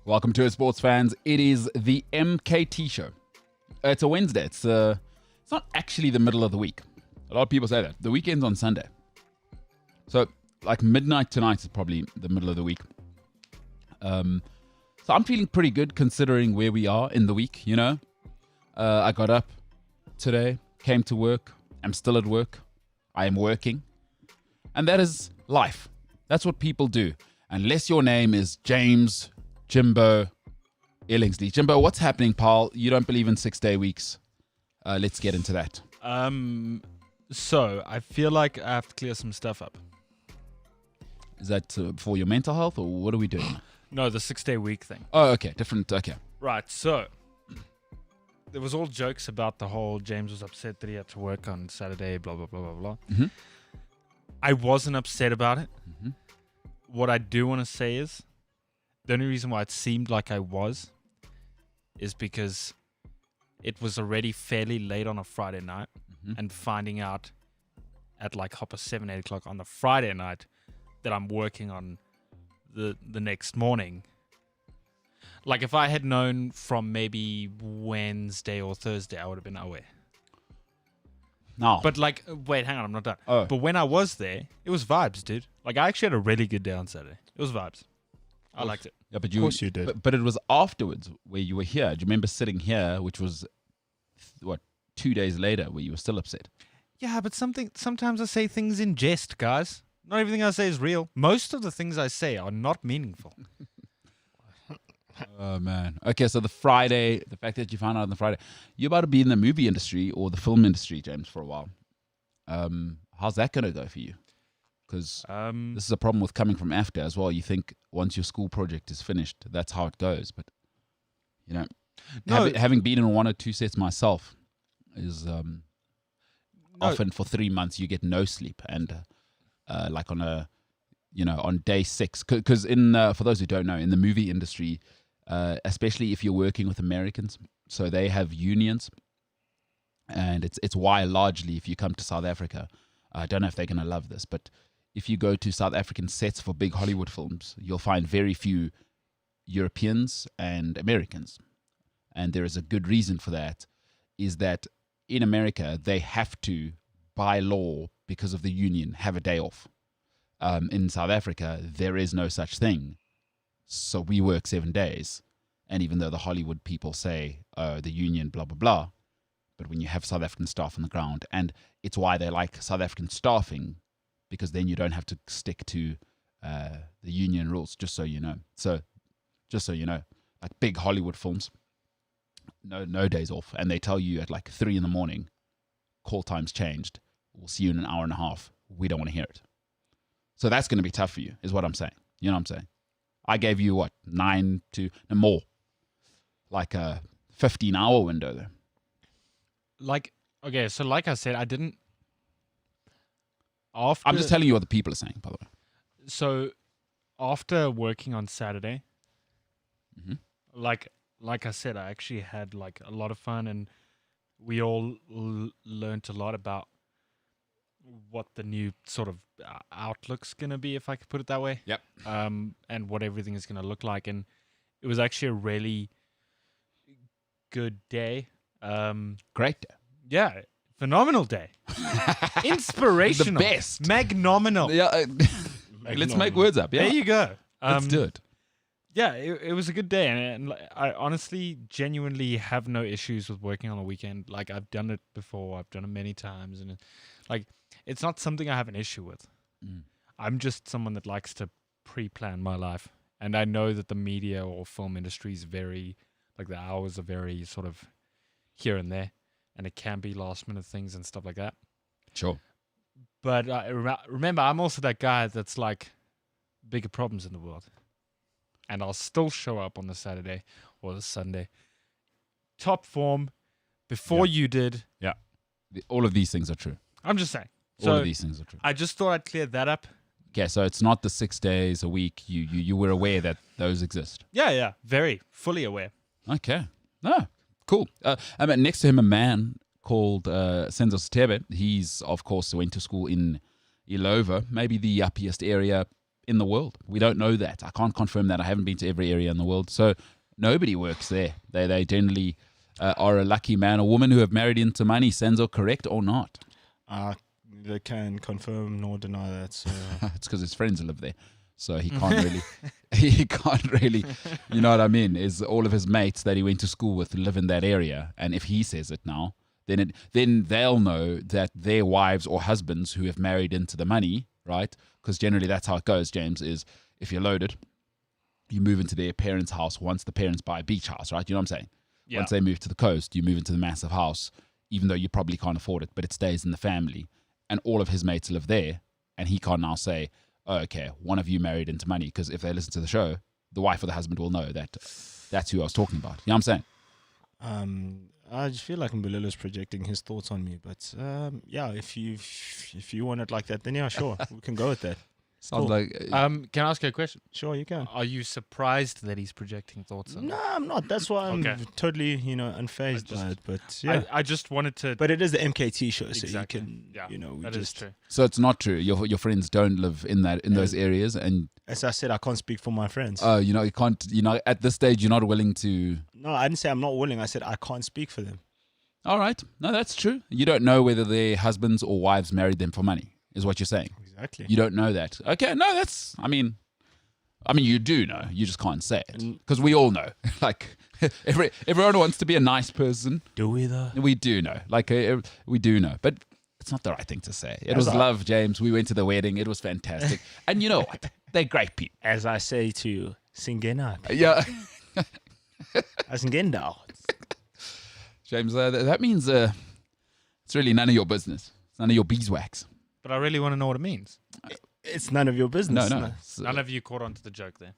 Welcome to it, sports fans. It is the MKT Show. It's a Wednesday. It's not actually the middle of the week. A lot of people say that. The weekend's on Sunday. So, like midnight tonight is probably the middle of the week. So I'm feeling pretty good considering where we are in the week, you know. I got up today, came to work. I'm still at work. I am working. And that is life. That's what people do. Unless your name is James Jimbo Ellingsley. Jimbo, what's happening, pal? You don't believe in 6-day weeks. Let's get into that. So I feel like I have to clear some stuff up. Is that for your mental health, or what are we doing? No, the 6-day week thing. Oh, okay. Different. Okay. Right. So there was all jokes about the whole James was upset that he had to work on Saturday, blah, blah, blah, blah, blah. Mm-hmm. I wasn't upset about it. Mm-hmm. What I do want to say is the only reason why it seemed like I was is because it was already fairly late on a Friday night, and finding out at like 7, 8 o'clock on the Friday night that I'm working on the next morning. Like if I had known from maybe Wednesday or Thursday, I would have been aware. No. But like, wait, hang on, I'm not done. Oh. But when I was there, it was vibes, dude. Like I actually had a really good day on Saturday. It was vibes. I liked it. Yeah, but Of course you did. But it was afterwards where you were here. Do you remember sitting here, which was, 2 days later, where you were still upset? Yeah, but sometimes I say things in jest, guys. Not everything I say is real. Most of the things I say are not meaningful. Oh, man. Okay, so the fact that you found out on the Friday, you're about to be in the movie industry or the film industry, James, for a while. How's that going to go for you? Because this is a problem with coming from AFCA as well. You think once your school project is finished, that's how it goes. But, you know, having been in 1 or 2 sets myself is often for 3 months you get no sleep. And like on day 6, because for those who don't know, in the movie industry, especially if you're working with Americans, so they have unions, and it's why largely if you come to South Africa, I don't know if they're going to love this, but if you go to South African sets for big Hollywood films, you'll find very few Europeans and Americans. And there is a good reason for that, is that in America, they have to, by law, because of the union, have a day off. In South Africa, there is no such thing. So we work 7 days. And even though the Hollywood people say, the union, blah, blah, blah, but when you have South African staff on the ground, and it's why they like South African staffing, because then you don't have to stick to the union rules, just so you know. So, just so you know, like big Hollywood films, no days off. And they tell you at like 3 a.m, call time's changed. We'll see you in an hour and a half. We don't want to hear it. So that's going to be tough for you, is what I'm saying. You know what I'm saying? I gave you, 9 to more. Like a 15-hour window there. Like, okay, so like I said, I didn't... After, I'm just telling you what the people are saying, by the way. So, after working on Saturday, like I said, I actually had like a lot of fun, and we all learned a lot about what the new sort of outlook's going to be, if I could put it that way. Yep. And what everything is going to look like. And it was actually a really good day. Great day. Yeah. Phenomenal day. Inspirational. The best. Magnominal. Yeah. Let's make words up. Yeah. There you go. Let's do it. Yeah, it was a good day. And I honestly, genuinely have no issues with working on the weekend. Like, I've done it before. I've done it many times. And it's not something I have an issue with. I'm just someone that likes to pre-plan my life. And I know that the media or film industry is very, like the hours are very sort of here and there. And it can be last minute things and stuff like that. Sure. But remember, I'm also that guy that's like bigger problems in the world. And I'll still show up on the Saturday or the Sunday. Top form before you did. Yeah. All of these things are true. I'm just saying. All of these things are true. I just thought I'd clear that up. Okay, so it's not the 6 days a week. You were aware that those exist. Yeah. Very fully aware. Okay. No, cool. Next to him, a man called Senzo Stebe. He's, of course, went to school in Ilova, maybe the yuppiest area in the world. We don't know that. I can't confirm that. I haven't been to every area in the world. So nobody works there. They generally are a lucky man or woman who have married into money. Senzo, correct or not? They can confirm nor deny that. So. It's because his friends live there. So he can't really, you know what I mean? Is all of his mates that he went to school with live in that area. And if he says it now, then they'll know that their wives or husbands who have married into the money, right? Because generally that's how it goes, James, is if you're loaded, you move into their parents' house once the parents buy a beach house, right? You know what I'm saying? Yeah. Once they move to the coast, you move into the massive house, even though you probably can't afford it, but it stays in the family. And all of his mates live there. And he can't now say, oh, okay, one of you married into money. Because if they listen to the show, the wife or the husband will know that that's who I was talking about. You know what I'm saying? I just feel like Mbulela's projecting his thoughts on me. But yeah, if you want it like that, then yeah, sure. We can go with that. Sounds Cool. like... Can I ask you a question? Sure, you can. Are you surprised that he's projecting thoughts on? No, I'm not. That's why I'm Okay. totally, unfazed by it. But yeah. I just wanted to. But it is the MKT show, so Exactly. you can, Yeah, we that is just. true. So it's not true. Your friends don't live in those areas, and As I said, I can't speak for my friends. you can't. At this stage, you're not willing to. No, I didn't say I'm not willing. I said I can't speak for them. All right, no, that's true. You don't know whether their husbands or wives married them for money, is what you're saying. Exactly. You don't know that. Okay, no, that's. I mean, you do know. You just can't say it because we all know. Like everyone wants to be a nice person. Do we though? We do know. Like we do know, but. It's not the right thing to say. It was As I- love, James. We went to the wedding. It was fantastic. And you know what? They're great people. As I say to you, Singena. Yeah. Asingenda. James, that means it's really none of your business. It's none of your beeswax. But I really want to know what it means. It's none of your business. No. It's, None of you caught on to the joke there.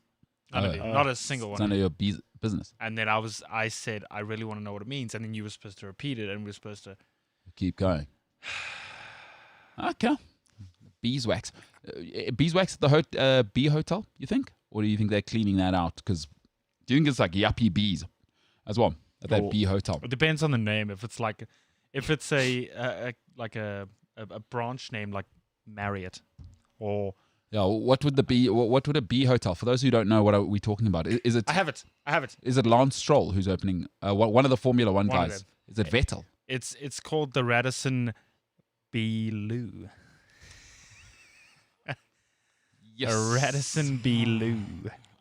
None of you. Oh. Not a single it's one. none of your business. And then I said, I really want to know what it means. And then you were supposed to repeat it, and we were supposed to. Keep going. Okay. Beeswax. Beeswax at the bee hotel, you think? Or do you think they're cleaning that out? Because do you think it's like yuppie bees as well at that bee hotel? It depends on the name. If it's a branch name like Marriott, or Yeah. What would a bee hotel? For those who don't know, what are we talking about? Is it? I have it. Is it Lance Stroll who's opening? One of the Formula One One of guys. them. Is it Vettel? It's called the Radisson Bee-Lou. Yes. A Radisson Bee-Lou.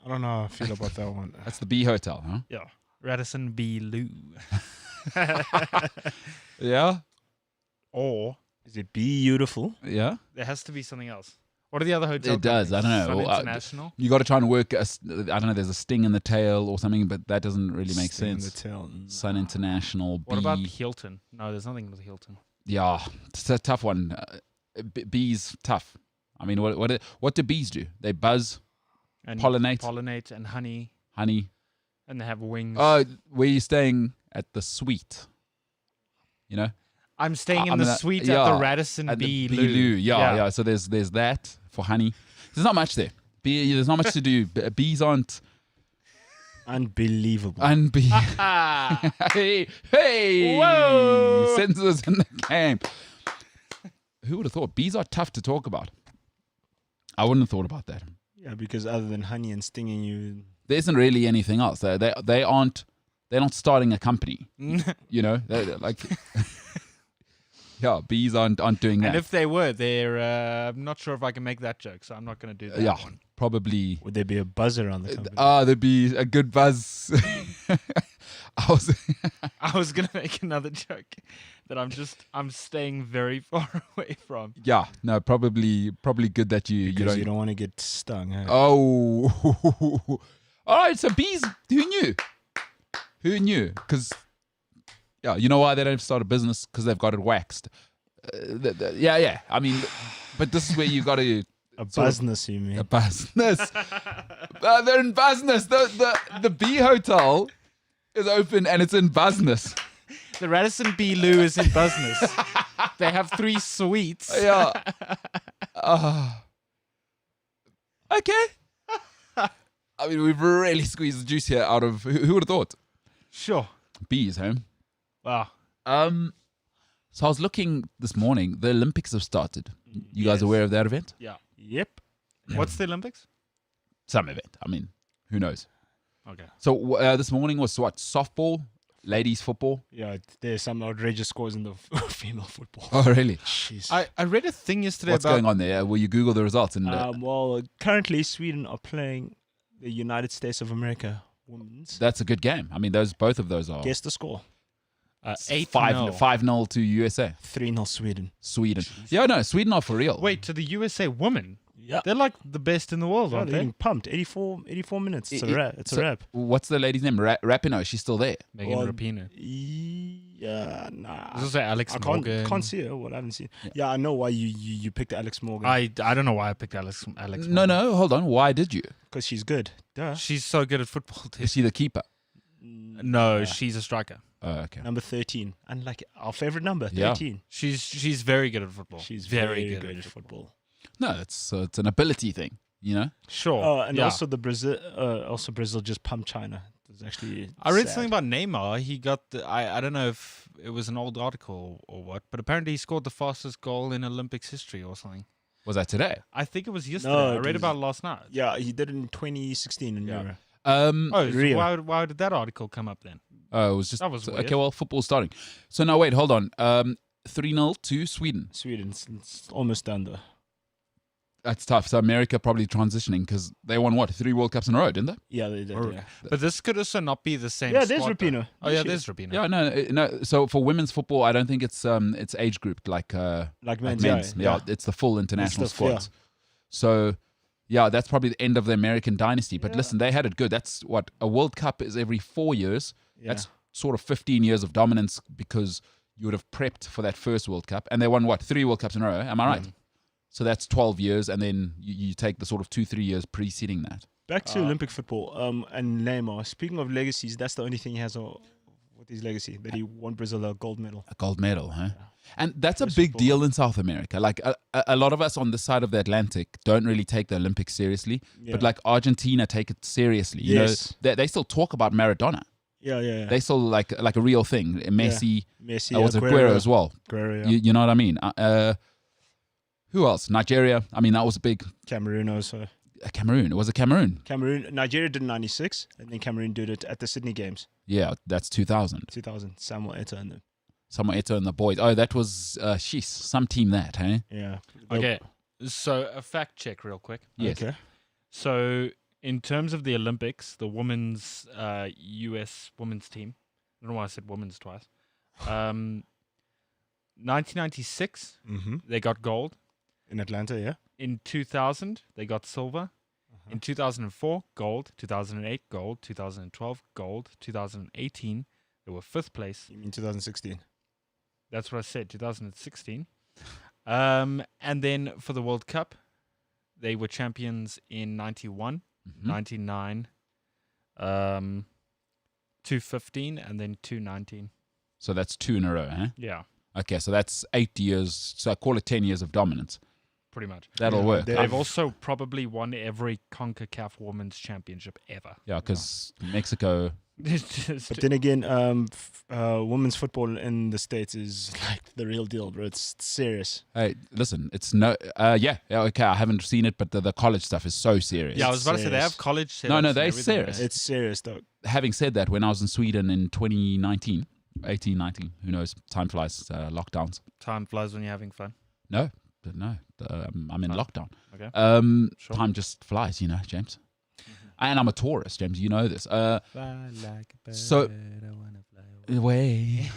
I don't know how I feel about that one. That's the bee hotel, huh? Yeah, Radisson Bee-Lou. Yeah. Or Is it beautiful? Yeah. there has to be something else. What are the other hotels? It does. I don't know. Sun Well, International. You got to try and work. I don't know. There's a sting in the tail or something, but that doesn't really make Sting in sense. the tail. Sun International. What Bee. about Hilton? No, there's nothing with Hilton. Yeah, it's a tough one. Bees tough. I mean, what do bees do? They buzz, And pollinate, and honey, honey. and they have wings. Oh, where you staying at the suite? You know, I'm staying in I the mean, suite yeah, at the Radisson at the Bee-Lou. Bee-Lou. Yeah. So there's that for honey. There's not much there. There's not much to do. Bees aren't. Unbelievable. Ah, hey, Whoa! Sensors in the game. Who would have thought? Bees are tough to talk about. I wouldn't have thought about that. Yeah, because other than honey and stinging you, There isn't really anything else. They aren't. They're not starting a company. You know, they're like. Yeah, bees aren't doing that. and if they were, I'm not sure if I can make that joke, so I'm not going to do that yeah, one. probably. would there be a buzzer on the company? There'd be a good buzz. I was going to make another joke that I'm staying very far away from. Yeah, no, probably good that you Because don't. you don't want to get stung. Huh? Oh, all right. So bees, who knew? Who knew? Because, yeah, you know why they don't start a business? Because they've got it waxed. Yeah. I mean, but this is where you got to A sort of- business, you mean? a business. They're in business. The bee hotel is open and it's in business. The Radisson Bee-Lou is in business. They have 3 suites. Yeah. Okay. I mean, we've really squeezed the juice here out of who would have thought? Sure. Bees, huh? Wow. So I was looking this morning. The Olympics have started. You guys aware of that event? Yeah. Yep. What's the Olympics? Some event. I mean, who knows? Okay. So this morning was what? Softball, ladies football. Yeah, there's some outrageous scores in the female football. Oh, really? Jeez. I read a thing yesterday What's about going on there? Will you Google the results? And Well, currently Sweden are playing the United States of America women's. that's a good game. I mean, both of those are. Guess the score. 8-0. 5-0 to USA. 3-0 Sweden. Sweden. Yeah, no, Sweden are for real. Wait, to the USA women? Yeah. They're like the best in the world, aren't They're they? getting pumped. 84 minutes. It's a wrap. It's so a wrap. What's the lady's name? Rapinoe. She's still there. Megan Well, Rapinoe. Yeah, nah. There's also Alex I Morgan. can't see her. Well, I haven't seen. Yeah, I know why you picked Alex Morgan. I don't know why I picked Alex No, Morgan. hold on. Why did you? Because she's good. Duh. She's so good at football. Too. Is she the keeper? No, Yeah. she's a striker. Oh, okay. Number 13. And like our favorite number, Yeah. 13. She's very good at football. She's very good at football. No, it's an ability thing, you know? Sure. Oh, and yeah. also Brazil just pumped China. It's actually I read sad. something about Neymar. He got I don't know if it was an old article or what, but apparently he scored the fastest goal in Olympics history or something. Was that today? I think it was yesterday. No, I it read was- about it last night. Yeah, he did it in 2016 in Yeah. Euro. Oh, so Rio. why did that article come up then? It was just That was okay. weird. Well, football's starting. So now wait, hold on. 3-0 to Sweden. Sweden, it's almost done though. That's tough. So America probably transitioning because they won what 3 World Cups in a row, didn't they? Yeah, they did. Or- Yeah, But this could also not be the same. yeah there's squad, though. Rapinoe. Oh yeah, there's Rapinoe. Yeah, no. So for women's football, I don't think it's age grouped like Like men's. men's. Yeah. It's the full international It's the- yeah. squads. So yeah, that's probably the end of the American dynasty. But Yeah. listen, they had it good. That's what a World Cup is every 4 years. Yeah. That's sort of 15 years of dominance because you would have prepped for that first World Cup, and they won what 3 World Cups in a row. Am I right? So that's 12 years, and then you take the sort of 2-3 years preceding that. Back to Olympic football. And Neymar. Speaking of legacies, that's the only thing he has with his legacy that he won Brazil a gold medal. A gold medal, huh? And that's a First big football. deal in South America. Like a lot of us on this side of the Atlantic don't really take the Olympics seriously, Yeah. but like Argentina take it seriously. You Yes. know, they still talk about Maradona. Yeah. They still like a real thing. Messi, Messi, was Aguero as well. Aguero, yeah. You know what I mean? Who else? Nigeria. I mean, that was a big. Cameroon also. Cameroon. It was a Cameroon. Nigeria did in 96, and then Cameroon did it at the Sydney Games, Yeah, that's 2000. 2000. Samuel Eto'o and them. Samuel Eto'o and the boys. Oh, that was some team that, hey? Yeah. Okay. So a fact check real quick. Yes. Okay. So in terms of the Olympics, the women's US women's team. I don't know why I said women's twice. 1996, Mm-hmm. they got gold. In Atlanta, yeah. In 2000, they got silver. In 2004, gold. 2008, gold. 2012, gold. 2018, they were 5th place. You mean 2016? That's what I said, 2016. And then for the World Cup, they were champions in 91, Mhm. 99, 215, and then 219. So that's 2 in a row, huh? Yeah, Okay, so that's 8 years. So I call it 10 years of dominance. pretty much. That'll Yeah, work. they- They've also probably won every CONCACAF Women's Championship ever. Yeah, because Mexico. But then again, women's football in the States is like the real deal, bro. It's serious. Hey, listen, it's no. Yeah, okay. I haven't seen it, but the college stuff is so serious. Yeah, I was about to say they serious. have college. No, setups and they're everything serious. there. It's serious, though. Having said that, when I was in Sweden in 2019, 18, 19, who knows? Time flies. Lockdowns. Time flies when you're having fun. No. I'm in Oh, lockdown. Okay. Sure. Time just flies, you know, James. And I'm a tourist, James. You know this. So- Away.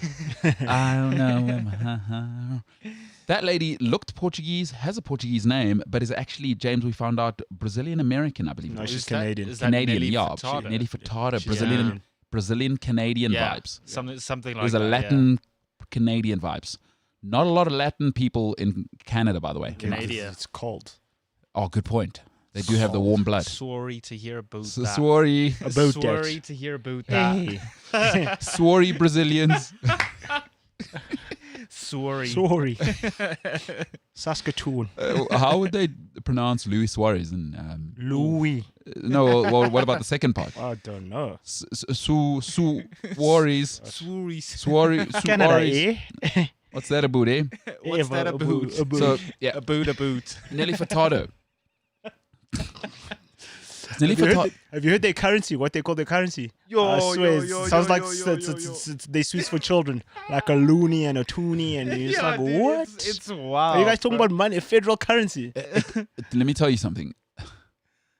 I don't know. That lady looked Portuguese, has a Portuguese name, but is actually, James, we found out, Brazilian American, I believe. No, it was. she's Is that- Canadian. is that Canadian, Nelly yeah. Furtado? Nelly Furtado, She's Brazilian Canadian Yeah, vibes. something like There's that. a Latin Canadian vibes. Not a lot of Latin people in Canada, by the way. Canada. It's cold. Oh, good point. They do have the warm blood. Sorry to hear about So that. sorry, About Sorry that. to hear about that. Hey. sorry, Brazilians. Sorry. Sorry. Saskatoon. How would they pronounce Luis Suarez? And Louis. no, well, what about the second part? I don't know. Suarez. Sorry. Canada, Suarez. eh? What's that about, eh? What's that about? So yeah, A boot. Nelly Furtado. It's nearly Have you heard their currency? What they call their currency? I swear, it sounds like they Swiss for children, like a loony and a toonie, and you're just like, dude, what? It's wild. Are you guys talking about money, federal currency? Let me tell you something.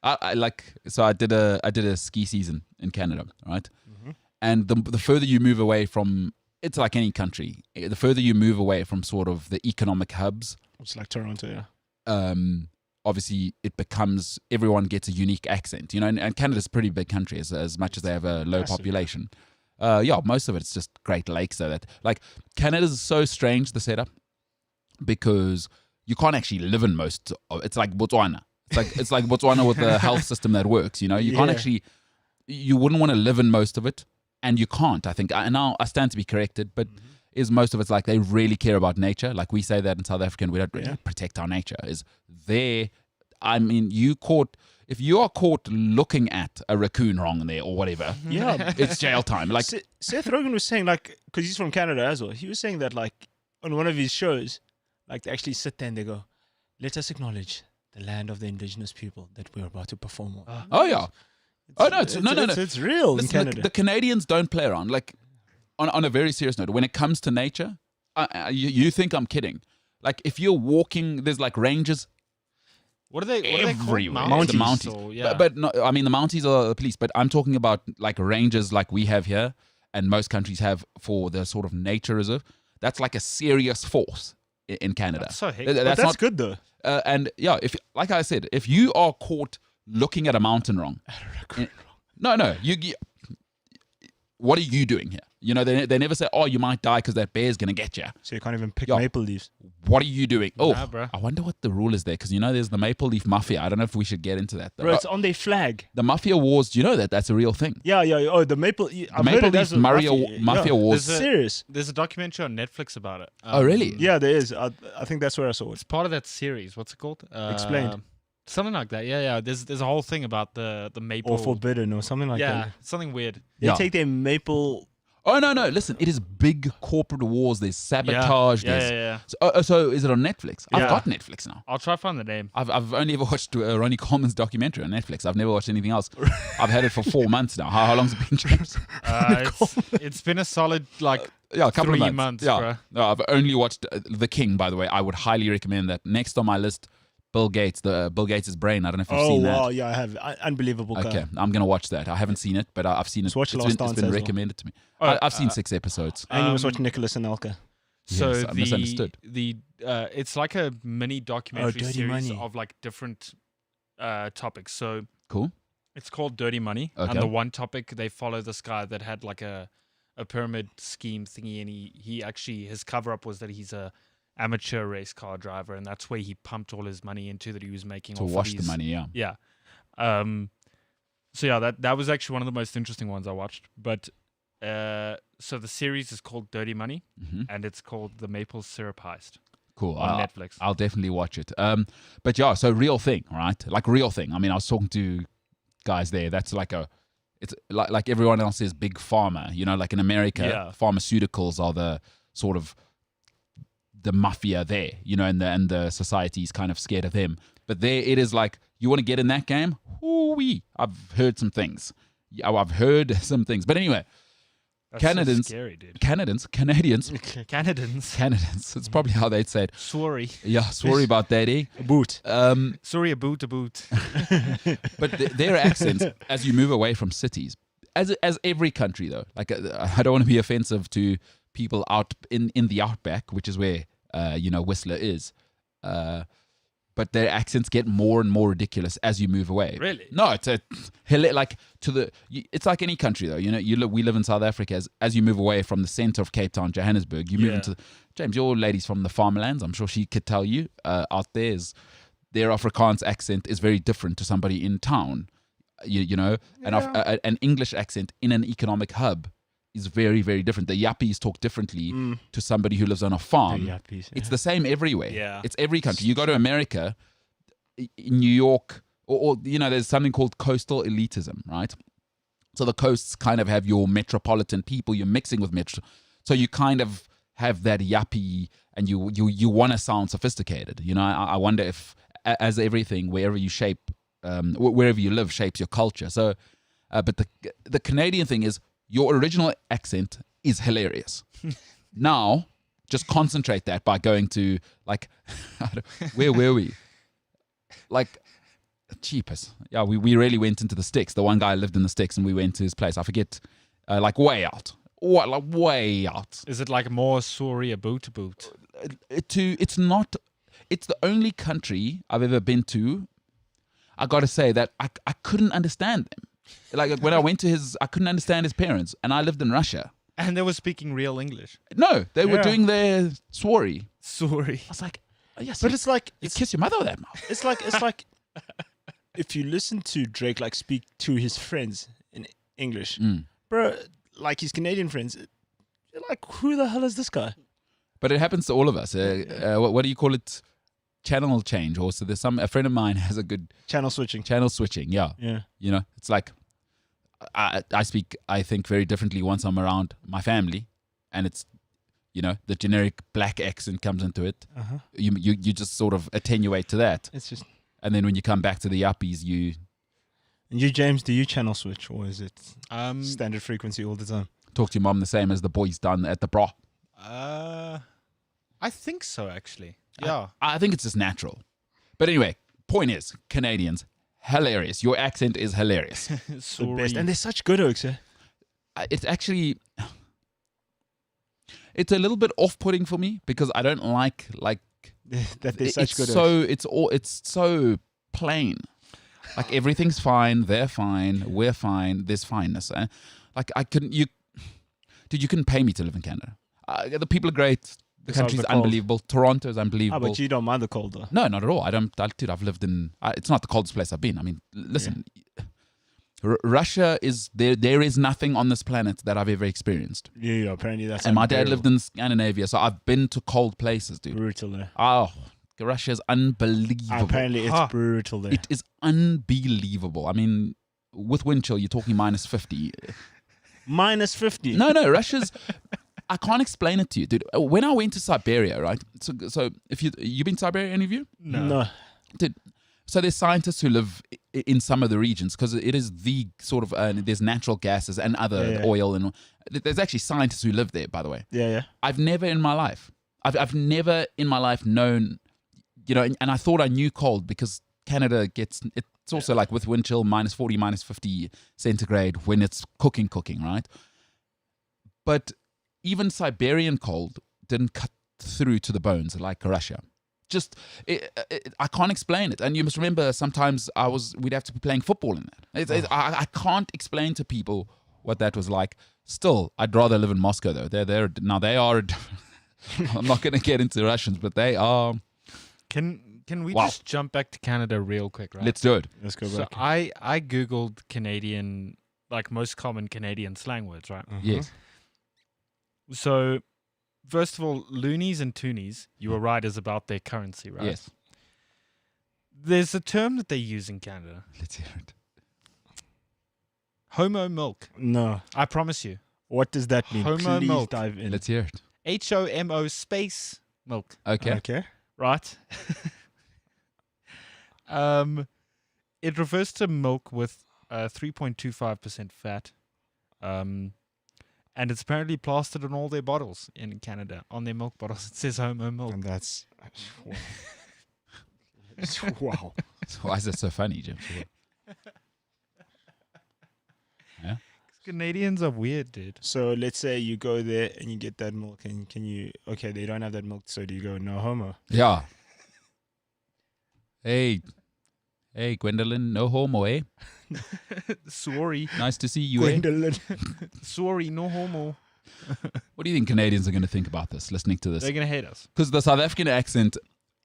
I did a ski season in Canada, right? Mm-hmm. And the further you move away from, it's like any country. The further you move away from sort of the economic hubs, It's like Toronto, yeah. Obviously it becomes, everyone gets a unique accent, you know. And Canada's a pretty big country, as much as they have a low Massive. population. Most of it's just Great Lakes, so that like Canada's so strange, the setup, because you can't actually live in most of, it's like Botswana. It's like Botswana with the health system that works, you know. You can't actually, you wouldn't want to live in most of it, and you can't, I think. And now I stand to be corrected, but is most of it's like they really care about nature. Like we say that in South Africa, we don't really protect our nature. Is there, I mean, if you are caught looking at a raccoon wrong there or whatever, it's jail time. Like Seth Rogen was saying, like, because he's from Canada as well, he was saying that, like, on one of his shows, like, they actually sit there and they go, let us acknowledge the land of the indigenous people that we're about to perform on. It's real in Canada. The Canadians don't play around. Like, on a very serious note, when it comes to nature, you think I'm kidding. Like, if you're walking, there's like ranges. What are they everywhere. called? The Mounties. Or, yeah. But no, I mean, the Mounties are the police, but I'm talking about like ranges like we have here and most countries have for the sort of nature reserve. That's like a serious force in Canada. That's so hectic. That's good, though. And yeah, if, like I said, if you are caught looking at a mountain wrong, what are you doing here? You know, they never say, oh, you might die because that bear's going to get you. So you can't even pick maple leaves. What are you doing? Nah, bro. I wonder what the rule is there, because, you know, there's the maple leaf mafia. I don't know if we should get into that, though. Bro, it's on their flag. The mafia wars, do you know that? That's a real thing. Yeah. Oh, the maple... The maple leaf mafia wars. Serious. There's a documentary on Netflix about it. Oh, really? Yeah, there is. I think that's where I saw it. It's part of that series. What's it called? Explained. Something like that. Yeah. There's a whole thing about the maple. Or forbidden or something like that. Yeah, something weird. They take their maple... Oh, no. Listen, it is big corporate wars. There's sabotage. Yeah. So is it on Netflix? Yeah. I've got Netflix now. I'll try to find the name. I've only ever watched Ronnie Coleman's documentary on Netflix. I've never watched anything else. I've had it for 4 months now. How long's it been, James? It's been a solid, like, a couple 3 of months, yeah. bro. No, I've only watched The King, by the way. I would highly recommend that. Next on my list, Bill Gates, Bill Gates' Brain. I don't know if you've seen that. Oh, wow, yeah, I have. Unbelievable guy. Okay, I'm going to watch that. I haven't seen it, but I've seen it. Watch It's been recommended to me. I've seen 6 episodes. And you must watch Nicholas and Elka. So Yes, I misunderstood. It's like a mini documentary Dirty series Money. of like different topics. So Cool. it's called Dirty Money, Okay. and the one topic they follow this guy that had like a pyramid scheme thingy, and he actually, his cover up was that he's a amateur race car driver, and that's where he pumped all his money into, that he was making To off wash of the money, yeah. Yeah. So yeah, that was actually one of the most interesting ones I watched. But so the series is called Dirty Money, and it's called The Maple Syrup Heist. Cool. On Netflix. I'll definitely watch it. But yeah, so real thing, right? Like real thing. I mean, I was talking to guys there. That's like it's like everyone else is big pharma. You know, like in America, pharmaceuticals are the sort of the mafia there, you know, and the society's kind of scared of them. But there it is like, you want to get in that game? Ooh-wee. I've heard some things. But anyway, That's Canadians, so scary, dude. Canadians. Canadians. It's probably how they'd say it. Sorry. Yeah, sorry about that, eh? A boot. Sorry, a boot. But their accents, as you move away from cities, as every country though, like I don't want to be offensive to people out in the outback, which is where Whistler is, but their accents get more and more ridiculous as you move away. Really? No, it's it's like any country though. You know, we live in South Africa. As you move away from the center of Cape Town, Johannesburg, you move into James. Your lady's from the farmlands. I'm sure she could tell you. Out there's their Afrikaans accent is very different to somebody in town. You know, an English accent in an economic hub is very, very different. The Yappies talk differently to somebody who lives on a farm. It's the same everywhere. Yeah. It's every country. You go to America, in New York, or there's something called coastal elitism, right? So the coasts kind of have your metropolitan people. You're mixing with so you kind of have that Yappie, and you want to sound sophisticated. You know, I wonder if, as everything, wherever you shape wherever you live shapes your culture. So, but the Canadian thing is your original accent is hilarious. Now, just concentrate that by going to like, where were we? Like, cheapest. Yeah, we really went into the sticks. The one guy lived in the sticks, and we went to his place. I forget, like way out. What, like way out? Is it like more sorry a boot? It's not. It's the only country I've ever been to. I got to say that I couldn't understand them. Like when I went to I couldn't understand his parents, and I lived in Russia. And they were speaking real English. No, they were doing their sorry. Sorry. I was like, oh, yes, But it's like you kiss your mother with that mouth. it's like if you listen to Drake like speak to his friends in English, bro, like his Canadian friends, you're like, who the hell is this guy? But it happens to all of us. What do you call it? Channel change. Or so there's a friend of mine has a good Channel switching. Yeah. You know, it's like I speak, I think, very differently once I'm around my family, and it's, you know, the generic black accent comes into it. You just sort of attenuate to that. It's just. And then when you come back to the uppies, And you, James, do you channel switch, or is it standard frequency all the time? talk to your mom the same as the boys done at the bra. I think so, actually. Yeah. I think it's just natural. But anyway, point is, Canadians, hilarious. Your accent is hilarious. The best. And they're such good oaks, eh? It's actually, it's a little bit off-putting for me because I don't like that they're such good oaks. It's so plain. Like everything's fine, they're fine, we're fine, there's fineness. Like you couldn't pay me to live in Canada. The people are great. The country's unbelievable. Toronto's unbelievable. But you don't mind the cold, though. No, not at all. Dude, I've lived in. It's not the coldest place I've been. I mean, listen, Russia is there. There is nothing on this planet that I've ever experienced. Yeah, apparently that's. And my dad lived in Scandinavia, so I've been to cold places, dude. Brutal there. Oh, Russia is unbelievable. Apparently, it's brutal there. It is unbelievable. I mean, with wind chill, you're talking minus 50. Minus 50. No, Russia's. I can't explain it to you, dude. When I went to Siberia, right? So if you been to Siberia, any of you? No. Dude, so there's scientists who live in some of the regions because it is the sort of there's natural gases and other oil, and there's actually scientists who live there, by the way. Yeah. I've never in my life known, you know, and I thought I knew cold because Canada it's also like with wind chill minus 40, minus 50 centigrade when it's cooking, right? But even Siberian cold didn't cut through to the bones like Russia. Just, I can't explain it. And you must remember, sometimes we'd have to be playing football in that. I can't explain to people what that was like. Still, I'd rather live in Moscow though. They are. I'm not going to get into Russians, but they are. Can we just jump back to Canada real quick, right? Let's do it. Let's go back. So I googled Canadian, like most common Canadian slang words, right? Yes. So, first of all, loonies and toonies, you were right, is about their currency, right? Yes. There's a term that they use in Canada. Let's hear it. Homo milk. No. I promise you. What does that mean? Homo Please milk. dive in. Let's hear it. HOMO space milk. Okay. Right? It refers to milk with 3.25% fat. And it's apparently plastered on all their bottles in Canada. On their milk bottles, it says Homo milk. And that's... Wow. So why is that so funny, Jim? Yeah? Canadians are weird, dude. So let's say you go there and you get that milk, and okay, they don't have that milk, so do you go, no homo? Yeah. Hey, Gwendolyn, no homo, eh? Sorry. Nice to see you, Gwendolyn. Sorry, no homo. What do you think Canadians are going to think about this, listening to this? They're going to hate us. Because the South African accent...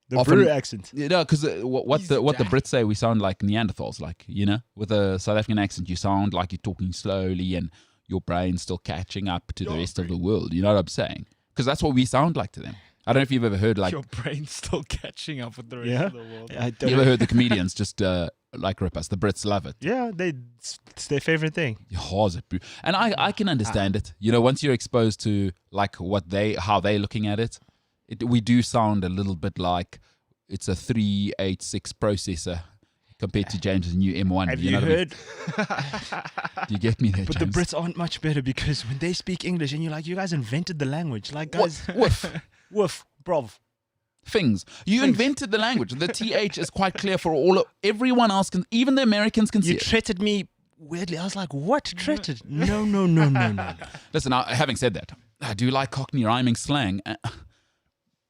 The often, brew accent. You know, because what the Brits say, we sound like Neanderthals. Like, you know, with a South African accent, you sound like you're talking slowly and your brain's still catching up to the rest of the world. You know what I'm saying? Because that's what we sound like to them. I don't know if you've ever heard like... Your brain's still catching up with the rest of the world. You ever heard the comedians just like rip us? The Brits love it. Yeah, it's their favorite thing. And I can understand it. You know, once you're exposed to like how they're looking at it, we do sound a little bit like it's a 386 processor compared to James's new M1. Have you know heard? Do you get me there, But James? the Brits aren't much better because when they speak English and you're like, you guys invented the language. Like, guys, woof, bruv. Things. You invented the language. The TH is quite clear for everyone else. Even the Americans can see You it. treated me weirdly. I was like, what? Treated? No. Listen, having said that, I do like Cockney rhyming slang.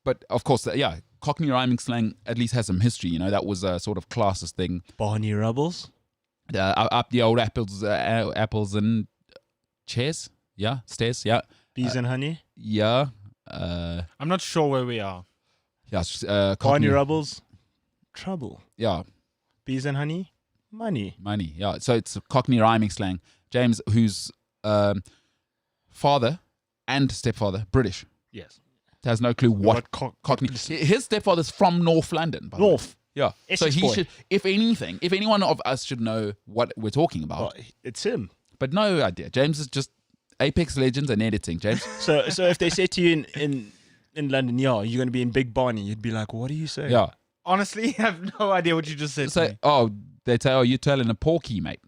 But of course, Cockney rhyming slang at least has some history. You know, that was a sort of classist thing. Barney Rubbles. Up the old apples and chairs. Yeah, stairs. Yeah. Bees and honey. Yeah. I'm not sure where we are. Yeah. Barney Cockney, Rubbles. Trouble. yeah. Bees and honey. Money. Yeah. So it's a Cockney rhyming slang. James, whose father and stepfather, British, Yes. has no clue what Cockney. His stepfather's from North London. By the way. North. Yeah. So Essex he boy. should, if anyone of us should know what we're talking about. Oh, it's him. But no idea. James is just Apex Legends and editing, James. So if they say to you in London, yeah, you're going to be in Big Barney, you'd be like, what are you saying? Yeah. Honestly, I have no idea what you just said. to me. They'd say, you're telling a porky, mate.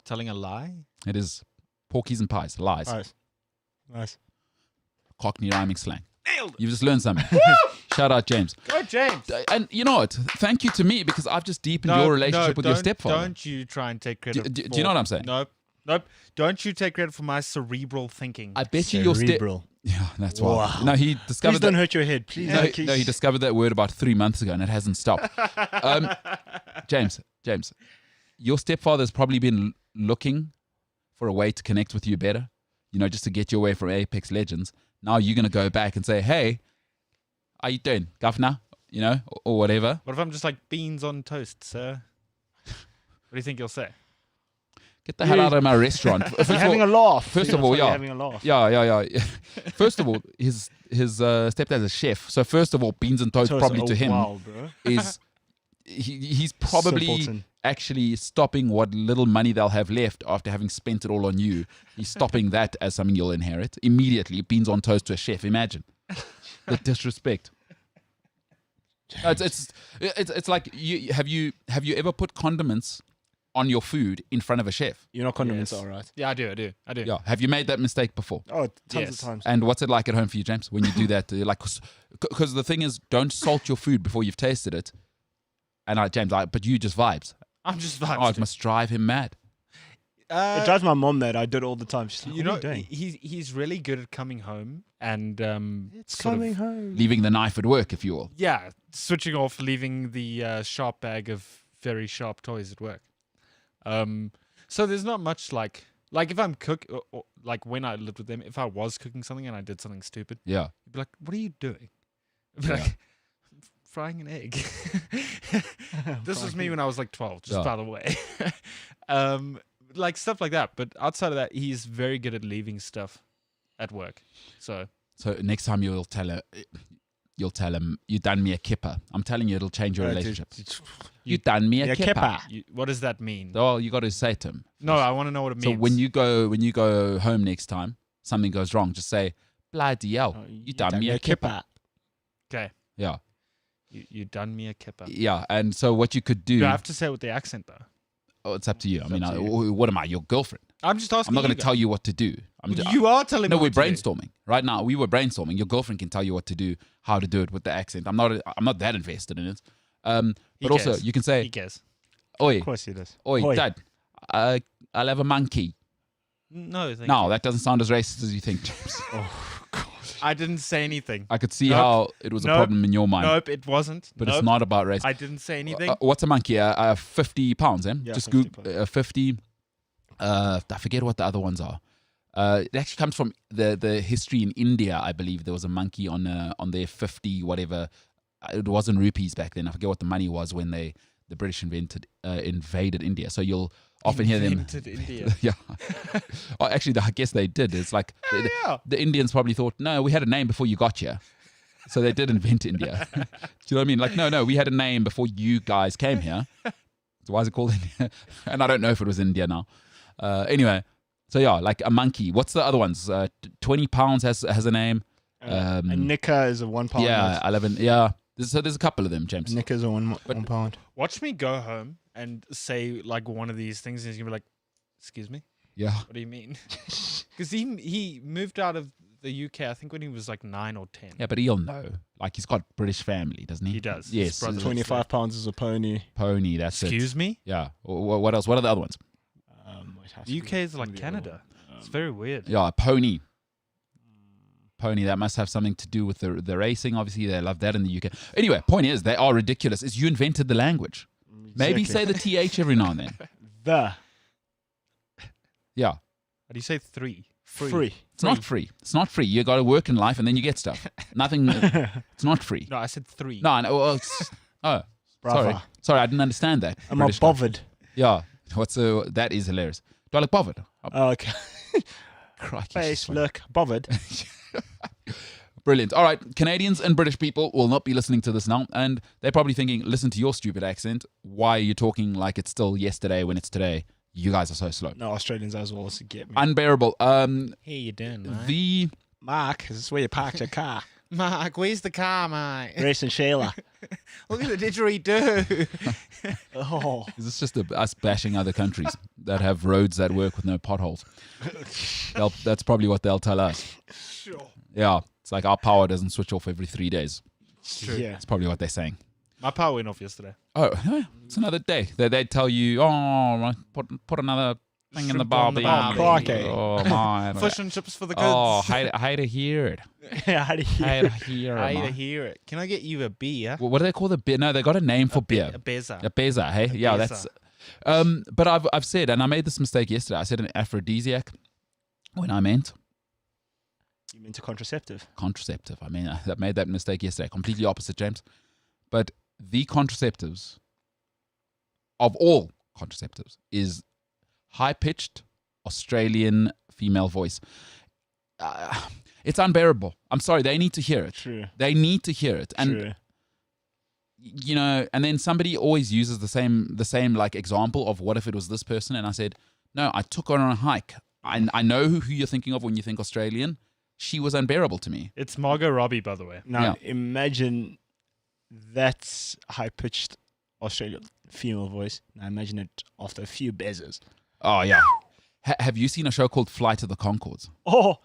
Telling a lie? It is porkies and pies, lies. Nice. Cockney rhyming slang. Nailed it. You've just learned something. Shout out, James. Go, James. And you know what? Thank you to me because I've just deepened your relationship with your stepfather. Don't you try and take credit. Do you know what I'm saying? Nope. Don't you take credit for my cerebral thinking. I bet you your Cerebral. Yeah, that's why. Wow. No, he discovered Please don't hurt your head. Please. No, he discovered that word about 3 months ago and it hasn't stopped. James, your stepfather's probably been looking for a way to connect with you better, just to get you away from Apex Legends. Now you're going to go back and say, hey, how you doing, governor? Or whatever. What if I'm just like beans on toast, sir? What do you think you'll say? Get the hell out of my restaurant. You're having a laugh. First of all, yeah. Having a laugh. Yeah. First of all, his stepdad's a chef. So first of all, beans and toast probably to him wow, bro. is he's probably Simpleton. actually stopping what little money they'll have left after having spent it all on you. He's stopping that as something you'll inherit immediately. Beans on toast to a chef. Imagine the disrespect. No, it's like have you ever put condiments on your food in front of a chef? You know condiments Yes. are right. Yeah, I do. Yeah. Have you made that mistake before? Oh, tons Yes. of times. And what's it like at home for you, James, when you do that? You're like, because the thing is, don't salt your food before you've tasted it. And James, but you just vibes. I'm just Oh, vibes. it must drive him mad. It drives my mom mad. I do it all the time. She's like, you what know, are you doing? he's really good at coming home and It's sort of- coming home. Leaving the knife at work, if you will. yeah, switching off, leaving the sharp bag of very sharp toys at work. So there's not much like if I'm or like when I lived with them, if I was cooking something and I did something stupid, Yeah. you'd be like, "What are you doing?" I'd be Yeah. like, "Frying an egg." This was me when I was like 12, just Yeah. by the way. Like stuff like that. But outside of that, he's very good at leaving stuff at work. So next time you'll tell him, you done me a kipper. I'm telling you, it'll change your relationship. You done me a Yeah, kipper. kipper. what does that mean? Oh, you got to say to him. No, I want to know what it So means. when you go home next time, something goes wrong, just say, bloody hell, Oh, you done me a kipper. Okay. Yeah. You done me a kipper. Yeah. And so what you could do, Do I have to say it with the accent though? it's up to you. I mean, up to you. what am I, your girlfriend? I'm just asking. I'm not going to guys. tell you what to do. You are telling No, me. we're what to do. brainstorming right now. We were brainstorming. Your girlfriend can tell you what to do, how to do it with the accent. I'm not that invested in it. He But also cares. you can say, He cares. "Oi, Of course he does. oi, Dad, I'll have a monkey." No, thank No, you. that doesn't sound as racist as you think, James. I didn't say anything. I could see Nope. how it was a Nope. problem in your mind, Nope, it wasn't. but Nope. it's not about race. I didn't say anything. What's a monkey? 50 pounds, eh? Yeah, Just 50 Google 50. I forget what the other ones are. It actually comes from the history in India, I believe. There was a monkey on their 50 whatever. It wasn't rupees back then. I forget what the money was when the British invaded India. So you'll often hear them. Invented India. Yeah. Oh, actually, I guess they did. It's like yeah. the Indians probably thought, no, we had a name before you got here. So they did invent India. Do you know what I mean? Like, no, we had a name before you guys came here. So why is it called India? And I don't know if it was India now. Anyway, so yeah, like a monkey. What's the other ones? 20 pounds has a name. A nicker is a £1 Yeah, note. 11. Yeah. There's a couple of them, James. Nickers are one pound. Watch me go home and say like one of these things, and he's gonna be like, "Excuse me, Yeah. what do you mean?" Because he moved out of the UK, I think, when he was like 9 or 10. Yeah, but he'll know. Like, he's got British family, doesn't he? He does. His Yes. brother lives 25 pounds is a pony. Pony, that's Excuse me? it. Yeah. What else? What are the other ones? The UK is like Canada. It's very weird. Yeah, pony. Pony, that must have something to do with the racing. Obviously, they love that in the UK. Anyway, point is, they are ridiculous. Is you invented the language. Maybe say the TH every now and then. The. Yeah. How do you say three? Free. It's not free. It's not free. You got to work in life and then you get stuff. Nothing. It's not free. No, I said 3. No, well, oh, Brava. sorry, I didn't understand that. I'm not bothered. Yeah, that is hilarious. Do I look bothered? Oh, okay. Crikey, Face, look, bothered. Brilliant. All right, Canadians and British people will not be listening to this now, and they're probably thinking, listen to your stupid accent. Why are you talking like it's still yesterday when it's today? You guys are so slow. No, Australians as well to get me. Unbearable. Hey, you doing, mate? The Mark, this is where you parked your car. Mark, where's the car, mate? Grace and Shayla. Look at the didgeridoo. Oh. Is this just us bashing other countries that have roads that work with no potholes? That's probably what they'll tell us. Sure. Yeah, it's like our power doesn't switch off every 3 days. True. Yeah. That's probably what they're saying. My power went off yesterday. Oh, it's another day. They tell you, oh, put another thing in the Shrimp on the barbie. barbie. Crikey. Oh, my. Fish and chips for the kids. Oh, I hate to hear it. How do you Hate to hear it. I man. hear it. Can I get you a beer? What do they call the beer? No, they got a name for beer. A beza. A beza, hey? Yeah, beza. that's... But I've said, and I made this mistake yesterday, I said an aphrodisiac when I meant You meant a contraceptive? contraceptive. I mean, I made that mistake yesterday. Completely opposite, James. But the contraceptives, of all contraceptives, is high-pitched Australian female voice. It's unbearable. I'm sorry. They need to hear it. True. They need to hear it. And True. you know, and then somebody always uses the same like example of what if it was this person, and I said, no, I took her on a hike. I know who you're thinking of when you think Australian. She was unbearable to me. It's Margot Robbie, by the way. Now, Yeah. imagine that's high-pitched Australian female voice. Now, imagine it after a few bezers. Oh yeah. Have you seen a show called Flight of the Conchords? Oh,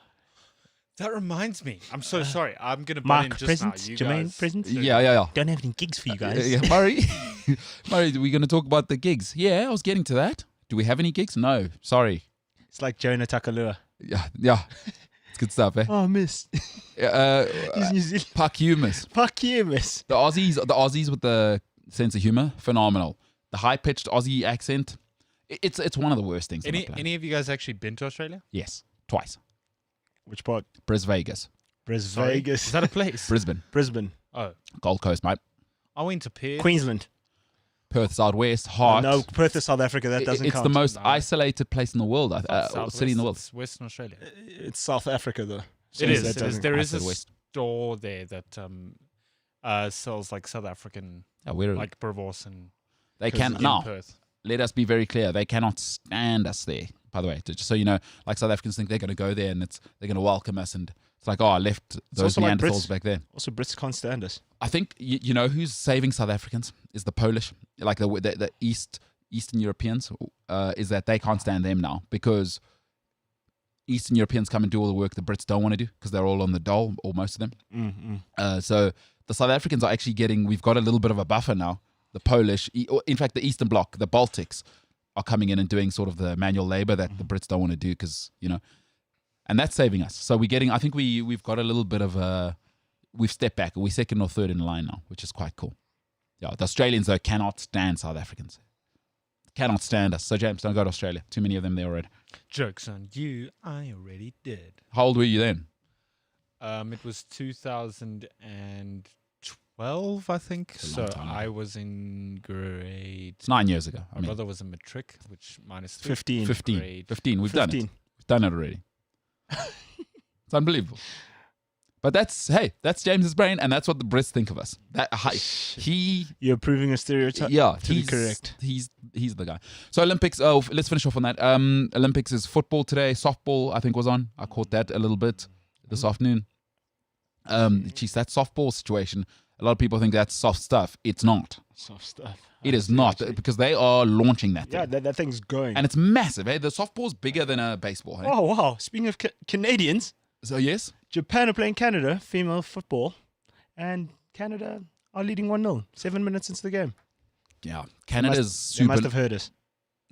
That reminds me. I'm so sorry. I'm going to butt in Mark, just presents? now. You Jermaine, guys, presents? Yeah. Don't have any gigs for you guys. Yeah, Murray, Murray, we're going to talk about the gigs. Yeah, I was getting to that. Do we have any gigs? No, sorry. It's like Jonah Takalua. Yeah. It's good stuff, eh? Oh, miss. He's New Zealand. Puck humus. Fuck you, miss. The Aussies with the sense of humor, phenomenal. The high-pitched Aussie accent, it's one of the worst things on the planet. Any of you guys actually been to Australia? Yes, twice. Which part? Bris Vegas, Sorry? Vegas. Is that a place? Brisbane, Oh. Gold Coast, mate. I went to Perth. Queensland. Perth, Southwest, Hart. No, Perth is South Africa. That doesn't It's count. the most No. isolated place in the world, Southwest, city in the world. It's Western Australia. It's South Africa, though. So It is. that It is. doesn't There count. is a West. store there that sells like South African, Yeah, we're, like Bravos and they can in now. Perth. Let us be very clear. They cannot stand us there. By the way, just so you know, like South Africans think they're going to go there and they're going to welcome us, and it's like, oh, I left those also like Neanderthals Brits. back there. Also, Brits can't stand us. I think you know who's saving South Africans is the Polish, like the Eastern Europeans. Is that they can't stand them now because Eastern Europeans come and do all the work the Brits don't want to do because they're all on the dole, or most of them. So the South Africans are actually we've got a little bit of a buffer now. The Polish, or in fact, the Eastern Bloc, the Baltics, are coming in and doing sort of the manual labor that the Brits don't want to do because, you know, and that's saving us. So I think we've got a little bit of we've stepped back. We're second or third in line now, which is quite cool. Yeah, the Australians, though, cannot stand South Africans. Cannot stand us. So, James, don't go to Australia. Too many of them there already. Joke's on you. I already did. How old were you then? It was 2012, I think. It's a So long time ago. I was in grade. It's 9 years ago. My brother was in matric, which minus 15. 15. grade. 15. We've done it. 15. We've done it already. It's unbelievable. But that's James's brain, and that's what the Brits think of us. You're proving a stereotype. Yeah, to be he's correct. He's the guy. So Olympics. Oh, let's finish off on that. Olympics is football today. Softball, I think, was on. I caught that a little bit this afternoon. Geez, that softball situation. A lot of people think that's soft stuff. It's not. Soft stuff. It is not, because they are launching that thing. Yeah, that thing's going. And it's massive. Hey? The softball's bigger than a baseball. Hey? Oh, wow. Speaking of Canadians, So, yes? Japan are playing Canada, female football, and Canada are leading 1-0, 7 minutes into the game. Yeah. Canada's They super. must have heard us.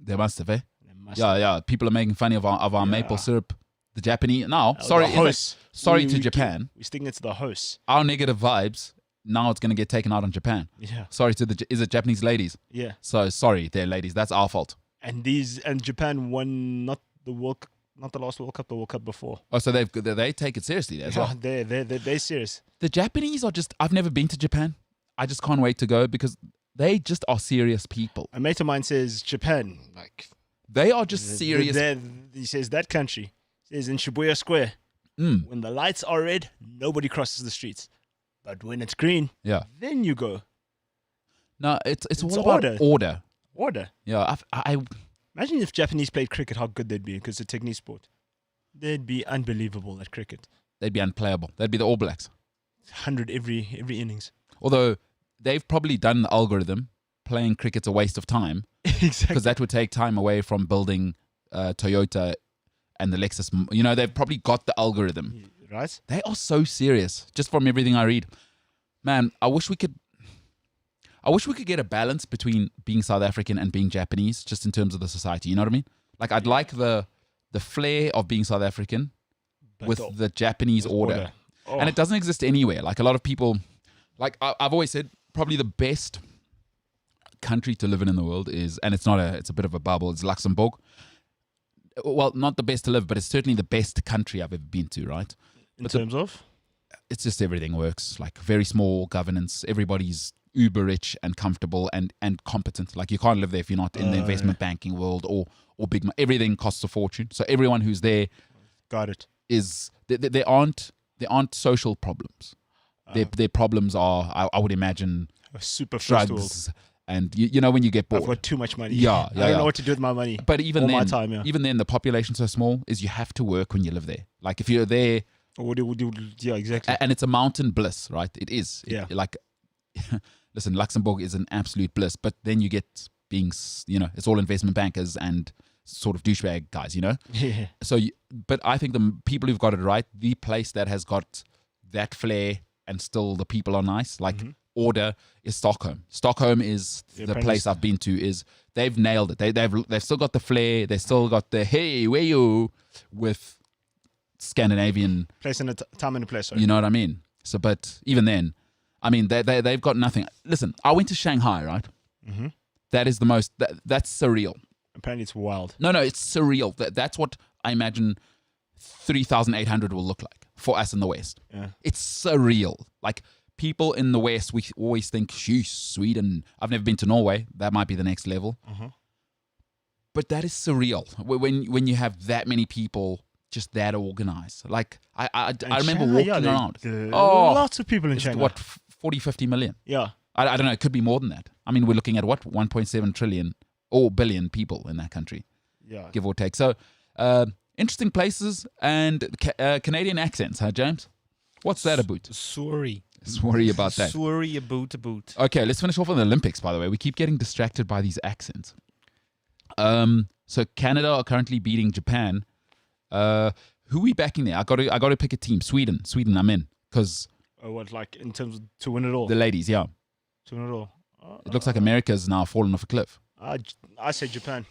They must have, eh? They must Yeah, have. yeah. People are making fun of our maple syrup. The Japanese. Now, The sorry. in fact, hosts. sorry to Japan. We're sticking it to the hosts. Our negative vibes, now it's going to get taken out on Japan. Yeah. Sorry to is it Japanese ladies? Yeah. So, sorry, there, ladies. That's our fault. And Japan won not the last World Cup, the World Cup before. Oh, so they take it seriously there as well. They're serious. The Japanese are just, I've never been to Japan. I just can't wait to go because they just are serious people. A mate of mine says Japan, like They are just serious. He says that country says in Shibuya Square, when the lights are red, nobody crosses the streets, but when it's green, Yeah. then you go. No, it's all about order. Order. Yeah, I Imagine if Japanese played cricket, how good they'd be, because it's a technique sport. They'd be unbelievable at cricket. they'd be unplayable. They'd be the All Blacks. 100 every innings. Although they've probably done the algorithm. Playing cricket's a waste of time Exactly. because that would take time away from building Toyota and the Lexus. You know, they've probably got the algorithm. Right? They are so serious, just from everything I read. Man, I wish we could get a balance between being South African and being Japanese, just in terms of the society. You know what I mean? Like, I'd like the flair of being South African But with the Japanese order. Oh. And it doesn't exist anywhere. Like, a lot of people, like I've always said, probably the best country to live in the world is, and it's a bit of a bubble, it's Luxembourg. Well, not the best to live, but it's certainly the best country I've ever been to, right? In terms of? It's just everything works. Like, very small governance. Everybody's uber rich and comfortable and competent. Like, you can't live there if you're not in the investment banking world or big. Everything costs a fortune. So everyone who's there, Got it. is there aren't social problems. Their problems are, I would imagine, A super first world. drugs. And you know when you get bored. I've got too much money. Yeah, I don't know what to do with my money. But even All then, my time, yeah. even then, the population's so small is you have to work when you live there. Like, if you're there, Yeah, exactly. and it's a mountain bliss, right? It is. Yeah. Like, listen, Luxembourg is an absolute bliss, but then you get being, it's all investment bankers and sort of douchebag guys, you know? Yeah. So, but I think the people who've got it right, the place that has got that flair and still the people are nice, like order, is Stockholm. Stockholm is the place I've been to. Is they've nailed it. They've still got the flair. They still got the hey, where you with Scandinavian Place and time and a place. Sorry. You know what I mean? So, but even then, I mean, they've got nothing. Listen, I went to Shanghai, right? Mm-hmm. That is the most. That's surreal. Apparently, it's wild. No, it's surreal. That's what I imagine 3,800 will look like for us in the West. Yeah. It's surreal. Like, people in the West, we always think, sheesh, Sweden. I've never been to Norway. That might be the next level. But that is surreal when you have that many people just that organized. Like, I remember walking around. Lots of people in Shanghai. What, 40, 50 million? Yeah. I don't know. It could be more than that. I mean, we're looking at what, 1.7 trillion or billion people in that country, Yeah. give or take. So, interesting places and Canadian accents, huh, James? What's that about? Sorry. Sorry about that. Sorry about. Okay, let's finish off on the Olympics, by the way. We keep getting distracted by these accents. So Canada are currently beating Japan. Who are we backing there? I got to pick a team. Sweden, I'm in. Because What, like, in terms of to win it all? the ladies, yeah. To win it all. It looks like America's now fallen off a cliff. I say Japan.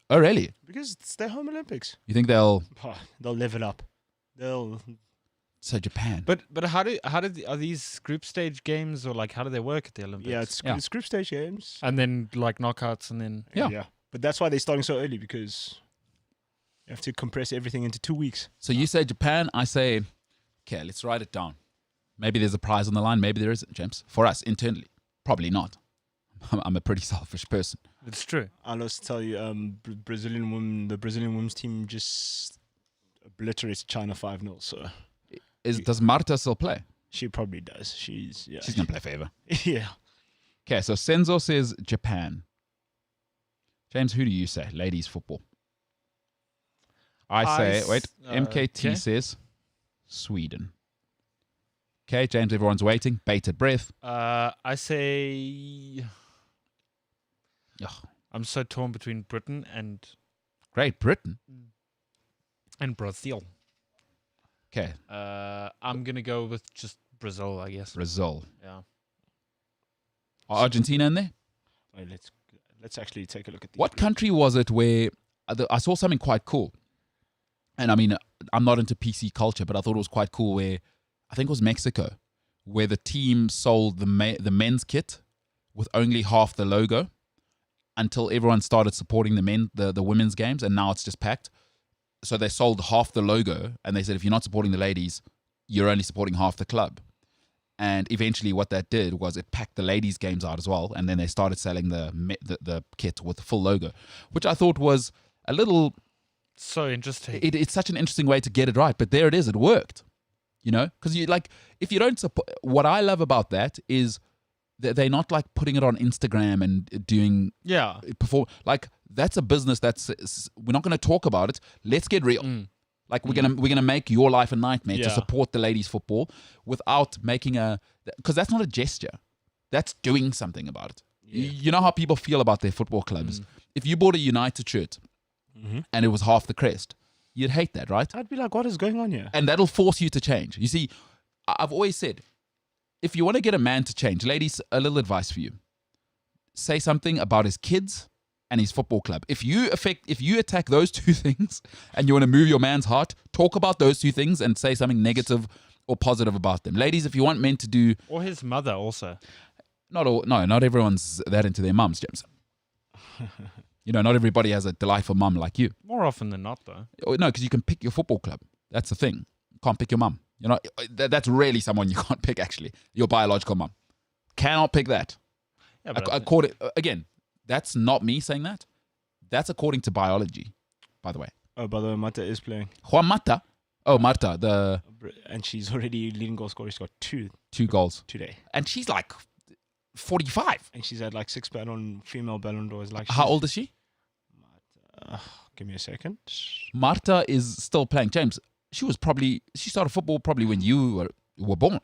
Oh, really? Because it's their home Olympics. You think they'll... They'll live it up. So Japan. But are these group stage games, or like how do they work at the Olympics? Yeah, it's group stage games. And then like knockouts, and then Yeah. But that's why they're starting so early, because you have to compress everything into 2 weeks. So you say Japan, I say, okay, let's write it down. Maybe there's a prize on the line. Maybe there isn't, James. For us, internally. Probably not. I'm a pretty selfish person. it's true. I'll also tell you, the Brazilian women's team just obliterated China 5-0. So Does Marta still play? she probably does. She's She's going to play forever. yeah. Okay, so Senzo says Japan. James, who do you say? Ladies football. MKT okay. says Sweden. Okay, James, everyone's waiting. Bated breath. I say Ugh. I'm so torn between Britain and Great Britain. Brazil. Okay, I'm gonna go with just Brazil, I guess. Brazil. Yeah. Are Argentina in there? Wait, let's actually take a look at these. What country was it where I saw something quite cool? And I mean, I'm not into PC culture, but I thought it was quite cool where I think it was Mexico, where the team sold the men's kit with only half the logo until everyone started supporting the women's games, and now it's just packed. So they sold half the logo, and they said if you're not supporting the ladies, you're only supporting half the club. And eventually, what that did was it packed the ladies' games out as well, and then they started selling the kit with the full logo, which I thought was a little. So interesting. It's such an interesting way to get it right, but there it is. It worked, because if you don't support. What I love about that is that they're not like putting it on Instagram and doing like that's a business we're not going to talk about it. Let's get real. Like we're gonna make your life a nightmare to support the ladies' football without making because that's not a gesture, that's doing something about it. You know how people feel about their football clubs. If you bought a United shirt and it was half the crest, you'd hate that, right? I'd be like, what is going on here? And that'll force you to change. You see, I've always said, if you want to get a man to change, ladies, a little advice for you: say something about his kids and his football club. If you attack those two things and you want to move your man's heart, talk about those two things and say something negative or positive about them. Ladies, if you want men to do, or his mother also. Not everyone's that into their mums, James. Not everybody has a delightful mum like you. More often than not, though. No, because you can pick your football club. That's the thing. You can't pick your mum. That's really someone you can't pick. Actually, your biological mum cannot pick that. Yeah, again. That's not me saying that. That's according to biology, by the way. Oh, by the way, Mata is playing. Juan Mata. Oh, Marta. And she's already leading goal scorer. She's got two goals today. And she's like 45. And she's had like 6 female Ballon d'Ors. Like, how old is she? Give me a second. Marta is still playing. James, she started football probably when you were born.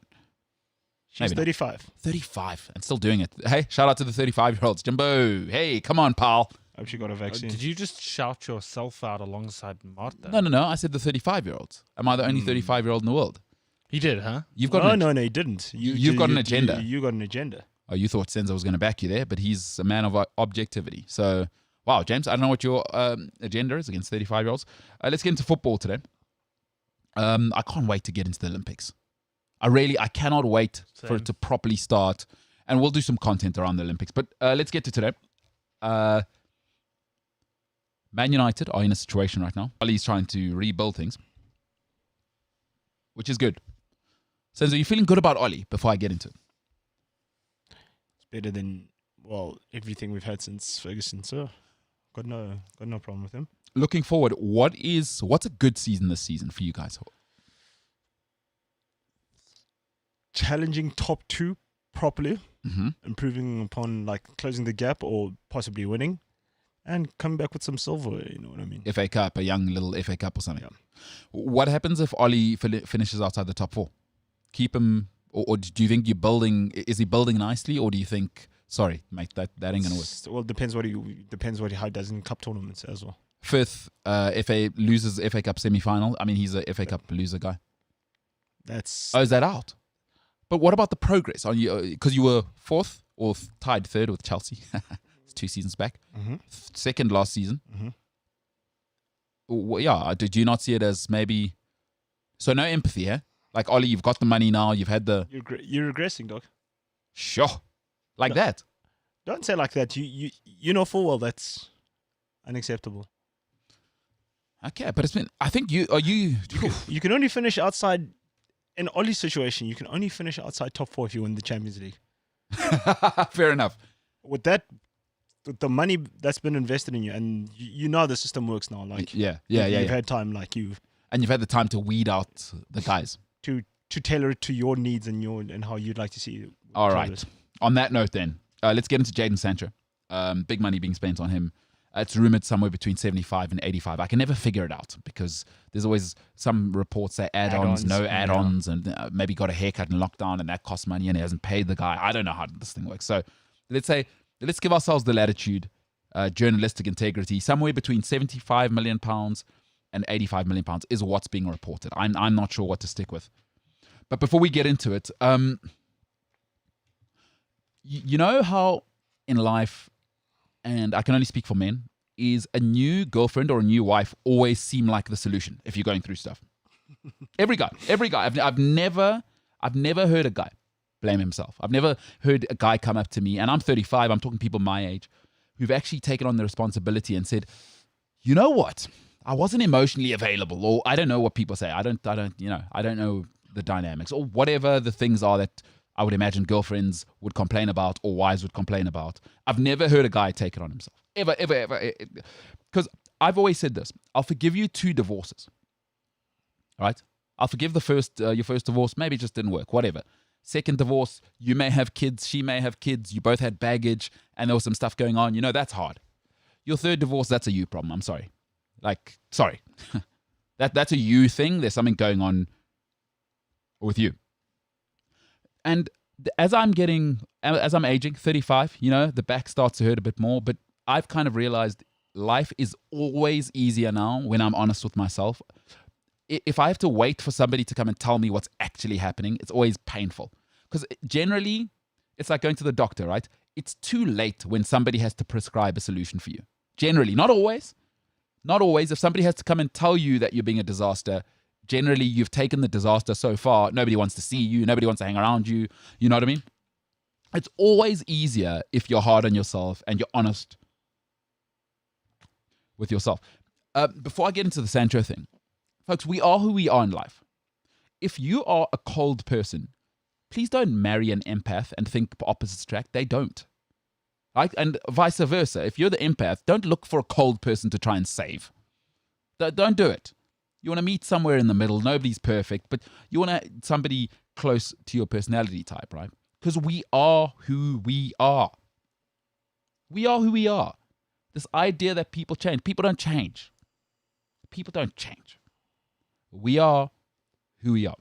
She's 35. 35 and still doing it. Hey, shout out to the 35-year-olds. Jimbo, hey, come on, pal. Hope she got a vaccine. Did you just shout yourself out alongside Marta? No. I said the 35-year-olds. Am I the only 35-year-old in the world? He did, huh? You've got no, he didn't. You've got an agenda. You got an agenda. Oh, you thought Senzo was going to back you there, but he's a man of objectivity. So, wow, James, I don't know what your agenda is against 35-year-olds. Let's get into football today. I can't wait to get into the Olympics. I cannot wait for it to properly start. And we'll do some content around the Olympics. But let's get to today. Man United are in a situation right now. Ali's trying to rebuild things, which is good. Senzo, are you feeling good about Oli before I get into it? It's better than, everything we've had since Ferguson. So, got no problem with him. Looking forward, what's a good season this season for you guys? Challenging top 2 properly, improving upon closing the gap or possibly winning, and coming back with some silver. You know what I mean? FA Cup, a young little FA Cup or something. Yeah. What happens if Oli finishes outside the top 4? Keep him, or do you think you're building? Is he building nicely, or do you think? Sorry, mate, that ain't gonna work. Well, depends how he does in cup tournaments as well. 5th, FA loses FA Cup semi-final. I mean, he's a FA Cup loser guy. Is that out? But what about the progress? Are you because you were 4th or tied 3rd with Chelsea? It's 2 seasons back. 2nd last season. Yeah. Did you not see it as maybe? So no empathy, eh? Like Oli, you've got the money now. You've had the. You're regressing, dog. Sure, that. Don't say like that. You know full well that's unacceptable. Okay, but it's been. I think you can only finish outside. In Oli's situation, you can only finish outside top 4 if you win the Champions League. Fair enough. With with the money that's been invested in you, and you know the system works now. You've had time, and you've had the time to weed out the guys to tailor it to your needs and how you'd like to see it. All right. On that note, then let's get into Jadon Sancho. Big money being spent on him. It's rumored somewhere between 75 and 85. I can never figure it out because there's always some reports say add-ons, no add-ons, and maybe got a haircut in lockdown and that costs money and he hasn't paid the guy. I don't know how this thing works. So let's give ourselves the latitude, journalistic integrity, somewhere between 75 million pounds and 85 million pounds is what's being reported. I'm not sure what to stick with. But before we get into it, you know how in life, and I can only speak for men, is a new girlfriend or a new wife always seem like the solution if you're going through stuff. Every guy. I've never heard a guy blame himself. I've never heard a guy come up to me, and I'm 35, I'm talking people my age, who've actually taken on the responsibility and said, you know what? I wasn't emotionally available, or I don't know what people say. I don't know the dynamics, or whatever the things are that I would imagine girlfriends would complain about or wives would complain about. I've never heard a guy take it on himself. Ever. Because I've always said this. I'll forgive you 2 divorces. All right? I'll forgive your first divorce. Maybe it just didn't work. Whatever. Second divorce, you may have kids. She may have kids. You both had baggage and there was some stuff going on. That's hard. Your third divorce, that's a you problem. I'm sorry. Sorry. That's a you thing. There's something going on with you. And as I'm aging, 35, the back starts to hurt a bit more, but I've kind of realized life is always easier now when I'm honest with myself. If I have to wait for somebody to come and tell me what's actually happening, it's always painful. Because generally, it's like going to the doctor, right? It's too late when somebody has to prescribe a solution for you. Generally, not always. Not always. If somebody has to come and tell you that you're being a disaster, generally, you've taken the disaster so far. Nobody wants to see you. Nobody wants to hang around you. You know what I mean? It's always easier if you're hard on yourself and you're honest with yourself. Before I get into the Sancho thing, folks, we are who we are in life. If you are a cold person, please don't marry an empath and think opposites attract. They don't. Right? And vice versa. If you're the empath, don't look for a cold person to try and save. Don't do it. You want to meet somewhere in the middle. Nobody's perfect, but you want somebody close to your personality type, right? Because we are who we are. We are who we are. This idea that people change. People don't change. People don't change. We are who we are.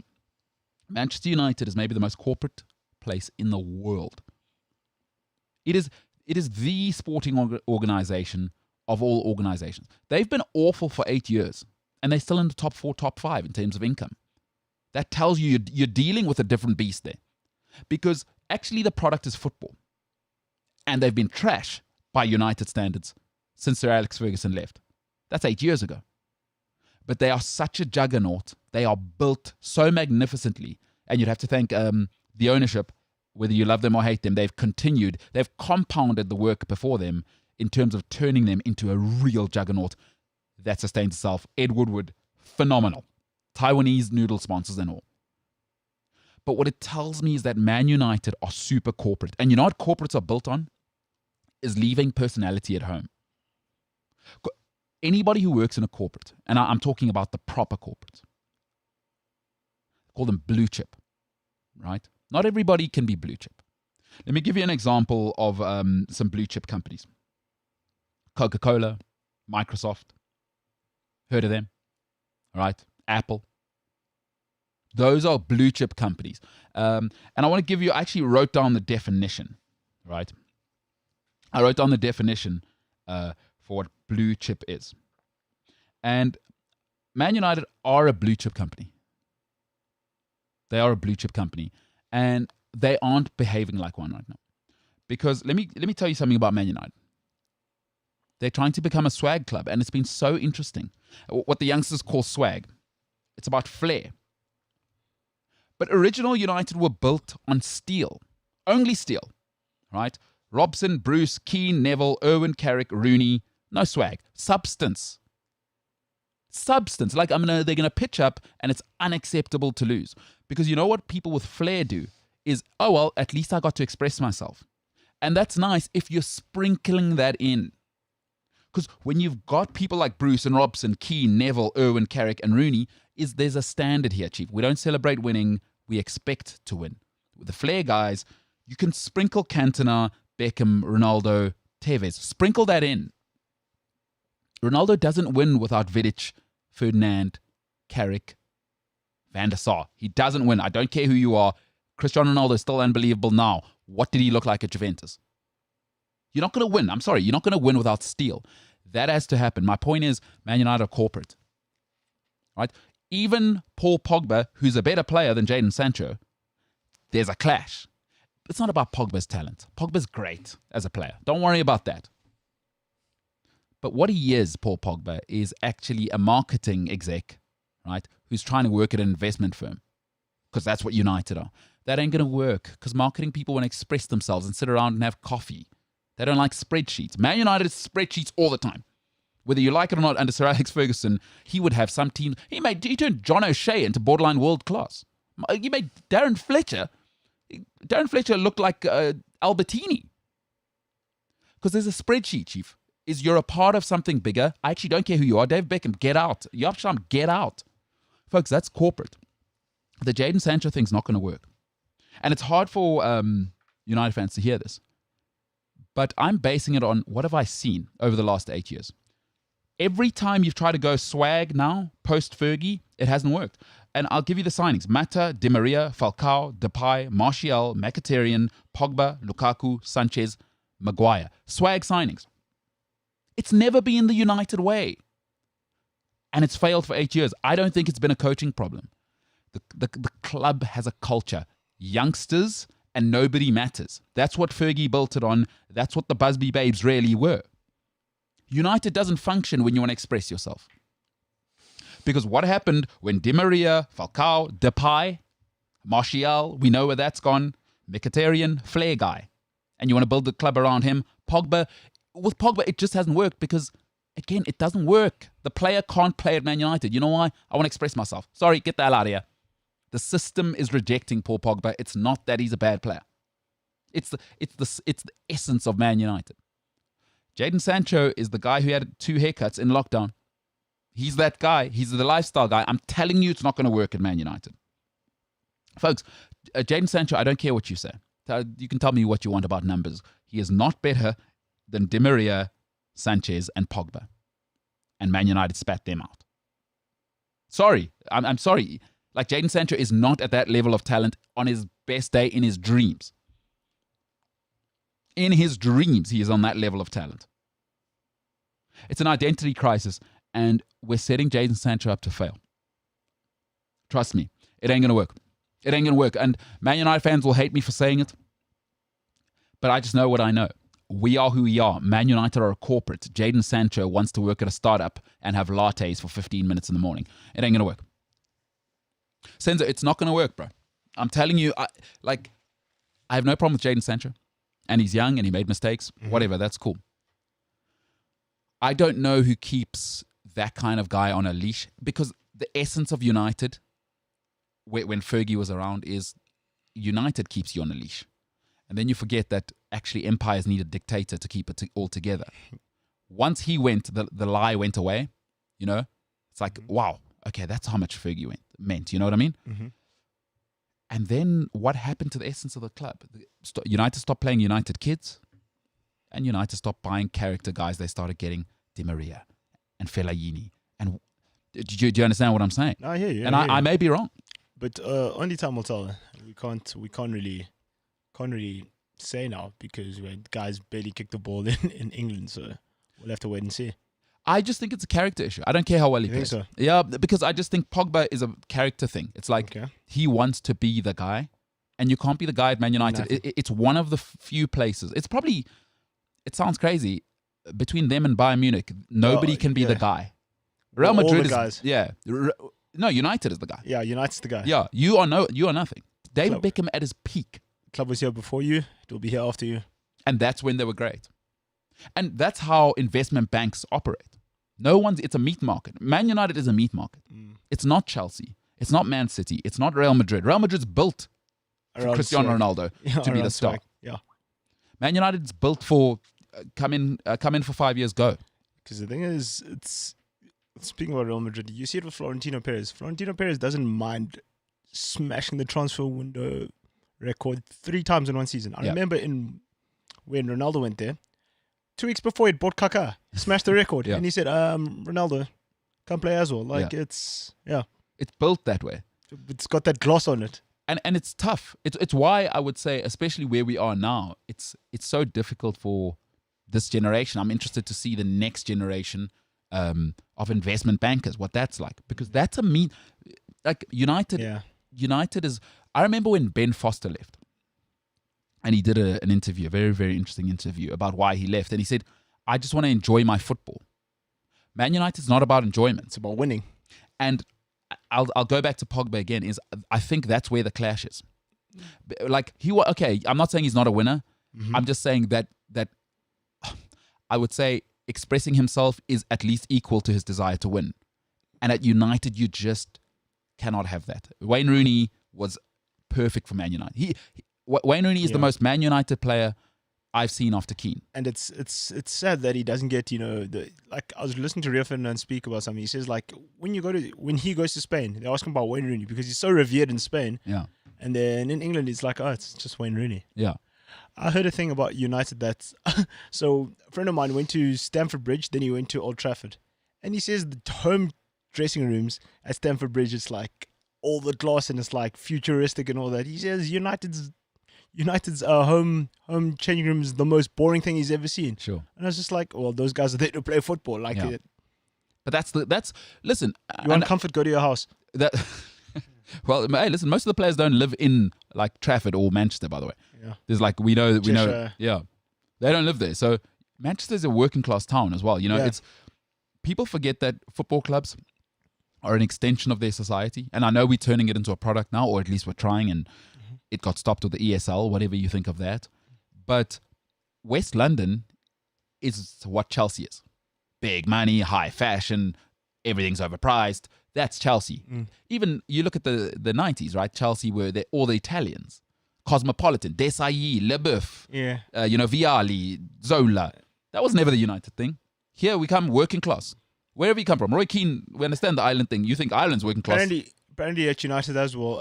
Manchester United is maybe the most corporate place in the world. It is the sporting organization of all organizations. They've been awful for 8 years. And they're still in the top 4, top 5 in terms of income. That tells you you're dealing with a different beast there. Because actually the product is football. And they've been trash by United standards since Sir Alex Ferguson left. That's 8 years ago. But they are such a juggernaut. They are built so magnificently. And you'd have to thank the ownership, whether you love them or hate them. They've compounded the work before them in terms of turning them into a real juggernaut that sustains itself. Ed Woodward, phenomenal. Taiwanese noodle sponsors and all. But what it tells me is that Man United are super corporate. And you know what corporates are built on? Is leaving personality at home. Anybody who works in a corporate, and I'm talking about the proper corporate, call them blue chip, right? Not everybody can be blue chip. Let me give you an example of some blue chip companies. Coca-Cola, Microsoft, heard of them, right? Apple. Those are blue chip companies. And I want to give you, I actually wrote down the definition, right? I wrote down the definition for what blue chip is. And Man United are a blue chip company. They are a blue chip company. And they aren't behaving like one right now. Because let me tell you something about Man United. They're trying to become a swag club, and it's been so interesting. What the youngsters call swag. It's about flair. But original United were built on steel. Only steel. Right? Robson, Bruce, Keane, Neville, Irwin, Carrick, Rooney. No swag. Substance. Substance. Like they're going to pitch up, and it's unacceptable to lose. Because you know what people with flair do? Is, oh, well, at least I got to express myself. And that's nice if you're sprinkling that in. Because when you've got people like Bruce and Robson, Keane, Neville, Irwin, Carrick, and Rooney, there's a standard here, Chief. We don't celebrate winning. We expect to win. With the flair guys, you can sprinkle Cantona, Beckham, Ronaldo, Tevez. Sprinkle that in. Ronaldo doesn't win without Vidic, Ferdinand, Carrick, Van der Sar. He doesn't win. I don't care who you are. Cristiano Ronaldo is still unbelievable now. What did he look like at Juventus? You're not going to win. I'm sorry. You're not going to win without steel. That has to happen. My point is, Man United are corporate. Right? Even Paul Pogba, who's a better player than Jadon Sancho, there's a clash. It's not about Pogba's talent. Pogba's great as a player. Don't worry about that. But what he is, Paul Pogba, is actually a marketing exec, right, who's trying to work at an investment firm, because that's what United are. That ain't going to work, because marketing people want to express themselves and sit around and have coffee. They don't like spreadsheets. Man United is spreadsheets all the time. Whether you like it or not, under Sir Alex Ferguson, he would have some team. He turned John O'Shea into borderline world class. He made Darren Fletcher looked like Albertini. Because there's a spreadsheet, Chief. Is you're a part of something bigger. I actually don't care who you are. Dave Beckham, get out. Yop Sham, get out. Folks, that's corporate. The Jadon Sancho thing's not going to work. And it's hard for United fans to hear this. But I'm basing it on what have I seen over the last 8 years. Every time you've tried to go swag now, post-Fergie, it hasn't worked. And I'll give you the signings. Mata, Di Maria, Falcao, Depay, Martial, Mkhitaryan, Pogba, Lukaku, Sanchez, Maguire. Swag signings. It's never been the United way. And it's failed for 8 years. I don't think it's been a coaching problem. The club has a culture. Youngsters and nobody matters. That's what Fergie built it on. That's what the Busby Babes really were. United doesn't function when you want to express yourself. Because what happened when Di Maria, Falcao, Depay, Martial, we know where that's gone, Mkhitaryan, flair guy. And you want to build the club around him. Pogba, with Pogba, it just hasn't worked because, again, it doesn't work. The player can't play at Man United. You know why? I want to express myself. Sorry, get the hell out of here. The system is rejecting Paul Pogba. It's not that he's a bad player. It's the essence of Man United. Jadon Sancho is the guy who had 2 haircuts in lockdown. He's that guy. He's the lifestyle guy. I'm telling you it's not going to work at Man United. Folks, Jadon Sancho, I don't care what you say. You can tell me what you want about numbers. He is not better than Di Maria, Sanchez, and Pogba. And Man United spat them out. Sorry. I'm sorry. Like, Jadon Sancho is not at that level of talent on his best day in his dreams. In his dreams, he is on that level of talent. It's an identity crisis, and we're setting Jadon Sancho up to fail. Trust me, it ain't going to work. It ain't going to work. And Man United fans will hate me for saying it, but I just know what I know. We are who we are. Man United are a corporate. Jadon Sancho wants to work at a startup and have lattes for 15 minutes in the morning. It ain't going to work. Senzo, it's not going to work, bro. I'm telling you, I have no problem with Jadon Sancho. And he's young and he made mistakes. Whatever, that's cool. I don't know who keeps that kind of guy on a leash, because the essence of United, when Fergie was around, is United keeps you on a leash. And then you forget that actually empires need a dictator to keep it all together. Once he went, the lie went away. You know, it's like, wow, okay, that's how much Fergie meant. You know what I mean? Mm-hmm. And then what happened to the essence of the club? United stopped playing United kids, and United stopped buying character guys. They started getting Di Maria and Fellaini. And do you understand what I'm saying? I hear you. And I may be wrong, but only time will tell. We can't really say now, because guys barely kick the ball in England. So we'll have to wait and see. I just think it's a character issue. I don't care how well he plays. Think so? Yeah, because I just think Pogba is a character thing. It's like he wants to be the guy, and you can't be the guy at Man United. It's one of the few places. It's probably, it sounds crazy, between them and Bayern Munich, nobody can be the guy. Real Madrid is, no, United is the guy. Yeah, United's the guy. Yeah, you are nothing. David Beckham at his peak. Club was here before you. It will be here after you. And that's when they were great. And that's how investment banks operate. It's a meat market. Man United is a meat market. It's not Chelsea. It's not Man City. It's not Real Madrid. Real Madrid's built for Cristiano Ronaldo to be the star. Yeah. Man United's built for come in for 5 years, go. Because the thing is, speaking about Real Madrid, you see it with Florentino Perez. Florentino Perez doesn't mind smashing the transfer window record 3 times in one season. I remember when Ronaldo went there, 2 weeks before he bought Kaká, he smashed the record, Yeah. and he said, Ronaldo, can't play as well. Like, it's built that way. It's got that gloss on it. And it's tough. It's why I would say, especially where we are now, it's so difficult for this generation. I'm interested to see the next generation of investment bankers, what that's like, because that's like United. Yeah. United is. I remember when Ben Foster left, and he did an interview, a very, very interesting interview about why he left, and he said, "I just want to enjoy my football. Man United is not about enjoyment; It's about winning." And I'll go back to Pogba again. I think that's where the clash is. Like I'm not saying he's not a winner. Mm-hmm. I'm just saying that I would say expressing himself is at least equal to his desire to win. And at United, you just cannot have that. Wayne Rooney was perfect for Man United. Wayne Rooney is the most Man United player I've seen after Keane. And it's sad that he doesn't get, like I was listening to Rio Ferdinand speak about something. He says, like, when he goes to Spain, they ask him about Wayne Rooney because he's so revered in Spain. Yeah. And then in England, it's like, oh, it's just Wayne Rooney. Yeah. I heard a thing about United that, so a friend of mine went to Stamford Bridge, then he went to Old Trafford. And he says the home dressing rooms at Stamford Bridge, it's like all the glass and it's like futuristic and all that. He says United's home changing room is the most boring thing he's ever seen. Sure. And I was just like, well, those guys are there to play football. Like, Yeah. But listen. You want comfort, go to your house. Well, hey, listen, most of the players don't live in like Trafford or Manchester, by the way. Yeah. There's like, we know, Cheshire. yeah, they don't live there. So Manchester's a working class town as well. Yeah. It's people forget that football clubs are an extension of their society. And I know we're turning it into a product now, or at least we're trying, and it got stopped with the ESL, whatever you think of that. But West London is what Chelsea is. Big money, high fashion, everything's overpriced. That's Chelsea. Even you look at the 90s, right? Chelsea were all the Italians. Cosmopolitan, Desailly, Leboeuf, Yeah. Vialli, Zola. That was never the United thing. Here we come working class. Wherever you come from. Roy Keane, we understand the island thing. You think Ireland's working class? Apparently at United as well,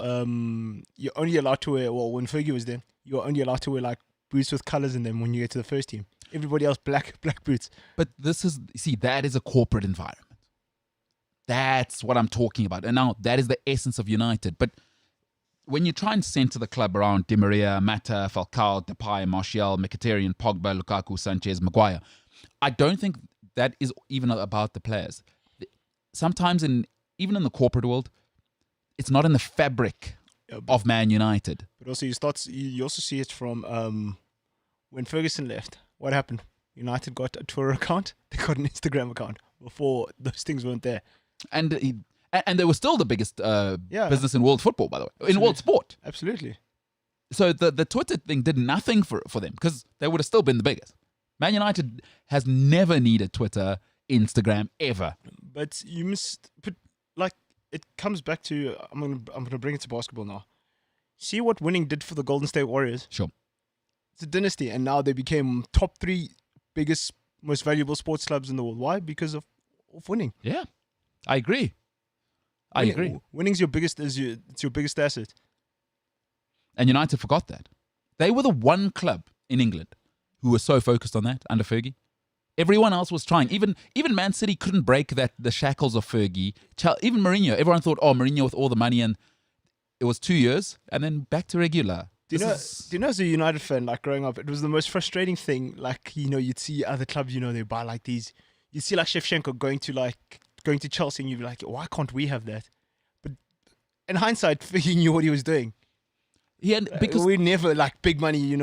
you're only allowed to wear, well, when Fergie was there, you were only allowed to wear like boots with colours in them when you get to the first team. Everybody else, black boots. But that is a corporate environment. That's what I'm talking about. And now that is the essence of United. But when you try and center the club around Di Maria, Mata, Falcao, Depay, Martial, Mkhitaryan, Pogba, Lukaku, Sanchez, Maguire, I don't think that is even about the players. Sometimes even in the corporate world, it's not in the fabric of Man United. But also you also see it from when Ferguson left. What happened? United got a Twitter account. They got an Instagram account before those things weren't there. And they were still the biggest business in world football, by the way. Absolutely. In world sport. Absolutely. So the Twitter thing did nothing for them because they would have still been the biggest. Man United has never needed Twitter, Instagram, ever. But you must put, like, it comes back to, I'm gonna bring it to basketball now. See what winning did for the Golden State Warriors? Sure. It's a dynasty, and now they became top 3 biggest, most valuable sports clubs in the world. Why? Because of winning. Yeah, I agree. I agree. Winning's it's your biggest asset. And United forgot that. They were the one club in England who were so focused on that under Fergie. Everyone else was trying. Even Man City couldn't break the shackles of Fergie. Even Mourinho. Everyone thought, Mourinho with all the money, and it was 2 years, and then back to regular. Do you know, as a United fan, like growing up, it was the most frustrating thing. Like, you'd see other clubs, they buy like these. You'd see like Shevchenko going to Chelsea, and you'd be like, why can't we have that? But in hindsight, Fergie knew what he was doing. Because we never like big money,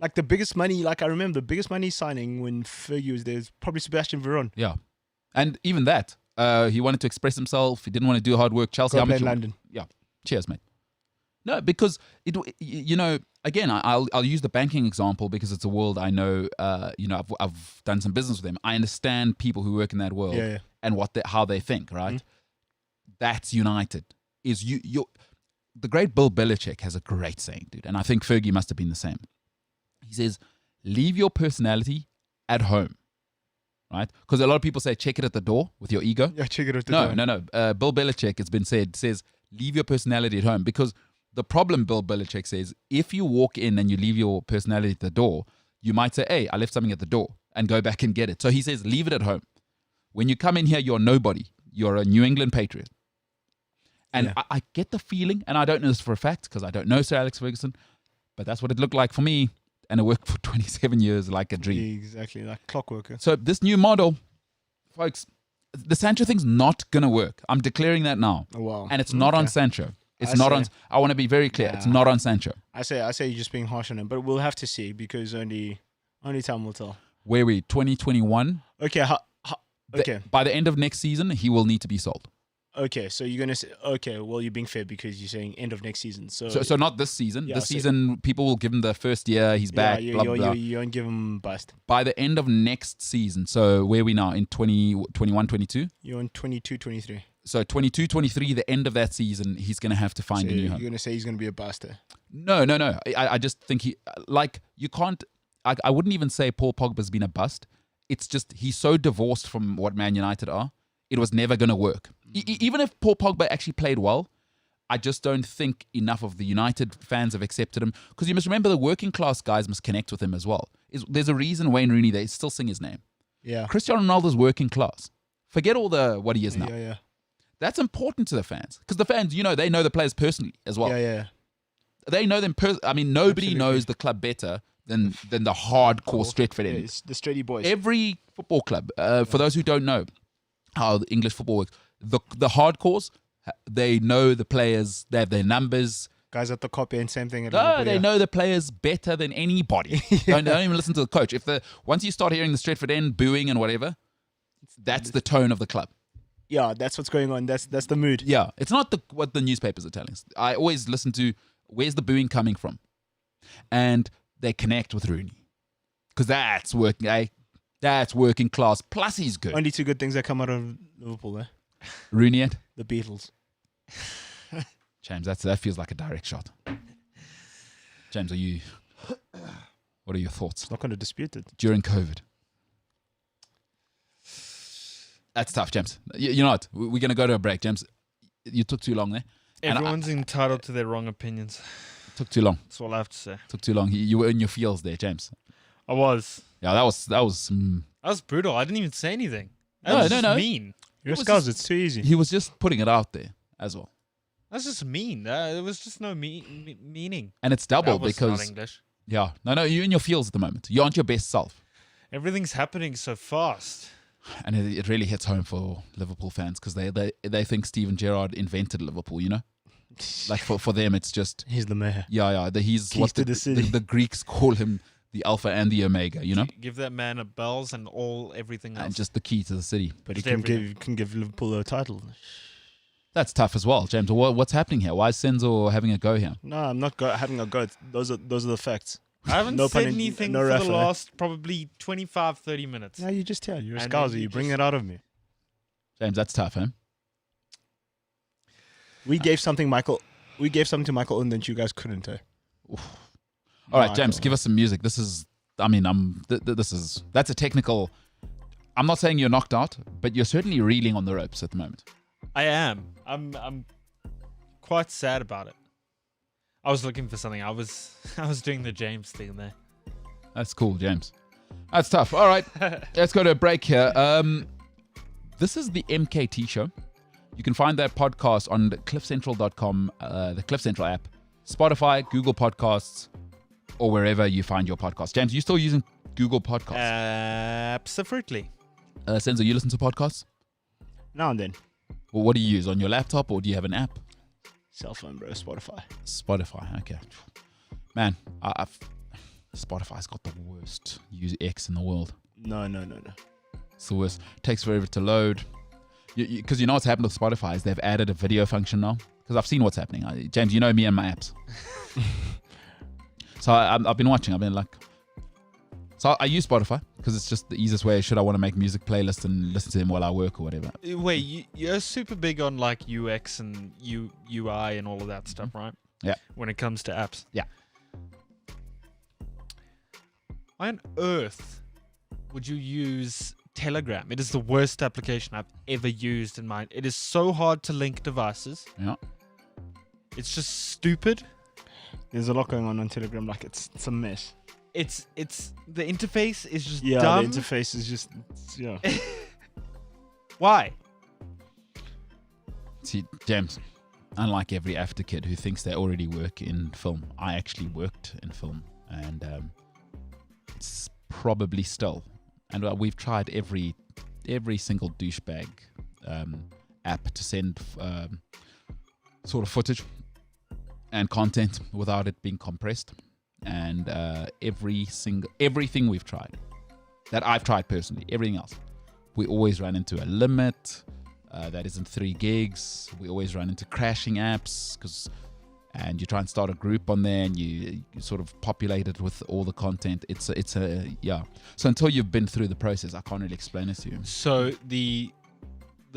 like the biggest money. Like I remember the biggest money signing when Fergie was there is probably Sebastian Veron. Yeah, and even that, he wanted to express himself. He didn't want to do hard work. Chelsea, Go play in London. Yeah, cheers, mate. No, because again, I'll use the banking example because it's a world I know. I've done some business with them. I understand people who work in that world and how they think. Right, that's United. The great Bill Belichick has a great saying, dude, and I think Fergie must have been the same. He says, "Leave your personality at home." Right? Because a lot of people say, check it at the door with your ego. Yeah, check it at the door. No. Bill Belichick, it's been says, leave your personality at home. Because the problem, Bill Belichick says, if you walk in and you leave your personality at the door, you might say, hey, I left something at the door. and go back and get it. So he says, leave it at home. When you come in here, you're nobody. You're a New England Patriot. And I get the feeling, and I don't know this for a fact because I don't know Sir Alex Ferguson, but that's what it looked like for me. And it worked for 27 years like a dream. Exactly, like clockwork. So this new model, folks, the Sancho thing's not going to work. I'm declaring that now. Oh, wow. And it's not on Sancho. It's not on. I want to be very clear. It's not on Sancho. I say you're just being harsh on him, but we'll have to see because only time will tell. Where are we? 2021? Okay. Okay. By the end of next season, he will need to be sold. Okay, so you're gonna say okay. Well, you're being fair because you're saying end of next season. So not this season. This season, people will give him the first year. He's back. Blah, blah, blah. You won't give him bust. By the end of next season. So where are we now? In 2021, 22? You're on 22, 23. So 22, 23, the end of that season, he's going to have to find a new home. You're going to say he's going to be a buster? No. I just think you can't. I wouldn't even say Paul Pogba's been a bust. It's just he's so divorced from what Man United are. It was never going to work. Even if Paul Pogba actually played well, I just don't think enough of the United fans have accepted him. Because you must remember the working class guys must connect with him as well. There's a reason Wayne Rooney, they still sing his name. Yeah. Cristiano Ronaldo's working class. Forget all what he is now. Yeah. That's important to the fans. Because the fans, they know the players personally as well. Yeah. They know them. Nobody knows the club better than the hardcore Stretford end. It's the Stretty boys. Every football club, for those who don't know how the English football works, the hardcores, they know the players, they have their numbers. Guys at the copy and same thing. They know the players better than anybody. Don't even listen to the coach. Once you start hearing the Stretford end booing and whatever, that's the tone of the club. Yeah, that's what's going on. That's the mood. Yeah, it's not what the newspapers are telling us. I always listen to where's the booing coming from, and they connect with Rooney because that's working. That's working class. Plus, he's good. Only two good things that come out of Liverpool, eh? Rooney and the Beatles. James, that feels like a direct shot. James, what are your thoughts? Not going to dispute it. During COVID. That's tough, James. You know what? We're going to go to a break, James. You took too long there. Everyone's entitled to their wrong opinions. Took too long. That's all I have to say. Took too long. You were in your feels there, James. I was. Yeah, that was. That was brutal. I didn't even say anything. That was mean. You're Scouse. It's too easy. He was just putting it out there as well. That's just mean. There was just no meaning. And it's double because not English. Yeah, no, you're in your feels at the moment. You aren't your best self. Everything's happening so fast. And it really hits home for Liverpool fans because they think Steven Gerrard invented Liverpool. Like for them, it's just he's the mayor. Yeah. He's Keys to the city. The Greeks call him the Alpha and the Omega. Give that man a bells and everything else. And just the key to the city. But he can give Liverpool a title. That's tough as well, James. What's happening here? Why is Senzo having a go here? No, I'm not having a go. Those are the facts. I haven't said anything for the last probably 25, 30 minutes. No, you just tell. You're a Scouser. You bring it out of me. James, that's tough, huh? We gave something to Michael Owen that you guys couldn't. All right, James, give us some music. This is, that's a technical. I'm not saying you're knocked out, but you're certainly reeling on the ropes at the moment. I am. I'm quite sad about it. I was looking for something. I was doing the James thing there. That's cool, James. That's tough. All right, let's go to a break here. This is the MKT Show. You can find that podcast on cliffcentral.com, the Cliff Central app, Spotify, Google Podcasts, or wherever you find your podcast. James, you still using Google Podcasts? Absolutely. Senzo, you listen to podcasts? Now and then. Well, what do you use? On your laptop or do you have an app? Cell phone, bro. Spotify, okay. Man, Spotify's got the worst UX in the world. No. It's the worst. Takes forever to load. Because you know what's happened with Spotify is they've added a video function now. Because I've seen what's happening. James, you know me and my apps. So I've been watching. I've been like... So I use Spotify because it's just the easiest way should I want to make music playlists and listen to them while I work or whatever. Wait, you're super big on like UX and UI and all of that stuff, right? Yeah. When it comes to apps. Yeah. Why on earth would you use Telegram? It is the worst application I've ever used in mine. It is so hard to link devices. Yeah. It's just stupid. There's a lot going on Telegram. Like it's a mess. It's the interface is just Yeah, dumb. the interface is just yeah. Why? See, James, unlike every after kid who thinks they already work in film, I actually worked in film, and it's probably still. And we've tried every single douchebag app to send sort of footage and content without it being compressed. And everything we've tried, that I've tried personally, everything else, we always run into a limit that isn't 3 gigs. We always run into crashing apps and you try and start a group on there and you sort of populate it with all the content. It's a So until you've been through the process, I can't really explain it to you. So the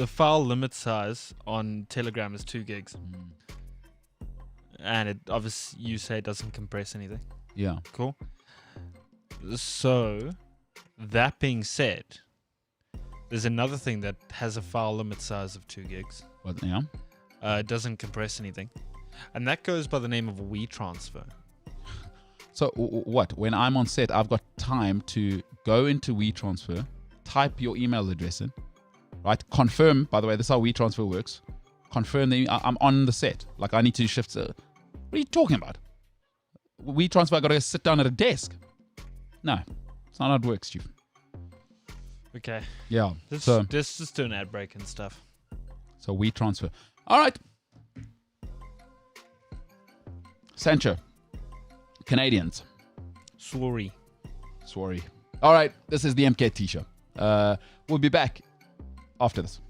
file limit size on Telegram is 2 gigs. And it obviously, you say it doesn't compress anything. Yeah. Cool. So, that being said, there's another thing that has a file limit size of 2 gigs. What? Yeah. It doesn't compress anything. And that goes by the name of WeTransfer. So what? When I'm on set, I've got time to go into WeTransfer, type your email address in, right? Confirm, by the way, this is how WeTransfer works. Confirm that I'm on the set. Like I need to shift. What are you talking about? WeTransfer, I got to sit down at a desk. No, it's not how it works, Chief. Okay. Yeah. Let's just do an ad break and stuff. So WeTransfer. All right. Sancho. Canadians. Sorry. All right. This is the MKT Show. We'll be back after this.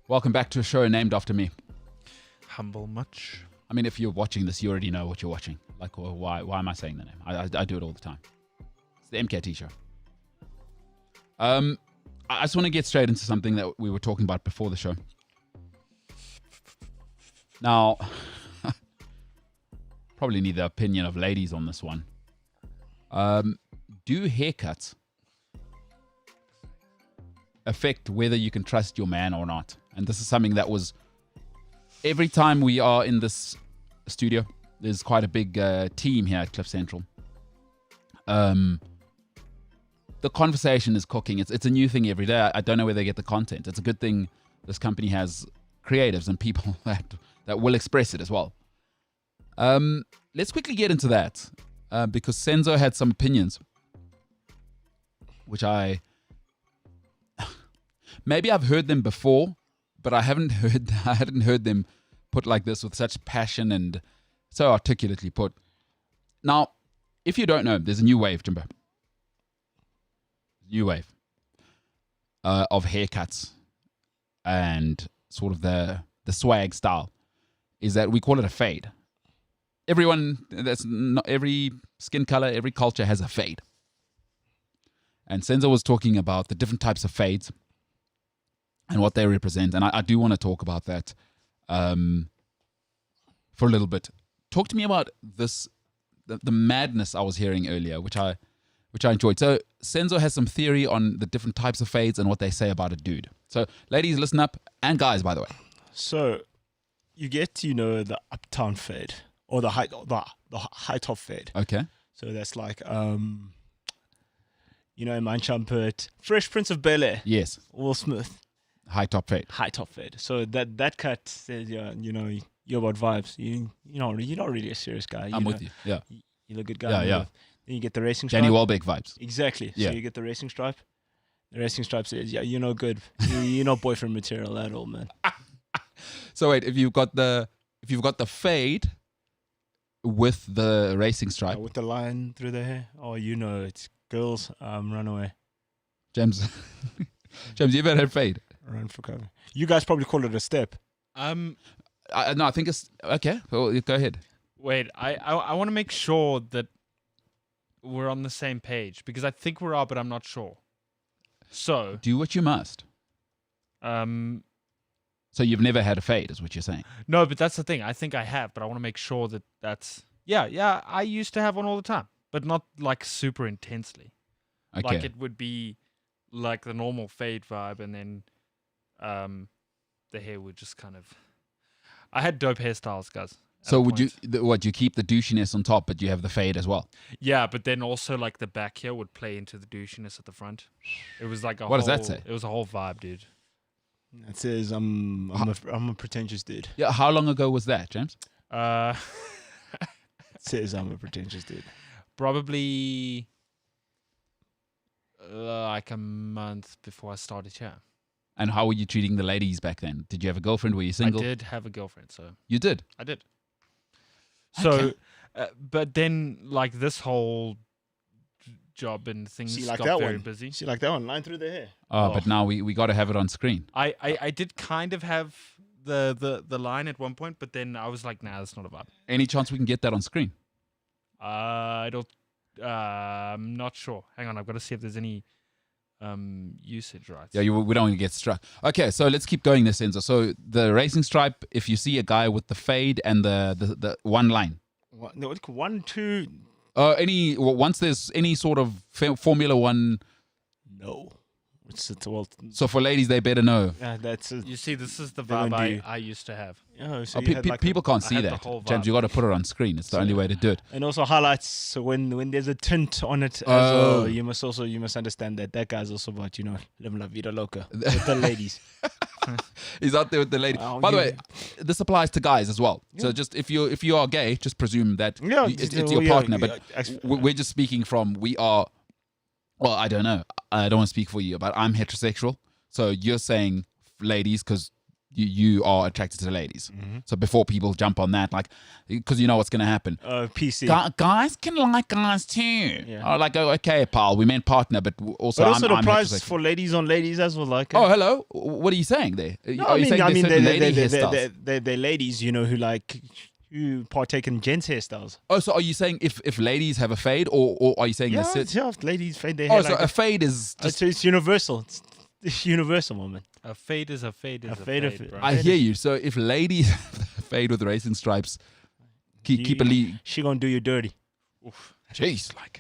Welcome back to a show named after me. Humble much. I mean, if you're watching this, you already know what you're watching. Like, why am I saying the name? I do it all the time. It's the MKT Show. I just want to get straight into something that we were talking about before the show. Now, probably need the opinion of ladies on this one. Do haircuts affect whether you can trust your man or not? And this is something that was, every time we are in this studio, there's quite a big team here at Cliff Central. The conversation is cooking. It's a new thing every day. I don't know where they get the content. It's a good thing this company has creatives and people that will express it as well. Let's quickly get into that because Senzo had some opinions, which maybe I've heard them before, but I hadn't heard them put like this with such passion and so articulately put. Now, if you don't know, there's a new wave, Jimbo. New wave of haircuts and sort of the swag style is that we call it a fade. Every skin color, every culture has a fade. And Senzo was talking about the different types of fades and what they represent. And I do want to talk about that for a little bit. Talk to me about this, the madness I was hearing earlier, which I enjoyed. So Senzo has some theory on the different types of fades and what they say about a dude. So ladies, listen up, and guys, by the way. So you get, the uptown fade or the high top fade. Okay. So that's like, Iman Shumpert, Fresh Prince of Bel-Air. Yes. Will Smith. High top fade. High top fade. So that cut says, you're about vibes. You're not really a serious guy. I'm with you. Yeah. You're a good guy. Yeah. Then you get the racing stripe. Danny Welbeck vibes. Exactly. Yeah. So you get the racing stripe. The racing stripe says, yeah, you're no good. You're not boyfriend material at all, man. So wait, if you've got the fade with the racing stripe, With the line through the hair. Oh, it's girls, run away. James, you ever had fade? Run for cover. You guys probably call it a step. No, I think it's okay. Well, go ahead. Wait, I want to make sure that we're on the same page because I think we are, but I'm not sure. So Do what you must. So you've never had a fade, is what you're saying? No, but that's the thing. I think I have, but I want to make sure that that's yeah. I used to have one all the time, but not like super intensely. Okay. Like it would be like the normal fade vibe, and then the hair would just kind of. I had dope hairstyles, guys. So would you keep the douchiness on top, but you have the fade as well? Yeah, but then also like the back here would play into the douchiness at the front. It was like What does that say? It was a whole vibe, dude. It says I'm a pretentious dude. Yeah. How long ago was that, James? It says I'm a pretentious dude. Probably like a month before I started here. And how were you treating the ladies back then? Did you have a girlfriend? Were you single? I did have a girlfriend, so You did? I did. Okay. So, but then like this whole job and things See, like got that very one. busy. See, like that one, line through the hair. Oh, but now we got to have it on screen. I did kind of have the line at one point, but then I was like, nah, that's not a vibe. Any chance we can get that on screen? I don't. I'm not sure. Hang on, I've got to see if there's any usage rights. Yeah, we don't want to get struck. Okay, so let's keep going this, Enzo. So the racing stripe, if you see a guy with the fade and the one line. One, two. Once there's any sort of Formula One. No. So for ladies, they better know. Yeah, that's. You see, this is the They won't vibe do. I used to have. Oh, so you had like people can't I see had the that. whole James, vibe. you got to put it on screen. It's the only way to do it. and also highlights. So when there's a tint on it, as well, you must understand that guy's also about living la vida loca with the ladies. He's out there with the lady. By the way, this applies to guys as well. So just if you are gay, just presume that it's your partner. But we're just speaking from well, I don't know. I don't want to speak for you, but I'm heterosexual. So you're saying ladies because you are attracted to ladies. So before people jump on that, like, because you know what's going to happen. PC. Guys can like guys too. Yeah. Like, oh, okay, pal, we meant partner, but also But also I'm it applies heterosexual. for ladies on ladies as well. Like, Oh, hello. What are you saying there? no, Are you saying there's certain lady hairstyles? they're ladies, you know, who partake in gents hairstyles. Oh, so are you saying if ladies have a fade, or are you saying Yeah, there's ladies fade their hair. oh, so a fade is just. it's universal. It's universal, woman. A fade is a fade is a fade fade, bro. I hear you. So if ladies fade with racing stripes, keep a lead. She gonna do you dirty. Jeez, like.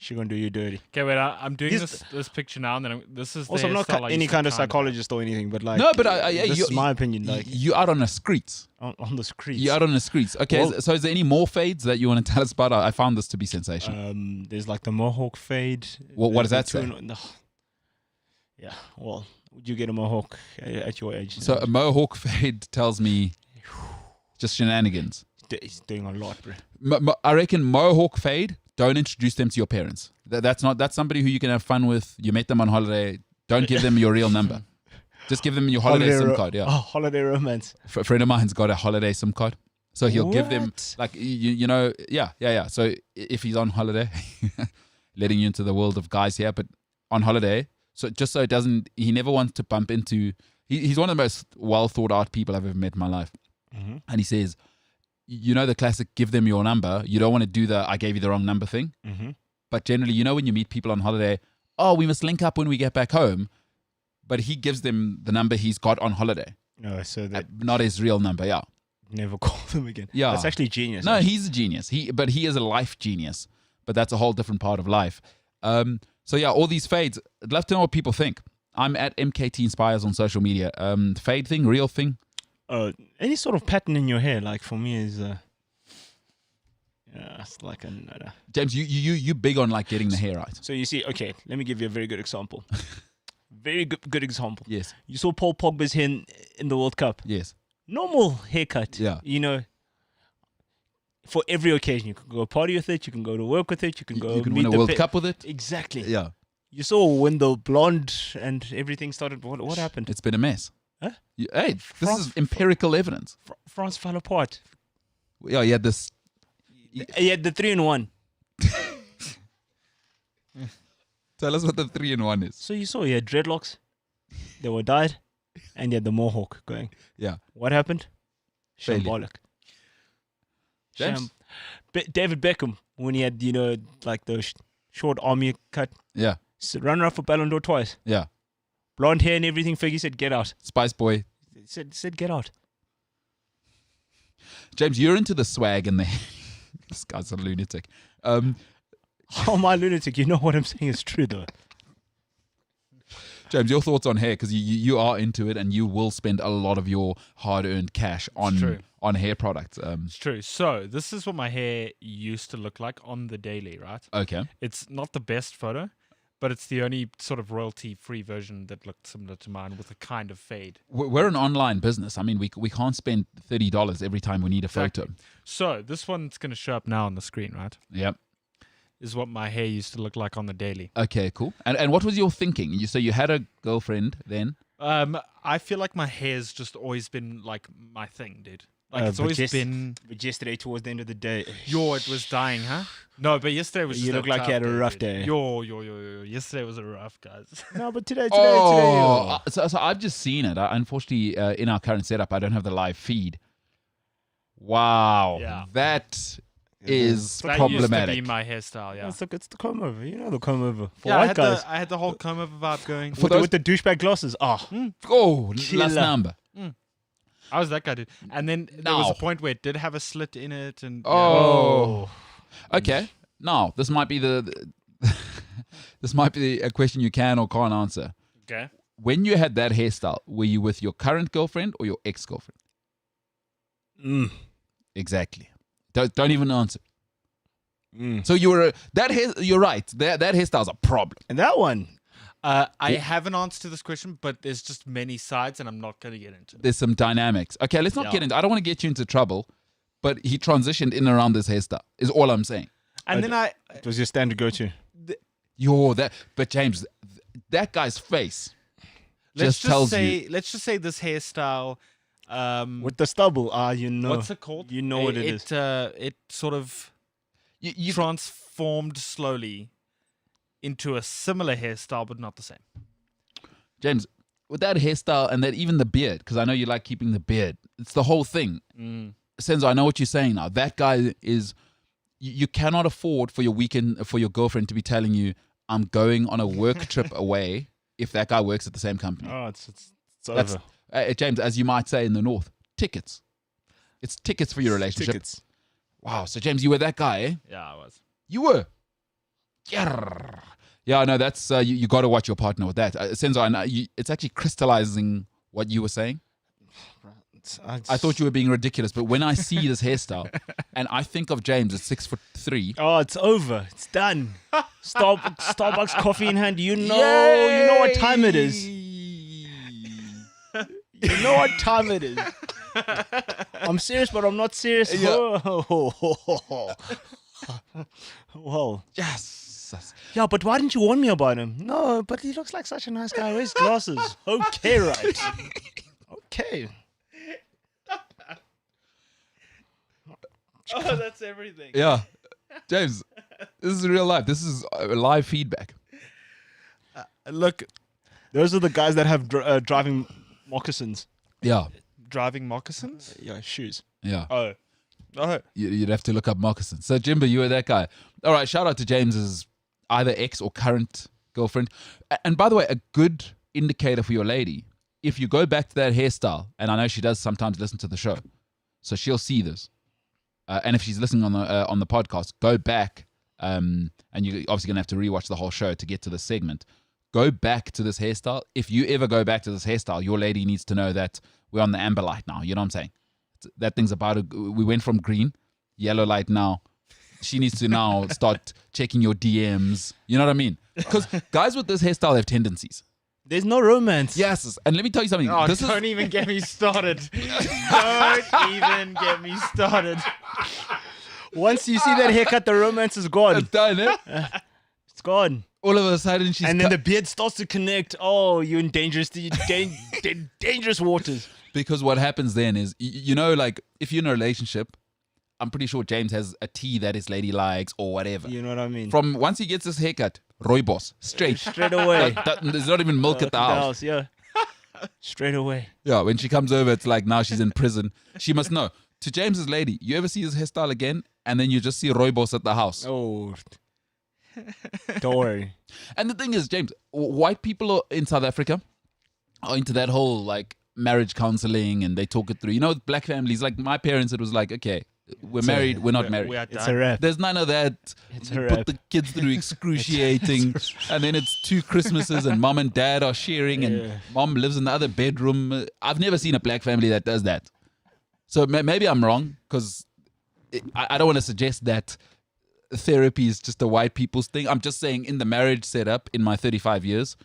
She gonna do you dirty. Okay, wait. I'm doing This- this picture now, and then this is. Also, I'm not any kind of psychologist or anything, but like, No, but this is my opinion. Like, you out on the streets. on the streets. You out on the streets. Okay, Well- so is there any more fades that you want to tell us about? I found this to be sensational. There's like the mohawk fade. What does The that say? Yeah, well, would you get a mohawk at your age? So a mohawk fade tells me just shenanigans. He's doing a lot, bro. I reckon mohawk fade. Don't introduce them to your parents. That's somebody who you can have fun with. You met them on holiday. Don't give them your real number. Just give them your holiday SIM card. Yeah. Oh, holiday romance. A friend of mine's got a holiday SIM card. So he'll give them, What? like, you know, yeah. So if he's on holiday, letting you into the world of guys here, but on holiday, so just so it doesn't, he never wants to bump into, he's one of the most well thought out people I've ever met in my life. And he says, you know, the classic, give them your number. You don't want to do the, I gave you the wrong number thing. But generally, you know, when you meet people on holiday, oh, we must link up when we get back home. But he gives them the number he's got on holiday. No, so that Not his real number, yeah. never call them again. Yeah. That's actually genius. No, actually. he's a genius. But he is a life genius. But that's a whole different part of life. So yeah, all these fades. I'd love to know what people think. I'm at MKT Inspires on social media. Fade thing, real thing. Any sort of pattern in your hair, like for me, is it's like a. James, you big on like getting the hair right. So you see, okay, let me give you a very good example. Very good example. Yes. You saw Paul Pogba's hair in the World Cup. Yes. Normal haircut. Yeah. You know, for every occasion, you can go party with it. You can go to work with it. You can go. You can meet win a the World Cup with it. Exactly. Yeah. You saw when the blonde and everything started. What happened? It's been a mess. Huh? Hey, this is empirical evidence. France fell apart. Yeah, you had this. He had the 3-in-1. Tell us what the 3-in-1 is. So you saw he had dreadlocks. They were dyed, and he had the mohawk going. Yeah. What happened? Failure. Shambolic. James? David Beckham, when he had, you know, like the short army cut, Yeah. runner-up for Ballon d'Or twice. Yeah. Blonde hair and everything. Fergie said, "Get out." Spice Boy. Said, "Get out." James, you're into the swag and the. This guy's a lunatic. Oh, my lunatic! You know what I'm saying is true, though. James, your thoughts on hair, because you are into it and you will spend a lot of your hard-earned cash on hair products. It's true. So this is what my hair used to look like on the daily, right? Okay. It's not the best photo, but it's the only sort of royalty-free version that looked similar to mine with a kind of fade. We're an online business. I mean, we can't spend $30 every time we need a Exactly. photo. So this one's going to show up now on the screen, right? Yep. Is what my hair used to look like on the daily. Okay, cool. And what was your thinking? So you had a girlfriend then? I feel like my hair's just always been like my thing, dude. Like it's always been. But yesterday, towards the end of the day, It was dying, huh? No, but yesterday was. You just look like you had a rough day. Yo. Yesterday was a rough, guys. No, but today. So I've just seen it. Unfortunately, in our current setup, I don't have the live feed. Wow. Yeah. That is That problematic. used to be my hairstyle, yeah. It's the comb over. You know the comb over for Yeah, white guys. I had the whole comb over vibe going. With the douchebag glasses. Oh, Killer. last number. I was that guy, dude. And then there was a point where it did have a slit in it, and Oh. Okay. Now, this might be this might be a question you can or can't answer. okay. When you had that hairstyle, were you with your current girlfriend or your ex-girlfriend? Exactly. Don't even answer. So you were you're right. That hairstyle's a problem. And that one. I have an answer to this question, but there's just many sides, and I'm not going to get into it. There's some dynamics. Okay, let's not get into. I don't want to get you into trouble, but he transitioned in and around this hairstyle. Is all I'm saying. And then It was your standard go-to. But James, that guy's face. just tells you. Let's just say this hairstyle. With the stubble, you know. What's it called? You know what it is. It sort of You transformed slowly into a similar hairstyle, but not the same. James, with that hairstyle and that even the beard, because I know you like keeping the beard. It's the whole thing. Senzo, I know what you're saying now. That guy is. You cannot afford for your weekend for your girlfriend to be telling you, "I'm going on a work trip away." If that guy works at the same company. Oh, it's over. James, as you might say in the North, tickets. It's tickets for your relationship. Tickets. Wow. So, James, you were that guy, eh? Yeah, I was. You were. Yeah, no, that's you got to watch your partner with that. Senzo, I know it's actually crystallizing what you were saying. I thought you were being ridiculous, but when I see this hairstyle and I think of James at 6'3", oh, it's over. It's done. Starbucks coffee in hand. You know what time it is. You know what time it is. I'm serious, but I'm not serious. Yeah. Whoa. Yes. Yeah, but why didn't you warn me about him? No, but he looks like such a nice guy. Wears glasses. Okay, right. Okay. Oh, that's everything. Yeah. James, this is real life. This is live feedback. Look, those are the guys that have driving moccasins. Yeah. driving moccasins. Yeah, shoes. Yeah. Oh, You'd have to look up moccasins. So, Jimbo, you were that guy. All right, shout out to James's either ex or current girlfriend. And by the way, a good indicator for your lady, if you go back to that hairstyle, and I know she does sometimes listen to the show, so she'll see this. And if she's listening on the podcast, go back, and you're obviously going to have to rewatch the whole show to get to this segment. Go back to this hairstyle. If you ever go back to this hairstyle, your lady needs to know that we're on the amber light now. You know what I'm saying? That thing's we went from green, yellow light now. She needs to now start checking your DMs. You know what I mean? Because guys with this hairstyle have tendencies. There's no romance. Yes. And let me tell you something. Oh, don't even get me started. Don't even get me started. Once you see that haircut, the romance is gone. It's done, eh? It's gone. All of a sudden, she's... And then the beard starts to connect. Oh, you're in dangerous waters. Because what happens then is, you know, like, if you're in a relationship, I'm pretty sure James has a tea that his lady likes or whatever. You know what I mean? From once he gets his haircut, rooibos, straight away. There's not even milk at the house. Yeah. Straight away. Yeah, when she comes over, it's like now she's in prison. She must know. To James's lady, you ever see his hairstyle again, and then you just see rooibos at the house. Oh, don't worry. And the thing is, James, white people in South Africa are into that whole like marriage counseling, and they talk it through. You know, with black families, like my parents, it was like, okay, we're married, we're not married. It's a wrap. There's none of that. It's a You wrap. put the kids through excruciating, and then it's 2 Christmases, and mom and dad are sharing, and mom lives in the other bedroom. I've never seen a black family that does that. So maybe I'm wrong, because I don't want to suggest that therapy is just a white people's thing. I'm just saying, in the marriage setup, in my 35 years,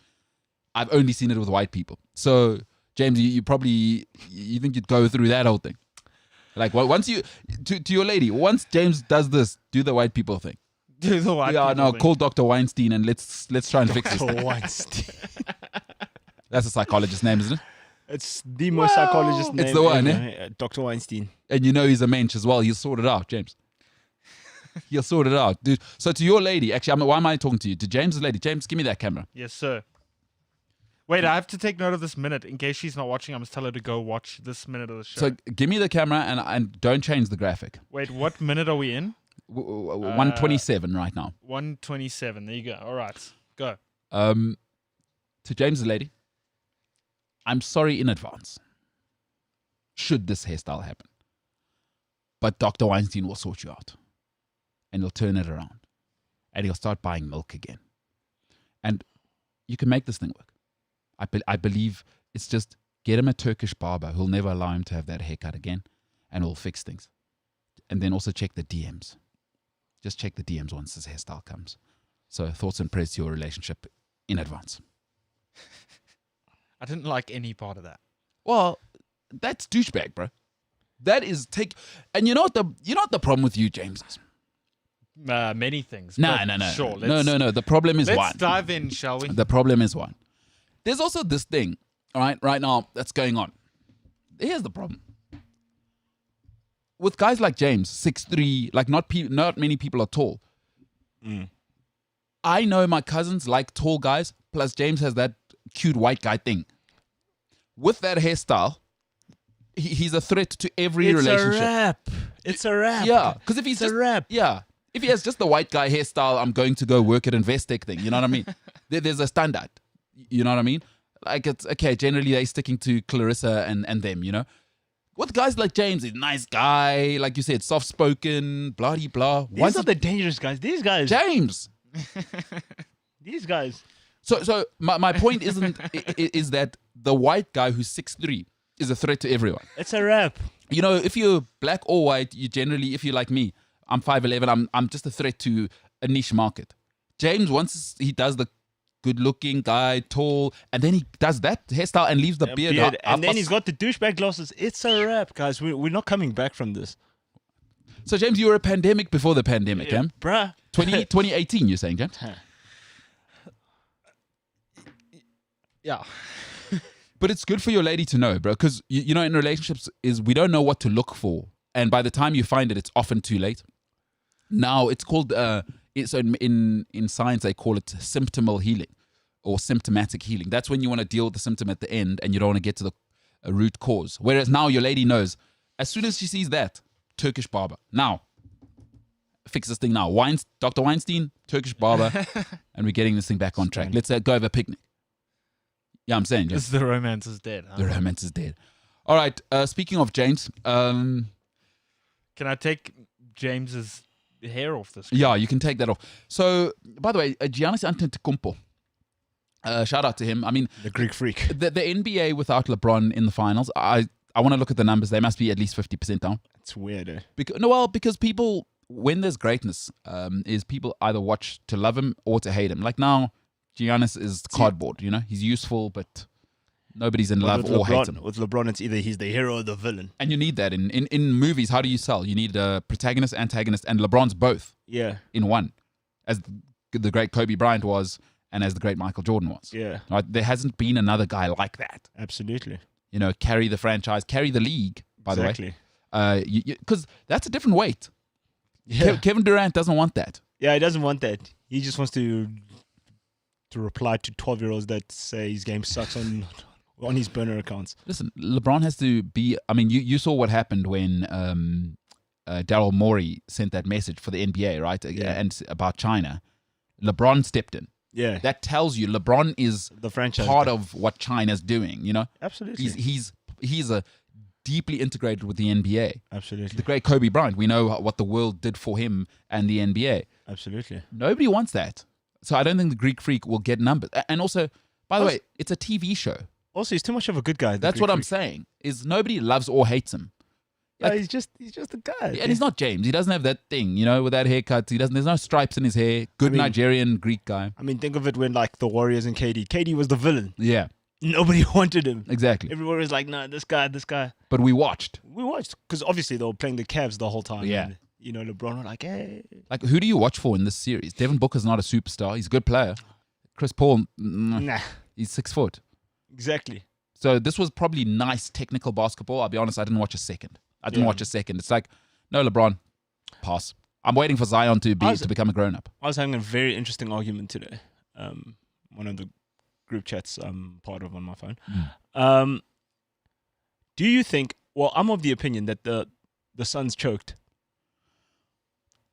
I've only seen it with white people. So, James, you think you'd go through that whole thing? Like, once you, to your lady, once James does this, do the white people thing. Do the white people thing. Call Dr. Weinstein and let's try and fix this. Dr. Weinstein. That's a psychologist's name, isn't it? It's the most psychologist name. It's the one, ever. Dr. Weinstein. And you know he's a mensch as well. He'll sort it out, James. He'll sort it out, dude. So to your lady, actually, why am I talking to you? To James's lady. James, give me that camera. Yes, sir. Wait, I have to take note of this minute. In case she's not watching, I must tell her to go watch this minute of the show. So give me the camera and don't change the graphic. Wait, what minute are we in? 127 right now. 127. There you go. All right. Go. To James's lady, I'm sorry in advance, should this hairstyle happen. But Dr. Weinstein will sort you out. And he'll turn it around. And he'll start buying milk again. And you can make this thing work. I believe it's just get him a Turkish barber who'll never allow him to have that haircut again. And we'll fix things. And then also check the DMs. Just check the DMs once this hairstyle comes. So thoughts and prayers to your relationship in advance. I didn't like any part of that. Well, that's douchebag, bro. That is and you know what the problem with you, James, is? Many things. No. Sure. No. The problem is one. Let's dive in, shall we? The problem is one. There's also this thing. all right now that's going on. Here's the problem. With guys like James, 6'3", like not many people are tall. I know my cousins like tall guys, plus James has that cute white guy thing. With that hairstyle, he's a threat to every relationship. It's a wrap. Yeah, because if he's a wrap. Yeah, if he has just the white guy hairstyle, I'm going to go work at Investec thing. You know what I mean? There's a standard. You know what I mean? Like it's okay. Generally, they're sticking to Clarissa and them. You know, with guys like James, he's a nice guy, like you said, soft spoken, blah de blah. These are the dangerous guys. These guys, James. These guys. So my point is that the white guy who's 6'3" is a threat to everyone. It's a wrap. You know, if you're black or white, you generally, if you're like me, I'm 5'11", I'm just a threat to a niche market. James, once he does the good-looking guy, tall, and then he does that hairstyle and leaves the beard. And then he's got the douchebag glasses. It's a wrap, guys. We're not coming back from this. So, James, you were a pandemic before the pandemic, yeah, bruh. 2018, you're saying, James? Yeah. But it's good for your lady to know, bro, because, you know, in relationships, we don't know what to look for. And by the time you find it, it's often too late. Now, it's called, in science, they call it symptomal healing or symptomatic healing. That's when you want to deal with the symptom at the end and you don't want to get to the root cause. Whereas now your lady knows, as soon as she sees that, Turkish barber. Now, fix this thing now. Dr. Weinstein, Turkish barber, and we're getting this thing back on track. Let's go have a picnic. Yeah, I'm saying. Just the romance is dead. Huh? The romance is dead. All right. Speaking of James, can I take James's hair off this? Yeah, you can take that off. So, by the way, Giannis Antetokounmpo. Shout out to him. I mean, the Greek freak. The NBA without LeBron in the finals. I want to look at the numbers. They must be at least 50% down. It's weird. Eh? Because people, when there's greatness, is people either watch to love him or to hate him. Like now, Giannis is cardboard. You know, he's useful, but nobody's in love or hate him. With LeBron, it's either he's the hero or the villain. And you need that in movies. How do you sell? You need a protagonist, antagonist, and LeBron's both. Yeah. In one, as the great Kobe Bryant was, and as the great Michael Jordan was. Yeah. Right? There hasn't been another guy like that. Absolutely. You know, carry the franchise, carry the league. By the way, because that's a different weight. Yeah. Kevin Durant doesn't want that. Yeah, he doesn't want that. He just wants to reply to 12-year-olds that say his game sucks on his burner accounts. Listen, LeBron has to be. I mean, you saw what happened when Daryl Morey sent that message for the NBA, right? Yeah. And about China. LeBron stepped in. Yeah. That tells you LeBron is the franchise part of what China's doing, you know? Absolutely. He's a deeply integrated with the NBA. Absolutely. The great Kobe Bryant. We know what the world did for him and the NBA. Absolutely. Nobody wants that. So I don't think the Greek freak will get numbers. And also, by the way, it's a TV show. Also, he's too much of a good guy. That's what I'm saying. Is nobody loves or hates him. Like, yeah, he's just a guy. And he's not James. He doesn't have that thing, you know, with that haircut. There's no stripes in his hair. Nigerian Greek guy. I mean, think of it when like the Warriors and KD was the villain. Yeah. Nobody wanted him. Exactly. Everybody was like, "No, this guy." But we watched because obviously they were playing the Cavs the whole time. Yeah. And, you know, LeBron were like, "Hey." Like, who do you watch for in this series? Devin Booker's not a superstar. He's a good player. Chris Paul, nah. He's 6 foot. Exactly. So this was probably nice technical basketball. I'll be honest, I didn't watch a second. It's like, no, LeBron, pass. I'm waiting for Zion to become a grown-up. I was having a very interesting argument today. One of the group chats I'm part of on my phone. Do you think... Well, I'm of the opinion that the Suns choked.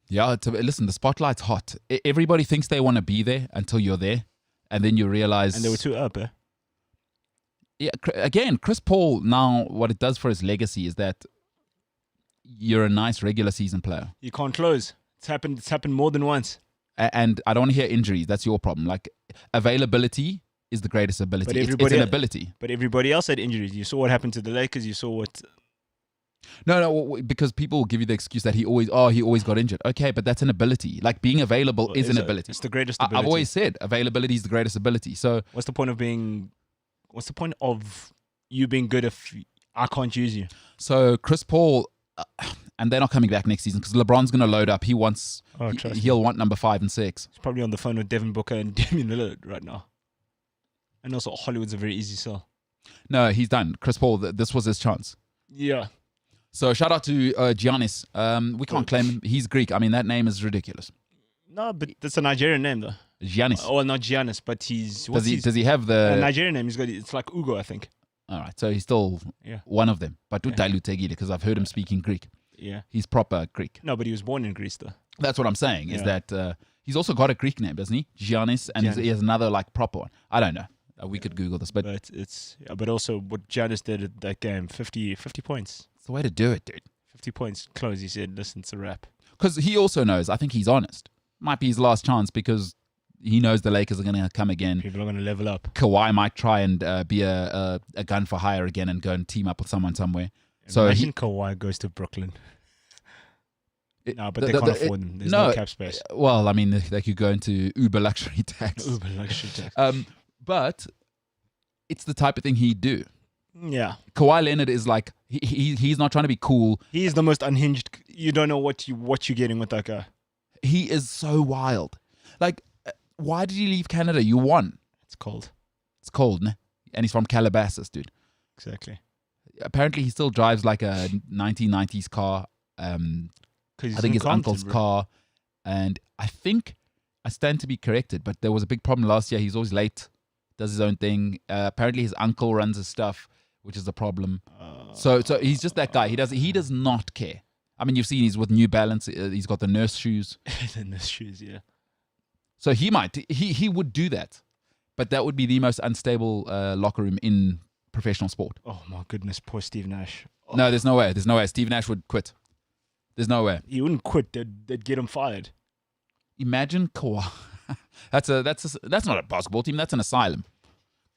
Yeah, listen, the spotlight's hot. Everybody thinks they want to be there until you're there. And then you realize... And they were too up, eh? Yeah, again, Chris Paul, now what it does for his legacy is that you're a nice regular season player. You can't close. It's happened more than once. And I don't want to hear injuries. That's your problem. Like, availability is the greatest ability. It's an ability. But everybody else had injuries. You saw what happened to the Lakers. You saw what... No, because people will give you the excuse that he always got injured. Okay, but that's an ability. Like, being available is an ability. It's the greatest ability. I've always said availability is the greatest ability. So what's the point of you being good if I can't use you? So Chris Paul, and they're not coming back next season because LeBron's going to load up. He'll want number 5 and 6. He's probably on the phone with Devin Booker and Damian Lillard right now. And also, Hollywood's a very easy sell. No, he's done. Chris Paul, this was his chance. Yeah. So shout out to Giannis. We can't claim him. He's Greek. I mean, that name is ridiculous. No, but that's a Nigerian name though. Giannis. Oh, not Giannis, but Does he have the Nigerian name? It's like Ugo, I think. All right, so he's still one of them. But do dilute because I've heard him speaking Greek. Yeah. He's proper Greek. No, but he was born in Greece though. That's what I'm saying, is that he's also got a Greek name, doesn't he? Giannis, and he has another like proper one. I don't know. We could Google this, but but also what Giannis did at that game, 50 points. It's the way to do it, dude. 50 points, close. He said, listen, it's a wrap. Because he also knows, I think he's honest. Might be his last chance because he knows the Lakers are going to come again. People are going to level up. Kawhi might try and be a gun for hire again and go and team up with someone somewhere. So imagine Kawhi goes to Brooklyn. No, but they can't afford them. There's no cap space. Well, I mean, they could go into Uber luxury tax. Uber luxury tax. But it's the type of thing he'd do. Yeah. Kawhi Leonard is like, he's not trying to be cool. He's the most unhinged. You don't know what you're getting with that guy. He is so wild. Like, why did you leave Canada? You won. It's cold. It's cold, ne? And he's from Calabasas, dude. Exactly. Apparently, he still drives like a 1990s car. I think his uncle's car. And I think, I stand to be corrected, but there was a big problem last year. He's always late, does his own thing. Apparently, his uncle runs his stuff, which is a problem. So he's just that guy. He does not care. I mean, you've seen he's with New Balance. He's got the nurse shoes. The nurse shoes, yeah. So he would do that. But that would be the most unstable locker room in professional sport. Oh, my goodness. Poor Steve Nash. Oh. No, there's no way. There's no way. Steve Nash would quit. There's no way. He wouldn't quit. They'd get him fired. Imagine Kawhi. That's not a basketball team. That's an asylum.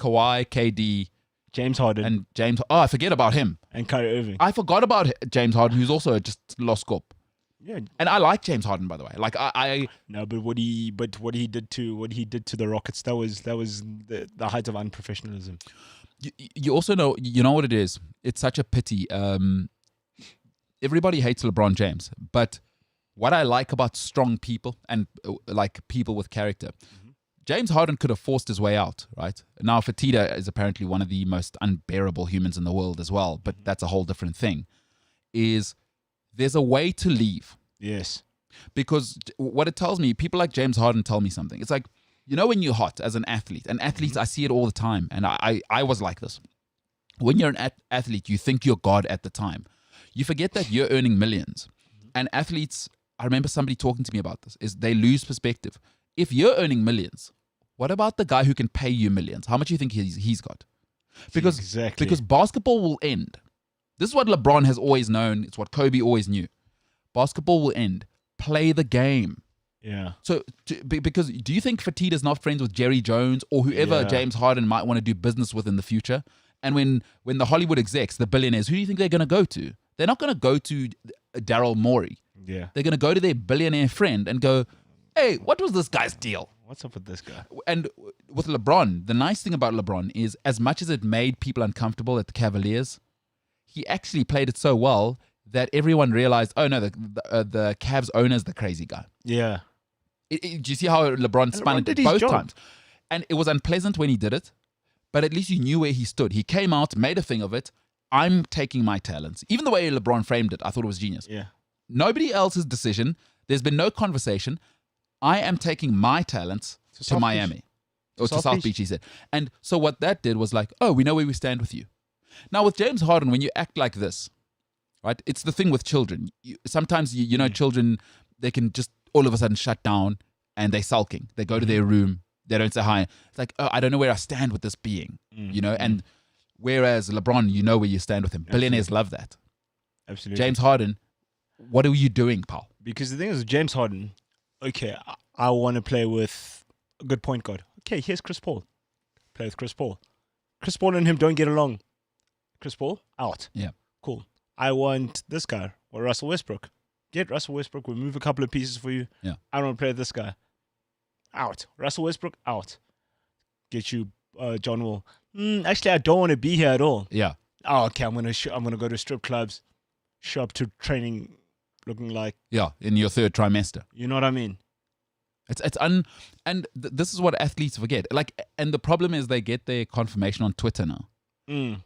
Kawhi, KD, James Harden, and James. Oh, I forget about him. And Kyrie Irving. I forgot about James Harden, who's also just lost scope. Yeah, and I like James Harden, by the way. Like I no, but what he did to the Rockets, that was the height of unprofessionalism. You also know what it is. It's such a pity. Everybody hates LeBron James, but what I like about strong people and like people with character, James Harden could have forced his way out, right? Now, Fertitta is apparently one of the most unbearable humans in the world as well, but that's a whole different thing. There's a way to leave. Yes. Because what it tells me, people like James Harden tell me something. It's like, when you're hot as an athlete, and athletes, I see it all the time, and I was like this. When you're an athlete, you think you're God at the time. You forget that you're earning millions. And athletes, I remember somebody talking to me about this, is they lose perspective. If you're earning millions, what about the guy who can pay you millions? How much do you think he's got? Because basketball will end. This is what LeBron has always known. It's what Kobe always knew. Basketball will end. Play the game. Yeah. So, because do you think Fertitta's not friends with Jerry Jones or whoever James Harden might want to do business with in the future? And when the Hollywood execs, the billionaires, who do you think they're going to go to? They're not going to go to Daryl Morey. Yeah. They're going to go to their billionaire friend and go, hey, what was this guy's deal? What's up with this guy? And with LeBron, the nice thing about LeBron is as much as it made people uncomfortable at the Cavaliers, he actually played it so well that everyone realized, oh no, the Cavs owner's the crazy guy. Yeah. Do you see how LeBron spun it both times? And it was unpleasant when he did it, but at least you knew where he stood. He came out, made a thing of it. I'm taking my talents. Even the way LeBron framed it, I thought it was genius. Yeah. Nobody else's decision. There's been no conversation. I am taking my talents to Miami. Or to South Beach, he said. And so what that did was like, oh, we know where we stand with you. Now with James Harden, when you act like this, right, it's the thing with children. Sometimes, children, they can just all of a sudden shut down and they're sulking. They go to their room. They don't say hi. It's like, oh, I don't know where I stand with this being, and whereas LeBron, you know where you stand with him. Billionaires love that. Absolutely. James Harden, what are you doing, pal? Because the thing is, James Harden, okay, I want to play with a good point guard. Okay, here's Chris Paul. Play with Chris Paul. Chris Paul and him don't get along. Chris Paul, out. Yeah. Cool. I want this guy, or Russell Westbrook. Get Russell Westbrook. We'll move a couple of pieces for you. Yeah. I don't want to play with this guy. Out. Russell Westbrook, out. Get you John Wall. Actually, I don't want to be here at all. Yeah. Oh, okay, I'm gonna go to strip clubs, show up to training looking like... Yeah, in your third trimester. You know what I mean? This is what athletes forget. Like, and the problem is they get their confirmation on Twitter now.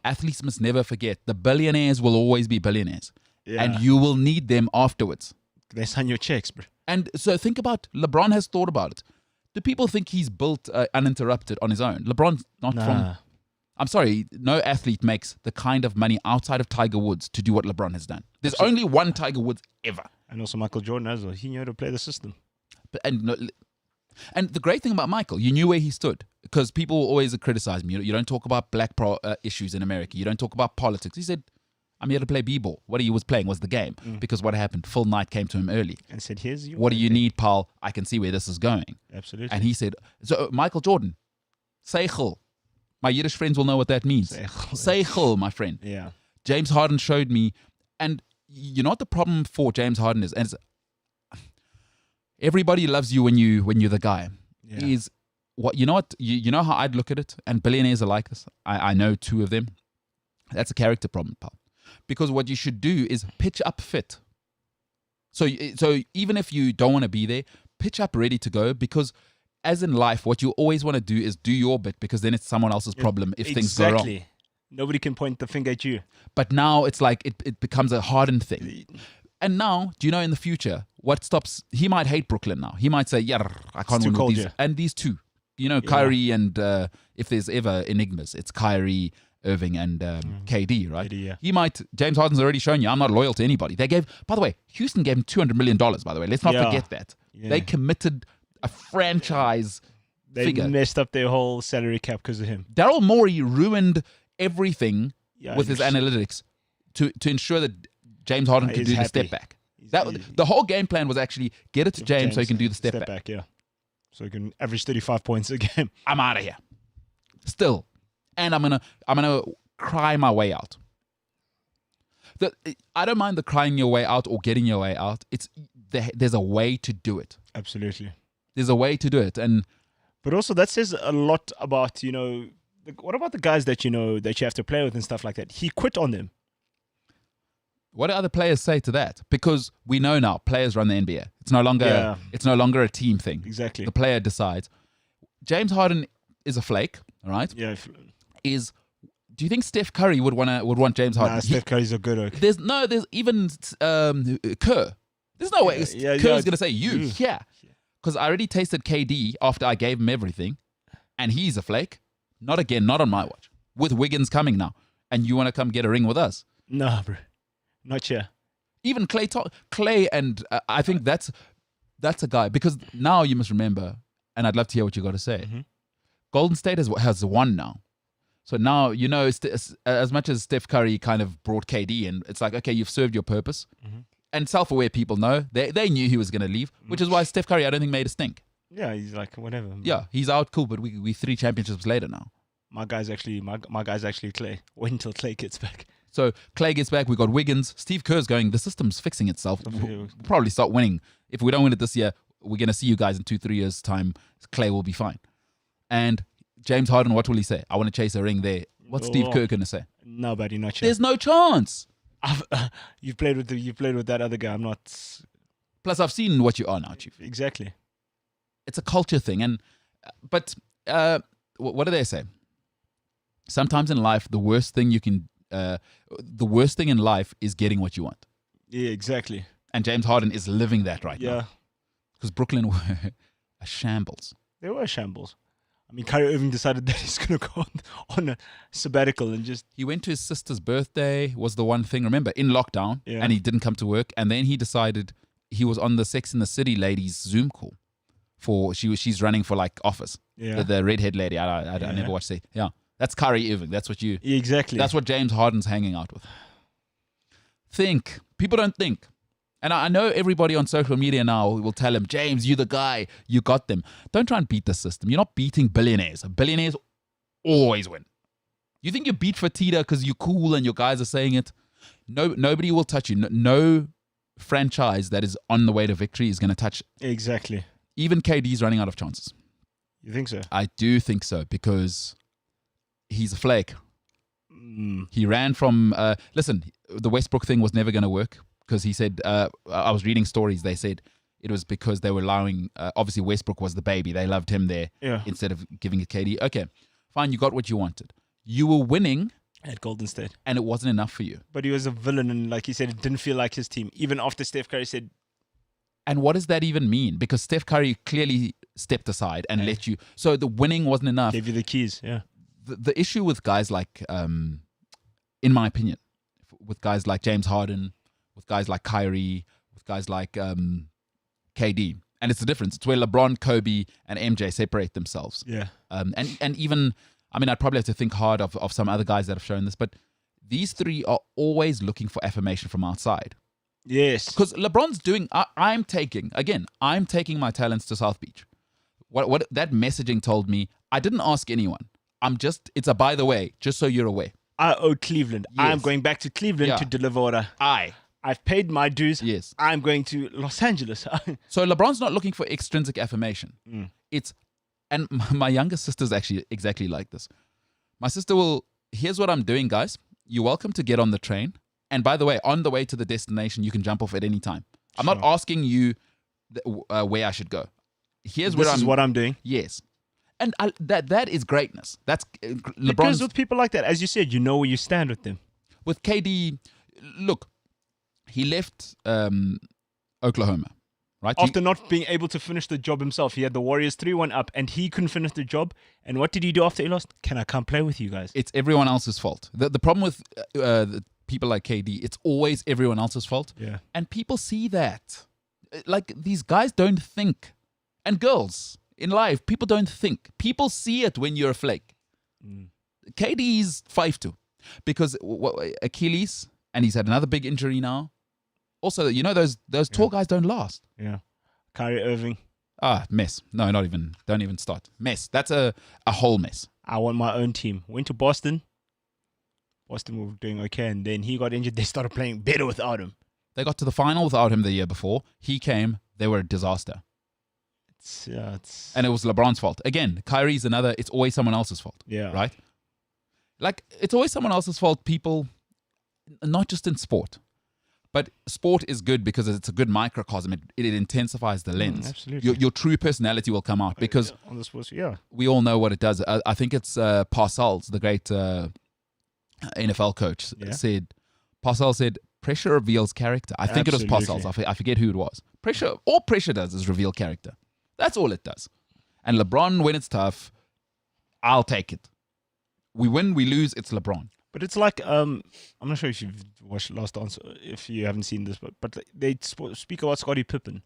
Athletes must never forget the billionaires will always be billionaires. Yeah. And you will need them afterwards. They sign your checks, bro. And so think about, LeBron has thought about it. Do people think he's built uninterrupted on his own? LeBron's not from... I'm sorry, no athlete makes the kind of money outside of Tiger Woods to do what LeBron has done. There's only one Tiger Woods ever. And also Michael Jordan as well. He knew how to play the system. And the great thing about Michael, you knew where he stood. Because people always criticize me. You don't talk about black issues in America. You don't talk about politics. He said, I'm here to play b-ball. What he was playing was the game. Because what happened, Phil Knight came to him early. And said, here's your... What do you need, pal? I can see where this is going. Absolutely. And he said, so Michael Jordan, Seichel. My Yiddish friends will know what that means. Seichel, my friend. Yeah. James Harden showed me. And you know what the problem for James Harden is? And it's, everybody loves you when you're the guy. Yeah. Is what you know what you know how I'd look at it, and billionaires are like this. I know two of them. That's a character problem, pal. Because what you should do is pitch up fit. So even if you don't want to be there, pitch up ready to go. Because as in life, what you always want to do is do your bit, because then it's someone else's problem if things go wrong. Nobody can point the finger at you. But now it's like it becomes a hardened thing. And now, do you know in the future what stops? He might hate Brooklyn now. He might say, "Yeah, I can't win with these." And these two, Kyrie and if there's ever enigmas, it's Kyrie, Irving, and KD, right? KD, yeah. He might. James Harden's already shown you, I'm not loyal to anybody. By the way, Houston gave him $200 million. By the way, let's not forget that. Yeah. They committed a franchise figure. They messed up their whole salary cap because of him. Daryl Morey ruined everything with his analytics to ensure that James Harden could do the step back. The whole game plan was actually get it to James so he can do the step back. Yeah. So he can average 35 points a game. I'm out of here. Still. And I'm gonna cry my way out. I don't mind the crying your way out or getting your way out. There's a way to do it. Absolutely. There's a way to do it. But also that says a lot about, what about the guys that that you have to play with and stuff like that? He quit on them. What do other players say to that? Because we know now players run the NBA. It's no longer a team thing. Exactly. The player decides. James Harden is a flake, all right? Yeah. Do you think Steph Curry would want James Harden? Nah, Steph Curry's a good oak. There's even Kerr. There's no way Kerr's gonna say you. Yeah. Because I already tasted KD after I gave him everything, and he's a flake. Not again, not on my watch. With Wiggins coming now, and you want to come get a ring with us? Nah, bro. Not here. Even Clay, and I think that's a guy, because now you must remember, and I'd love to hear what you got to say. Mm-hmm. Golden State has won now, so now as much as Steph Curry kind of brought KD in, it's like, okay, you've served your purpose, and self-aware people know they knew he was going to leave, which is why Steph Curry I don't think made a stink. Yeah, he's like whatever. Yeah, he's out, cool, but we 3 championships later now. My guy's actually Clay. Wait until Clay gets back. So Clay gets back. We got Wiggins. Steve Kerr's going, the system's fixing itself. We'll probably start winning. If we don't win it this year, we're going to see you guys in 2-3 years' time. Clay will be fine. And James Harden, what will he say? I want to chase a ring there. What's Steve Kerr going to say? Nobody, not sure. There's no chance. You've played with that other guy. I'm not. Plus, I've seen what you are now, Chief. Exactly. It's a culture thing. But what do they say? Sometimes in life, the worst thing in life is getting what you want. Yeah, exactly. And James Harden is living that right now. Yeah. Because Brooklyn were a shambles. They were shambles. I mean, Kyrie Irving decided that he's going to go on a sabbatical and just... He went to his sister's birthday, was the one thing, remember, in lockdown, and he didn't come to work. And then he decided he was on the Sex in the City ladies Zoom call. She's running for like office. Yeah. The redhead lady. I never watched it. Yeah. That's Kyrie Irving. That's what you... Exactly. That's what James Harden's hanging out with. Think. People don't think. And I know everybody on social media now will tell him, James, you're the guy. You got them. Don't try and beat the system. You're not beating billionaires. Billionaires always win. You think you beat Fertitta because you're cool and your guys are saying it? No, nobody will touch you. No franchise that is on the way to victory is going to touch. Exactly. Even KD's running out of chances. You think so? I do think so, because he's a flake. He ran from... listen, the Westbrook thing was never going to work, because he said... I was reading stories. They said it was because they were allowing... obviously, Westbrook was the baby. They loved him there instead of giving it KD. Okay, fine. You got what you wanted. You were winning At Golden State. and it wasn't enough for you. But he was a villain, and like he said, it didn't feel like his team. Even after Steph Curry said, And what does that even mean? Because Steph Curry clearly stepped aside and let you. So the winning wasn't enough. gave you the keys. Yeah. The issue with guys like, in my opinion, with guys like James Harden, with guys like Kyrie, with guys like KD, and it's the difference. It's where LeBron, Kobe, and MJ separate themselves. Yeah. And even, I mean, I'd probably have to think hard of some other guys that have shown this, but these three are always looking for affirmation from outside. Yes. Because LeBron's doing, I'm taking my talents to South Beach. What that messaging told me, I didn't ask anyone. It's a by the way, just so you're aware. I owe Cleveland. Yes. I'm going back to Cleveland to deliver what I've paid my dues. Yes. I'm going to Los Angeles. So LeBron's not looking for extrinsic affirmation. And my younger sister's actually exactly like this. My sister here's what I'm doing, guys. You're welcome to get on the train. And by the way, on the way to the destination, you can jump off at any time. I'm not asking you where I should go. This is what I'm doing. Yes. And that is greatness. That's LeBron's. Because with people like that, as you said, you know where you stand with them. With KD, look, he left Oklahoma, right? After not being able to finish the job himself. He had the Warriors 3-1 up, and he couldn't finish the job. And what did he do after he lost? Can I come play with you guys? It's everyone else's fault. The problem with the people like KD, it's always everyone else's fault. Yeah. And people see that. Like, these guys don't think. And girls in life, people don't think. People see it when you're a flake. KD is 5'2", because Achilles, and he's had another big injury now. Also, you know, those tall guys don't last. Yeah. Kyrie Irving. Mess. No, not even. Don't even start. Mess. That's a whole mess. I want my own team. Went to Boston. Boston were doing okay, and then he got injured. They started playing better without him. They got to the final without him the year before. He came. They were a disaster. And it was LeBron's fault. Again, Kyrie's another. It's always someone else's fault. Yeah. Right? Like, it's always someone else's fault, people, not just in sport. But sport is good because it's a good microcosm. It intensifies the lens. Absolutely. Your true personality will come out because on the sports, we all know what it does. I think it's Parcells, the great NFL coach, Parcells said, pressure reveals character. I think it was Parcells. I forget who it was. All pressure does is reveal character. That's all it does. And LeBron, when it's tough, I'll take it. We win, we lose, it's LeBron. But it's like, I'm not sure if you've watched Last Dance, if you haven't seen this, but they speak about Scottie Pippen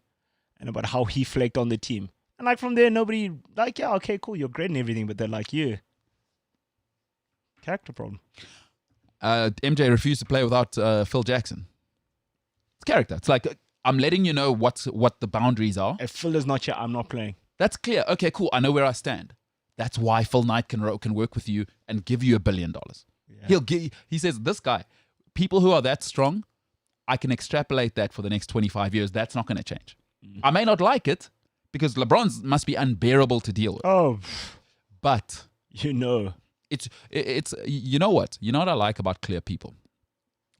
and about how he flaked on the team. And like from there, nobody, like, yeah, okay, cool, you're great and everything, but they're like, yeah, character problem. MJ refused to play without Phil Jackson. It's character. It's like, I'm letting you know what the boundaries are. If Phil is not here, I'm not playing. That's clear. Okay, cool. I know where I stand. That's why Phil Knight can work with you and give you $1 billion. Yeah. He says, this guy, people who are that strong, I can extrapolate that for the next 25 years. That's not going to change. I may not like it because LeBron's must be unbearable to deal with. Oh, but you know, it's you know what I like about clear people.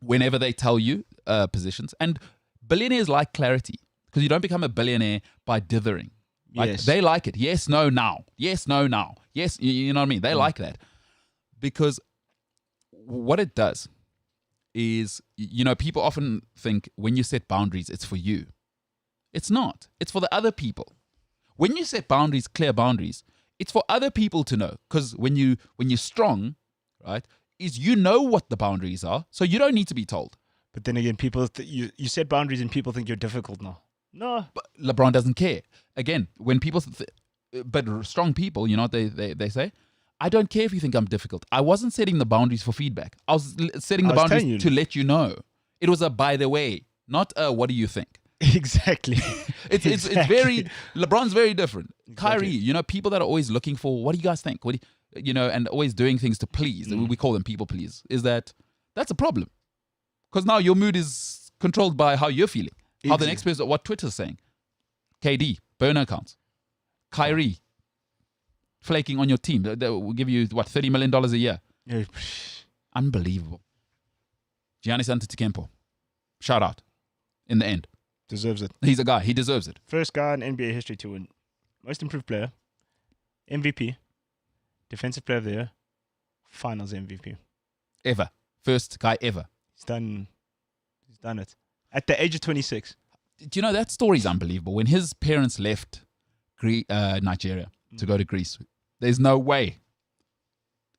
Whenever they tell you positions, and billionaires like clarity because you don't become a billionaire by dithering. Like, yes. They like it. Yes, no, now. Yes, no, now. Yes, you know what I mean? They like that because what it does is, people often think when you set boundaries, it's for you. It's not. It's for the other people. When you set boundaries, clear boundaries, it's for other people to know. Because when you're strong, right, is you know what the boundaries are, so you don't need to be told. But then again, people you set boundaries and people think you're difficult now. No. But LeBron doesn't care. Again, when people, but strong people, you know what they say? I don't care if you think I'm difficult. I wasn't setting the boundaries for feedback. I was setting the boundaries to let you know. It was a by the way, not a what do you think? Exactly. It's very, LeBron's very different. Exactly. Kyrie, people that are always looking for, what do you guys think? And always doing things to please. We call them people please. That's a problem. Because now your mood is controlled by how you're feeling. How the next person, what Twitter's saying. KD, burner accounts. Kyrie, flaking on your team. They will give you, $30 million a year. Yeah. Unbelievable. Giannis Antetokounmpo. Shout out. In the end. Deserves it. He's a guy. He deserves it. First guy in NBA history to win Most Improved Player, MVP, Defensive Player of the Year, Finals MVP. ever. First guy ever. He's done it at the age of 26. Do you know that story's unbelievable? When his parents left Nigeria to go to Greece, there's no way.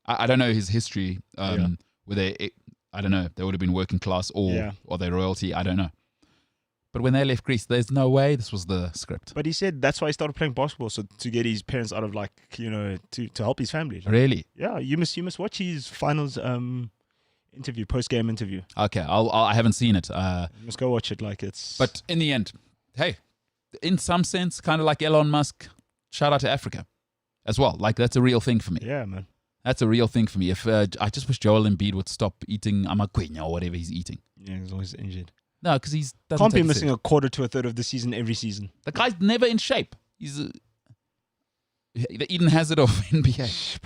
I don't know his history. Were they? I don't know. They would have been working class or they royalty. I don't know. But when they left Greece, there's no way this was the script. But he said that's why he started playing basketball, so to get his parents out of to help his family. Really? Yeah, you must watch his finals interview, post-game interview. Okay, I haven't seen it. You must go watch it. But in the end, hey, in some sense, kind of like Elon Musk, shout out to Africa as well. Like that's a real thing for me. Yeah, man. That's a real thing for me. If I just wish Joel Embiid would stop eating amaquina or whatever he's eating. Yeah, he's always injured. No, because he's can't be missing a quarter to a third of the season every season. The guy's never in shape. He's the Eden Hazard of NBA.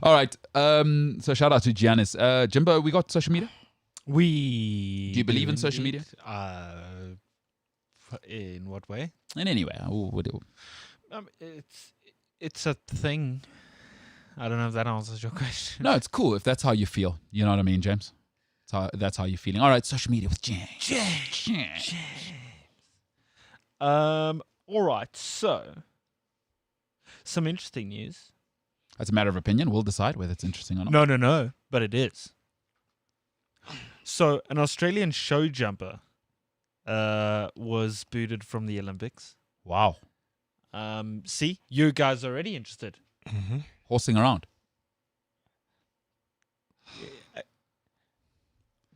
All right. So shout out to Giannis. Jimbo, we got social media? Do you believe in social media? In what way? In any way. It's a thing. I don't know if that answers your question. No, it's cool if that's how you feel. You know what I mean, James? That's how you're feeling. All right, social media with James. All right, so some interesting news. That's a matter of opinion. We'll decide whether it's interesting or not. No, but it is. So, an Australian show jumper was booted from the Olympics. Wow. See, you guys are already interested. Mm-hmm. Horsing around.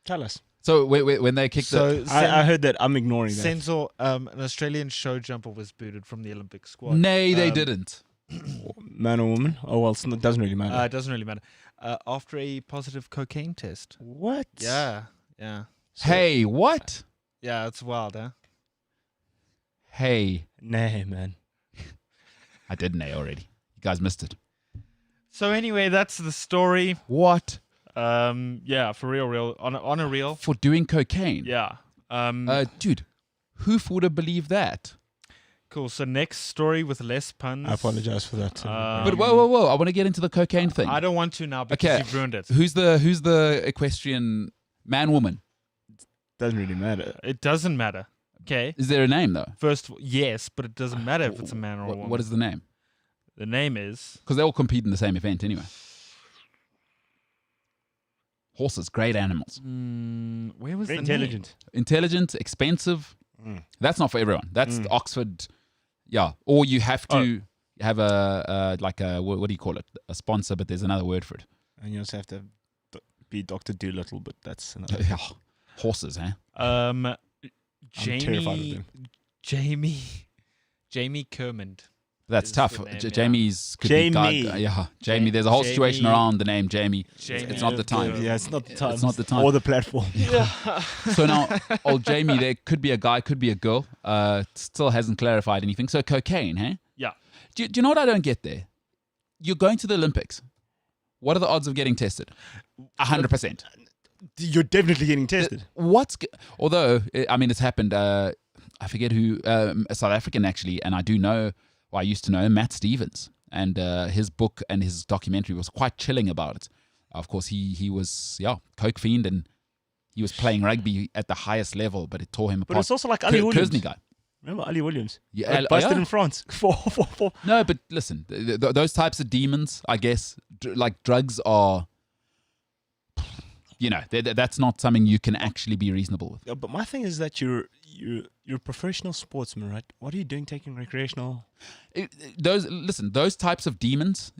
Tell us. So when they kicked I heard that. I'm ignoring that. Sensor, an Australian show jumper was booted from the Olympic squad. Nay, they didn't. Man or woman? Oh, well, it doesn't really matter. It doesn't really matter. After a positive cocaine test. What? Yeah. Hey, what? Yeah, it's wild, huh? Hey. Nay, man. I did nay already. You guys missed it. So anyway, that's the story. What? Yeah, for real, on a real. For doing cocaine? Yeah. Dude, who would have believed that? Cool. So next story with less puns. I apologize for that. But whoa! I want to get into the cocaine thing. I don't want to now because you've ruined it. Who's the equestrian man woman? Doesn't really matter. It doesn't matter. Okay. Is there a name though? First, yes, but it doesn't matter if it's a man or a woman. What is the name? The name is because they all compete in the same event anyway. Horses, great animals. Where was very the intelligent? Name? Intelligent, expensive. That's not for everyone. That's the Oxford. Yeah, or you have to have a what do you call it? A sponsor, but there's another word for it. And you also have to be Dr. Doolittle, but that's another. Horses, eh? I'm terrified of them. Jamie Kermond. That's tough. Name, Jamie's could Jamie. be Jamie. There's a whole situation around the name Jamie. Jamie. It's not the time. Yeah, it's not the time. It's not the time. Or the platform. Yeah. So now, old Jamie, there could be a guy, could be a girl. Still hasn't clarified anything. So cocaine, hey? Yeah. Do you know what I don't get there? You're going to the Olympics. What are the odds of getting tested? 100%. You're definitely getting tested. Although, I mean, it's happened. I forget who, a South African actually, and I do know. I used to know Matt Stevens, and his book and his documentary was quite chilling about it. Of course, he was coke fiend, and he was playing rugby at the highest level, but it tore him apart. But it's also like Ali Williams. Kersney guy. Remember Ali Williams? Yeah, busted in France. No, but listen, those types of demons, I guess, like drugs are. That's not something you can actually be reasonable with. Yeah, but my thing is that you're a professional sportsman, right? What are you doing taking recreational? Those types of demons,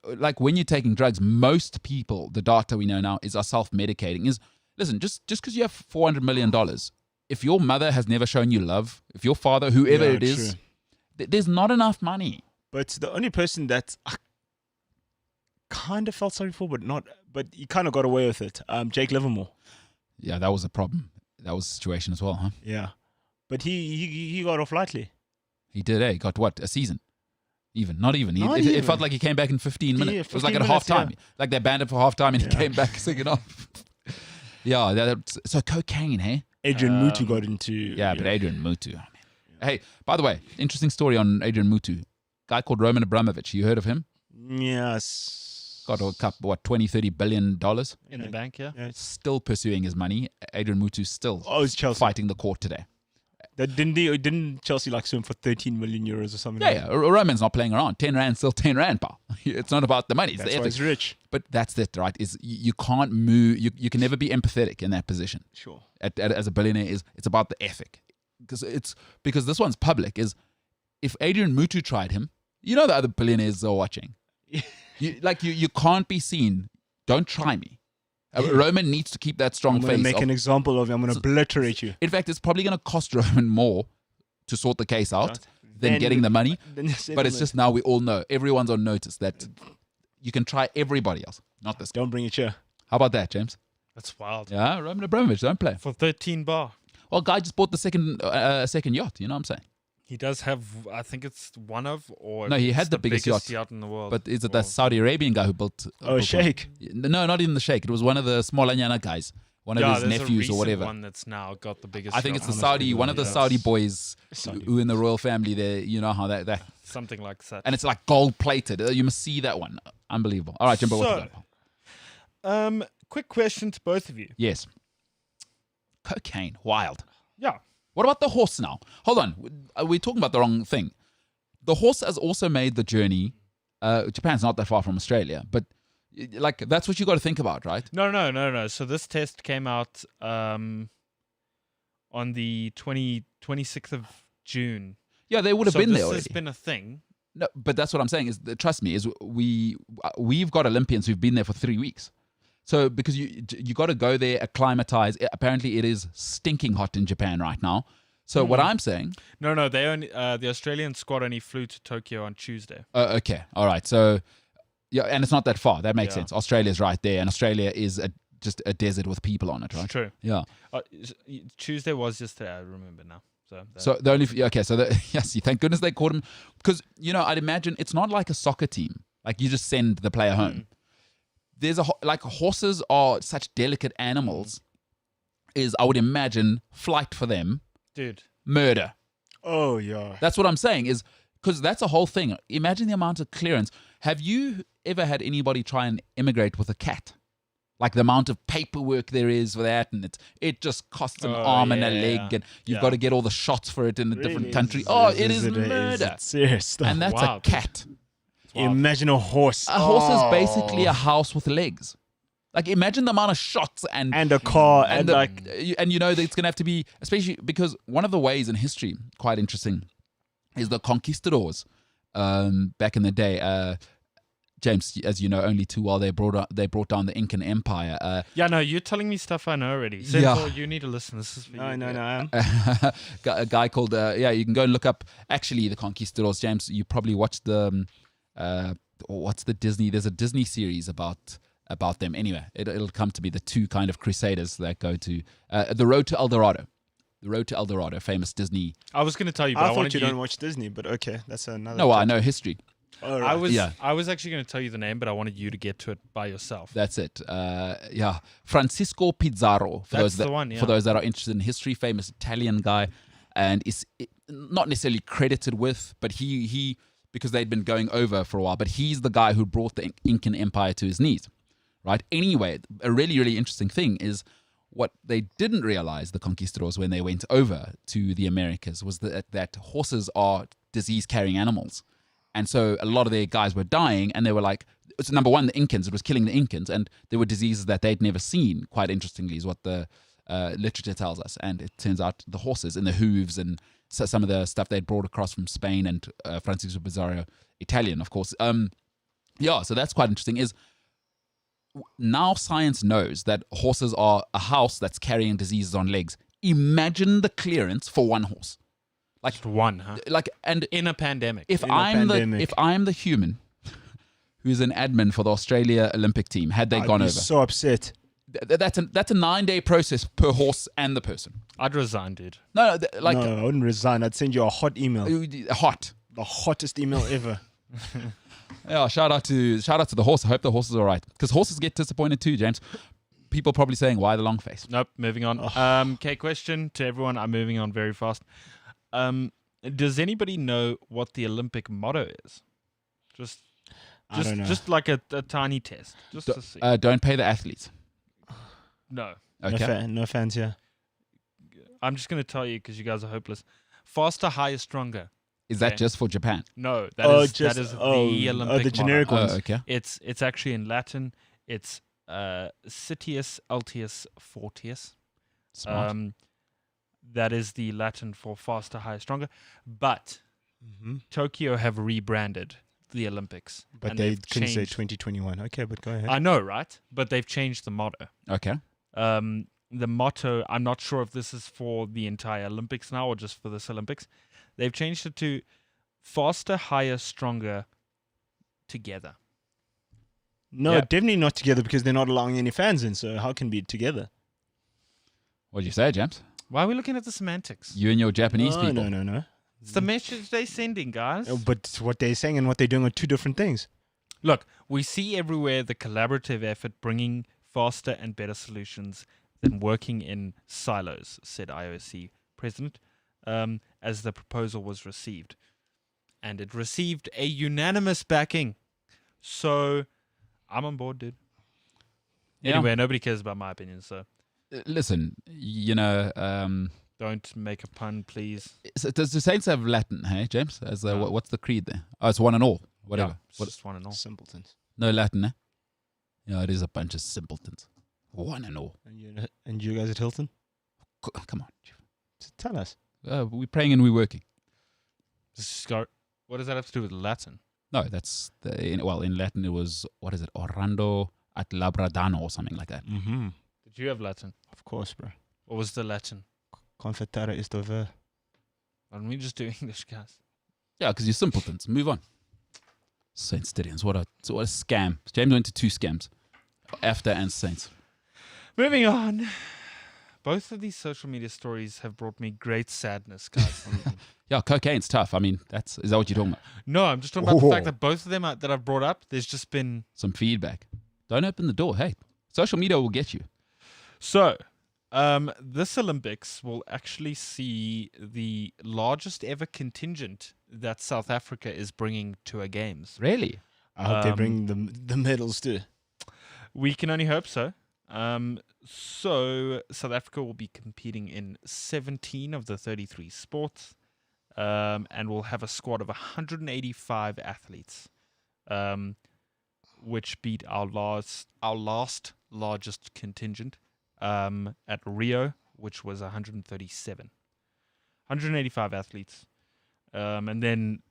like when you're taking drugs, most people, the data we know now are self-medicating. Listen, just because you have $400 million, if your mother has never shown you love, if your father, whoever it is, there's not enough money. But the only person that I kind of felt sorry for, but he kind of got away with it. Jake Livermore. Yeah, that was a problem. That was a situation as well, huh? Yeah. But he got off lightly. He did, eh? Got what? A season? Not even. It felt like he came back in 15 minutes. Yeah, it was like at halftime. Yeah. Like they banned him for halftime and he came back second half. So cocaine, hey? Adrian Mutu got into... Yeah, but Adrian Mutu. Oh, hey, by the way, interesting story on Adrian Mutu. Guy called Roman Abramovich. You heard of him? Yes. got a couple, what, 20, $30 billion in the bank, yeah. still pursuing his money. Adrian Mutu still it's Chelsea. fighting the court today. Didn't Chelsea like swim for 13 million euros or something? Yeah. Roman's not playing around. 10 rand, still 10 rand, pal. It's not about the money. It's That's the why ethics. he's rich. But that's it, right? Is you can't move. You can never be empathetic in that position. Sure. As a billionaire, it's about the ethic. Because this one's public. Is if Adrian Mutu tried him, the other billionaires are watching. You can't be seen. Don't try me. Roman needs to keep that strong I'm face. going to make an example of you. I'm going to obliterate you. In fact, it's probably going to cost Roman more to sort the case out than getting the money. But it's just now we all know. Everyone's on notice that you can try everybody else, not this guy. Don't bring it here. How about that, James? That's wild. Yeah, Roman Abramovich, don't play. For 13 bar. Well, guy just bought the second yacht. You know what I'm saying? He does have, I think it's one of, or No, he had the biggest yacht in the world. But is it the Saudi Arabian guy who built? Sheikh. No, not even the Sheikh. It was one of the Smolanyana guys, one of his nephews or whatever. One that's now got the biggest. I think it's yacht. the Saudi, one of the Saudi boys who in the royal family. There, you know how that something like that. and it's like gold plated. You must see that one. Unbelievable. All right, Jimbo, what you got? Quick question to both of you. Yes. Cocaine, wild. Yeah. What about the horse now? Hold on. We're talking about the wrong thing. The horse has also made the journey. Japan's not that far from Australia, but like that's what you got to think about, right? No. So this test came out on the 26th of June. Yeah, they would have been there already. This has been a thing. No, but that's what I'm saying. Trust me, we've got Olympians who've been there for 3 weeks. So because you got to go there, acclimatize. Apparently, it is stinking hot in Japan right now. So what I'm saying, no, they only the Australian squad only flew to Tokyo on Tuesday. Okay, all right. So yeah, and it's not that far. That makes sense. Australia's right there, and Australia is just a desert with people on it, right? True. Yeah. Tuesday was yesterday. I remember now. So the only yes, thank goodness they caught him, because I'd imagine it's not like a soccer team. Like you just send the player home. There's horses are such delicate animals. I would imagine flight for them, dude, murder. Oh yeah, that's what I'm saying. Is because that's a whole thing. Imagine the amount of clearance. Have you ever had anybody try and immigrate with a cat? Like the amount of paperwork there is for that, and it just costs an arm and a leg, and you've got to get all the shots for it in a different country. It is murder. Serious stuff. And that's a cat. Imagine a horse. A horse is basically a house with legs. Like imagine the amount of shots and a car and that it's gonna have to be, especially because one of the ways in history, quite interesting, is the conquistadors back in the day. James, as you know only too well, they brought down the Incan Empire. You're telling me stuff I know already. So you need to listen. This is for you. No, I am. A guy called you can go and look up actually the conquistadors. James, you probably watched the what's the Disney? There's a Disney series about them. Anyway, it'll come to be the two kind of crusaders that go to the Road to El Dorado. The Road to El Dorado, famous Disney. I was going to tell you, but I thought you don't watch Disney, but okay, that's another. No, I know history. Oh, right. I was actually going to tell you the name, but I wanted you to get to it by yourself. That's it. Francisco Pizarro. For those that are interested in history, famous Italian guy, and is not necessarily credited with, but he because they'd been going over for a while, but he's the guy who brought the Incan Empire to his knees, right? Anyway, a really, really interesting thing is what they didn't realize, the conquistadors, when they went over to the Americas, was that horses are disease-carrying animals. And so a lot of their guys were dying, and they were like, so number one, the Incans, it was killing the Incans, and there were diseases that they'd never seen, quite interestingly, is what the literature tells us. And it turns out the horses and the hooves and some of the stuff they'd brought across from Spain and Francisco Pizarro, Italian, of course. So that's quite interesting, is now science knows that horses are a house that's carrying diseases on legs. Imagine the clearance for one horse. Like just one, huh? Like, and in a pandemic. If I'm the human who's an admin for the Australia Olympic team, had they gone over, so upset. That's a 9-day process per horse and the person. I'd resign, dude. No, I wouldn't resign. I'd send you a hot email. Hot, the hottest email ever. Yeah, shout out to the horse. I hope the horse is all right, because horses get disappointed too, James. People probably saying, "Why the long face?" Nope. Moving on. Okay, question to everyone. I'm moving on very fast. Does anybody know what the Olympic motto is? Just I don't know. Just like a tiny test, just to see. Don't pay the athletes. No, Okay. No fans here. I'm just going to tell you because you guys are hopeless. Faster, higher, stronger. Is that Okay. just for Japan? No, that is the Olympic the generic motto. ones. Okay. It's actually in Latin. It's Citius Altius Fortius. Smart. That is the Latin for faster, higher, stronger. But Tokyo have rebranded the Olympics. But and they they've couldn't say changed- 2021. Okay, but go ahead. I know, right? But they've changed the motto. Okay. The motto, I'm not sure if this is for the entire Olympics now or just for this Olympics. They've changed it to faster, higher, stronger, together. No, Yeah. definitely not together because they're not allowing any fans in. So how can it be together? What did you say, James? Why are we looking at the semantics? You and your Japanese people. No. It's the message they're sending, guys. But what they're saying and what they're doing are two different things. Look, we see everywhere the collaborative effort bringing faster and better solutions than working in silos, said IOC president, as the proposal was received. And it received a unanimous backing. So I'm on board, dude. Yeah. Anyway, nobody cares about my opinion, so Listen, don't make a pun, please. does the Saints have Latin, hey, James? As No. what's the creed there? Oh, it's one and all. Whatever. Yeah, it's What, just one and all. Simpletons. no Latin, eh? Yeah, it is a bunch of simpletons. One and all. And you guys at Hilton? Come on. Tell us. We're praying and we're working. What does that have to do with Latin? No, that's in Latin it was, what is it, Orlando at Labradano or something like that. Mm-hmm. Did you have Latin? Of course, bro. What was the Latin? Confetare est over. Why don't we just do English, guys? Yeah, because you're simpletons. Move on. Saints Stadiums, what a scam. James went to 2 scams. After and Saints. Moving on. Both of these social media stories have brought me great sadness, guys. Yeah, cocaine's tough. I mean, is that what you're talking about? No, I'm just talking about the fact that both of them that I've brought up, there's just been... Some feedback. Don't open the door. Hey, social media will get you. So, this Olympics will actually see the largest ever contingent that South Africa is bringing to a games. Really? I hope they bring the medals too. We can only hope so. So South Africa will be competing in 17 of the 33 sports, and will have a squad of 185 athletes, which beat our last largest contingent at Rio, which was 137. 185 athletes, and then.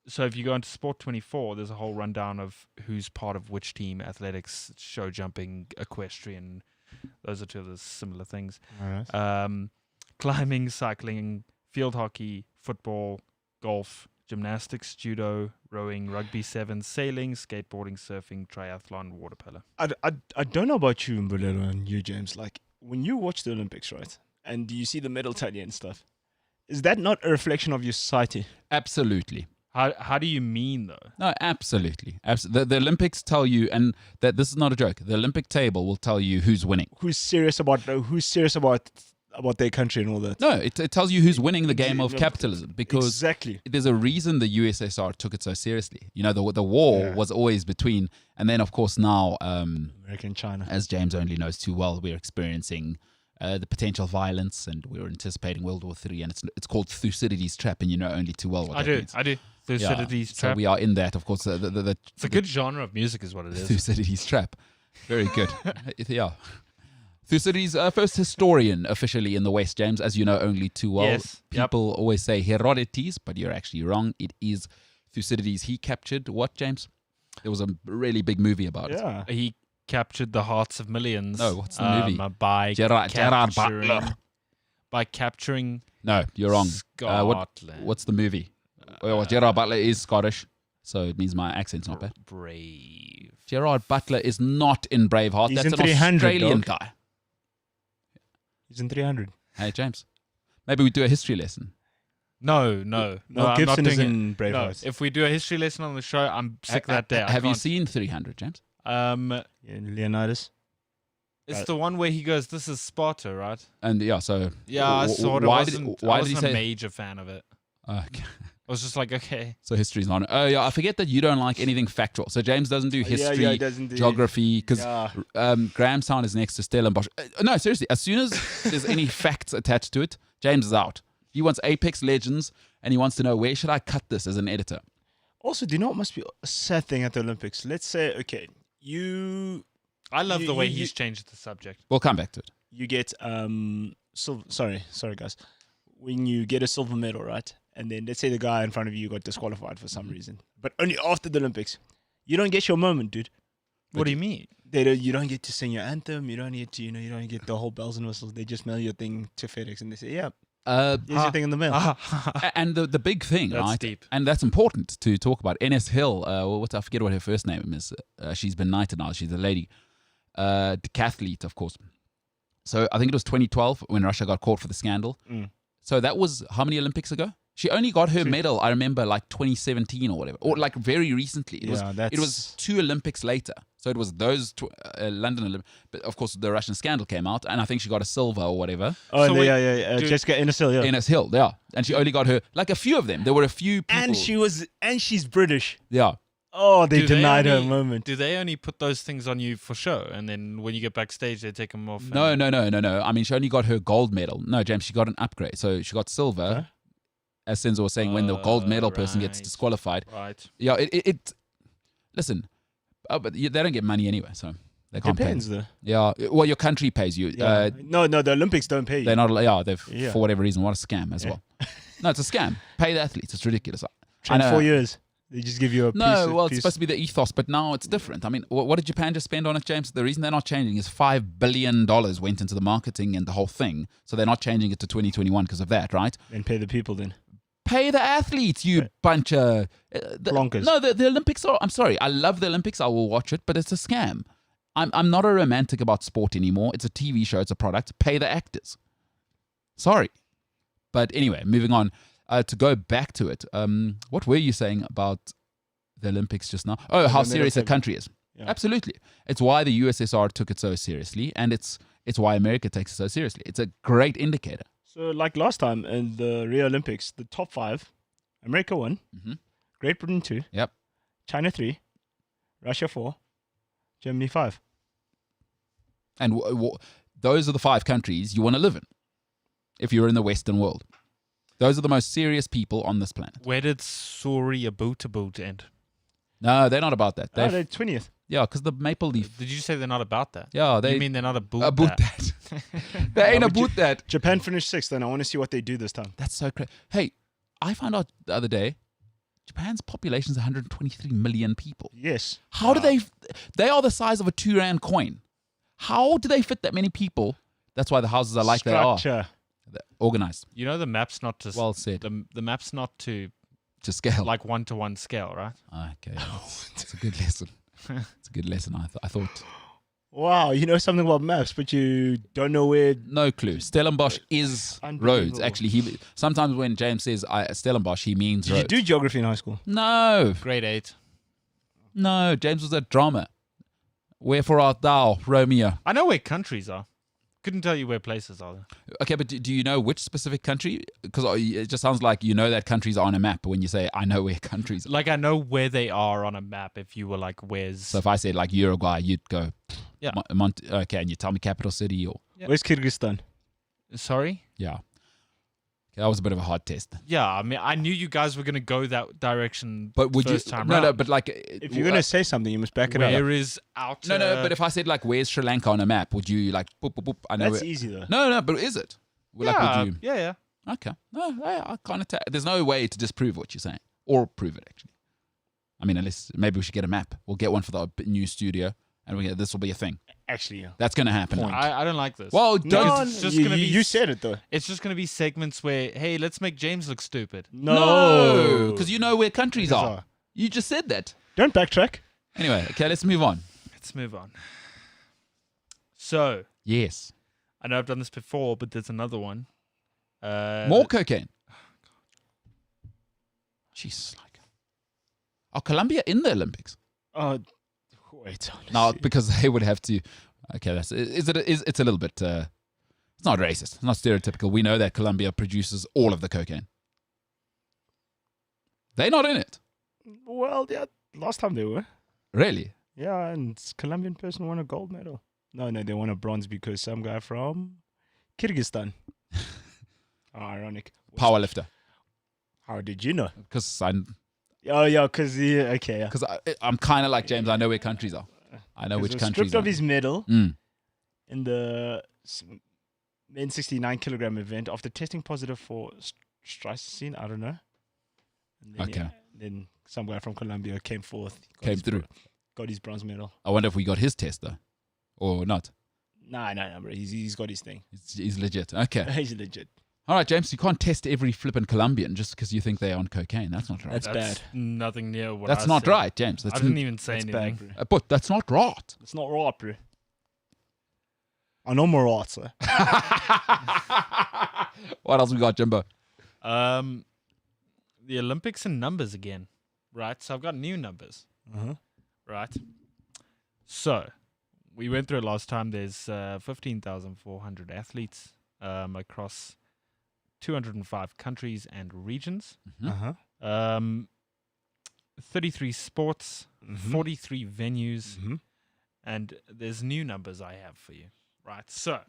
So if you go into Sport 24, there's a whole rundown of who's part of which team: athletics, show jumping, equestrian. Those are two of the similar things. All right. Climbing, cycling, field hockey, football, golf, gymnastics, judo, rowing, rugby sevens, sailing, skateboarding, surfing, triathlon, water polo. I don't know about you, Mbulelo, and you, James. Like, when you watch the Olympics, right, and you see the medal tally and stuff, is that not a reflection of your society? Absolutely. How do you mean, though? No, absolutely. The Olympics tell you, and that this is not a joke, the Olympic table will tell you who's winning. Who's serious about their country and all that? No, it tells you who's winning the game of capitalism, because exactly. there's a reason the USSR took it so seriously. You know, the war was always between, and then of course now, America and China. as James only knows too well, we're experiencing the potential violence, and we're anticipating World War III, and it's called Thucydides' trap, and you know only too well what that means. I do. Thucydides' So trap. we are in that, of course. It's a good genre of music, is what it is. Thucydides' trap. Very good. Yeah. Thucydides, first historian officially in the West, James, as you know only too well. Yes. People always say Herodotus, but you're actually wrong. It is Thucydides. He captured what, James? There was a really big movie about it. Yeah. He captured the hearts of millions. No, what's the movie? By Gerard Butler. By capturing No, you're wrong. Scotland. What's the movie? Well, Gerard Butler is Scottish, so it means my accent's not bad. Brave. Gerard Butler is not in Braveheart. He's That's in an 300, Australian dog. guy. He's in 300. Hey, James. Maybe we do a history lesson. No, Mel I'm not Gibson is doing it. in No, Braveheart. if we do a history lesson on the show, I'm sick that day. I Have you can't. seen 300, James? Yeah, Leonidas. It's the one where he goes, "This is Sparta, right?" And yeah, so Yeah, I saw it. Why I did wasn't he a say? major fan of it. Okay. I was just like, okay. So history's not. Oh yeah, I forget that you don't like anything factual. So James doesn't do history, he doesn't do geography, because Grahamstown is next to Stellenbosch. No, seriously, as soon as there's any facts attached to it, James is out. He wants Apex Legends, and he wants to know, where should I cut this as an editor? Also, do you know what must be a sad thing at the Olympics? Let's say, okay, I love the way he's changed the subject. We'll come back to it. You get silver. Sorry, guys. When you get a silver medal, right? And then let's say the guy in front of you got disqualified for some reason, but only after the Olympics, you don't get your moment, dude. What do you mean? You don't get to sing your anthem. You don't get to, you don't get the whole bells and whistles. They just mail your thing to FedEx and they say, yeah, here's your thing in the mail. And the big thing, that's right? Deep. And that's important to talk about. Enes Hill, I forget what her first name is. She's been knighted now. She's a lady. Decathlete, of course. So I think it was 2012 when Russia got caught for the scandal. So that was how many Olympics ago? She only got her medal, I remember, like 2017 or whatever, or like very recently. It was 2 Olympics later. So it was those London Olympics. But of course, the Russian scandal came out, and I think she got a silver or whatever. Oh, so Jessica Enes Hill, yeah. Enes Hill, yeah. And she only got her, like a few of them. There were a few people. And she's British. Yeah. Oh, they denied her a moment. Do they only put those things on you for show, and then when you get backstage, they take them off? No. I mean, she only got her gold medal. No, James, she got an upgrade. So she got silver. Huh? As Senzo was saying, when the gold medal person gets disqualified. Right. Yeah, listen, but they don't get money anyway, so they can't Depends, pay. though. Yeah, well, your country pays you. Yeah. No, the Olympics don't pay you. They're not, for whatever reason, what a scam as well. No, it's a scam. Pay the athletes. It's ridiculous. Train 4 years. They just give you a piece. It's supposed to be the ethos, but now it's different. I mean, what did Japan just spend on it, James? The reason they're not changing is $5 billion went into the marketing and the whole thing. So they're not changing it to 2021 because of that, right? And pay the people then. Pay the athletes, you bunch of... Blonkers. No, the Olympics are... I'm sorry. I love the Olympics. I will watch it, but it's a scam. I'm not a romantic about sport anymore. It's a TV show. It's a product. Pay the actors. Sorry. But anyway, moving on. To go back to it, what were you saying about the Olympics just now? Oh, how serious a country is. Yeah. Absolutely. It's why the USSR took it so seriously, and it's why America takes it so seriously. It's a great indicator. So, like last time in the Rio Olympics, the top 5, America 1, Great Britain 2, China 3, Russia 4, Germany 5. And those are the 5 countries you want to live in if you're in the Western world. Those are the most serious people on this planet. Where did Sori Aboot end? No, they're not about that. They're 20th. Yeah, because the Maple Leaf. Did you say they're not about that? Yeah, you mean they're not about that? They ain't about that. Japan finished 6th, and I want to see what they do this time. That's so crazy. Hey, I found out the other day, Japan's population is 123 million people. Yes. How do they are the size of a 2 rand coin. How do they fit that many people? That's why the houses are like they are. They're organized. You know the map's not to... Well said. The map's not to scale. Like 1-to-1 scale, right? Okay. It's a good lesson. It's a good lesson, I thought. Wow, you know something about maps, but you don't know where... No clue. Stellenbosch is roads. Actually, sometimes when James says Stellenbosch, he means roads. Did you do geography in high school? No. Grade 8. No, James was a drama. Wherefore art thou, Romeo? I know where countries are. Couldn't tell you where places are. Okay, but do you know which specific country? Because it just sounds like you know that countries are on a map when you say, I know where countries are. Like, I know where they are on a map if you were like, where's... So if I said like Uruguay, you'd go, yeah. Okay, and you tell me capital city or... Yeah. Where's Kyrgyzstan? Sorry? Yeah. Okay, that was a bit of a hard test. Yeah, I mean, I knew you guys were going to go that direction. But would first you... time No, round. no, but like... If you're going to say something, you must back it up. Where is out... No, but if I said like, where's Sri Lanka on a map, would you like... Boop, boop, boop, I know That's easy though. No, but is it? Yeah, would you... yeah. Okay. No, I kind of... There's no way to disprove what you're saying. Or prove it, actually. I mean, unless... Maybe we should get a map. We'll get one for the new studio. And this will be a thing. Actually, yeah. That's going to happen. I don't like this. Well, no, it's just gonna be, you said it though. It's just going to be segments where, hey, let's make James look stupid. No, because you know where countries are. You just said that. Don't backtrack. Anyway, okay, let's move on. So, yes, I know I've done this before, but there's another one. More cocaine. Jesus, are Colombia in the Olympics? Wait. No, because they would have to. Okay, it's a little bit. It's not racist. It's not stereotypical. We know that Colombia produces all of the cocaine. They're not in it. Well, yeah, last time they were. Really? Yeah, and Colombian person won a gold medal. No, they won a bronze because some guy from Kyrgyzstan. Ironic. Powerlifter. How did you know? Because I'm... Oh, yeah, because okay, yeah. Because I'm kind of like James. I know where countries are. I know which countries stripped of his medal Mm. in the men's 69 kilogram event after testing positive for strychnine. I don't know. And then, Okay. Then some guy from Colombia came forth. Came through. Got his bronze medal. I wonder if we got his test, though. Or not. Nah, bro. He's got his thing. He's legit. Okay. He's legit. All right, James, you can't test every flippin' Colombian just because you think they're on cocaine. That's not right. That's bad. Nothing near what That's I not said. right, James. I didn't even say That's anything. bad, bro. But that's not right. It's not right, bro. I know more right, sir. What else we got, Jimbo? The Olympics in numbers again, right? So I've got new numbers, right? So we went through it last time. There's 15,400 athletes across 205 countries and regions. 33 sports, 43 venues, and there's new numbers I have for you, right? So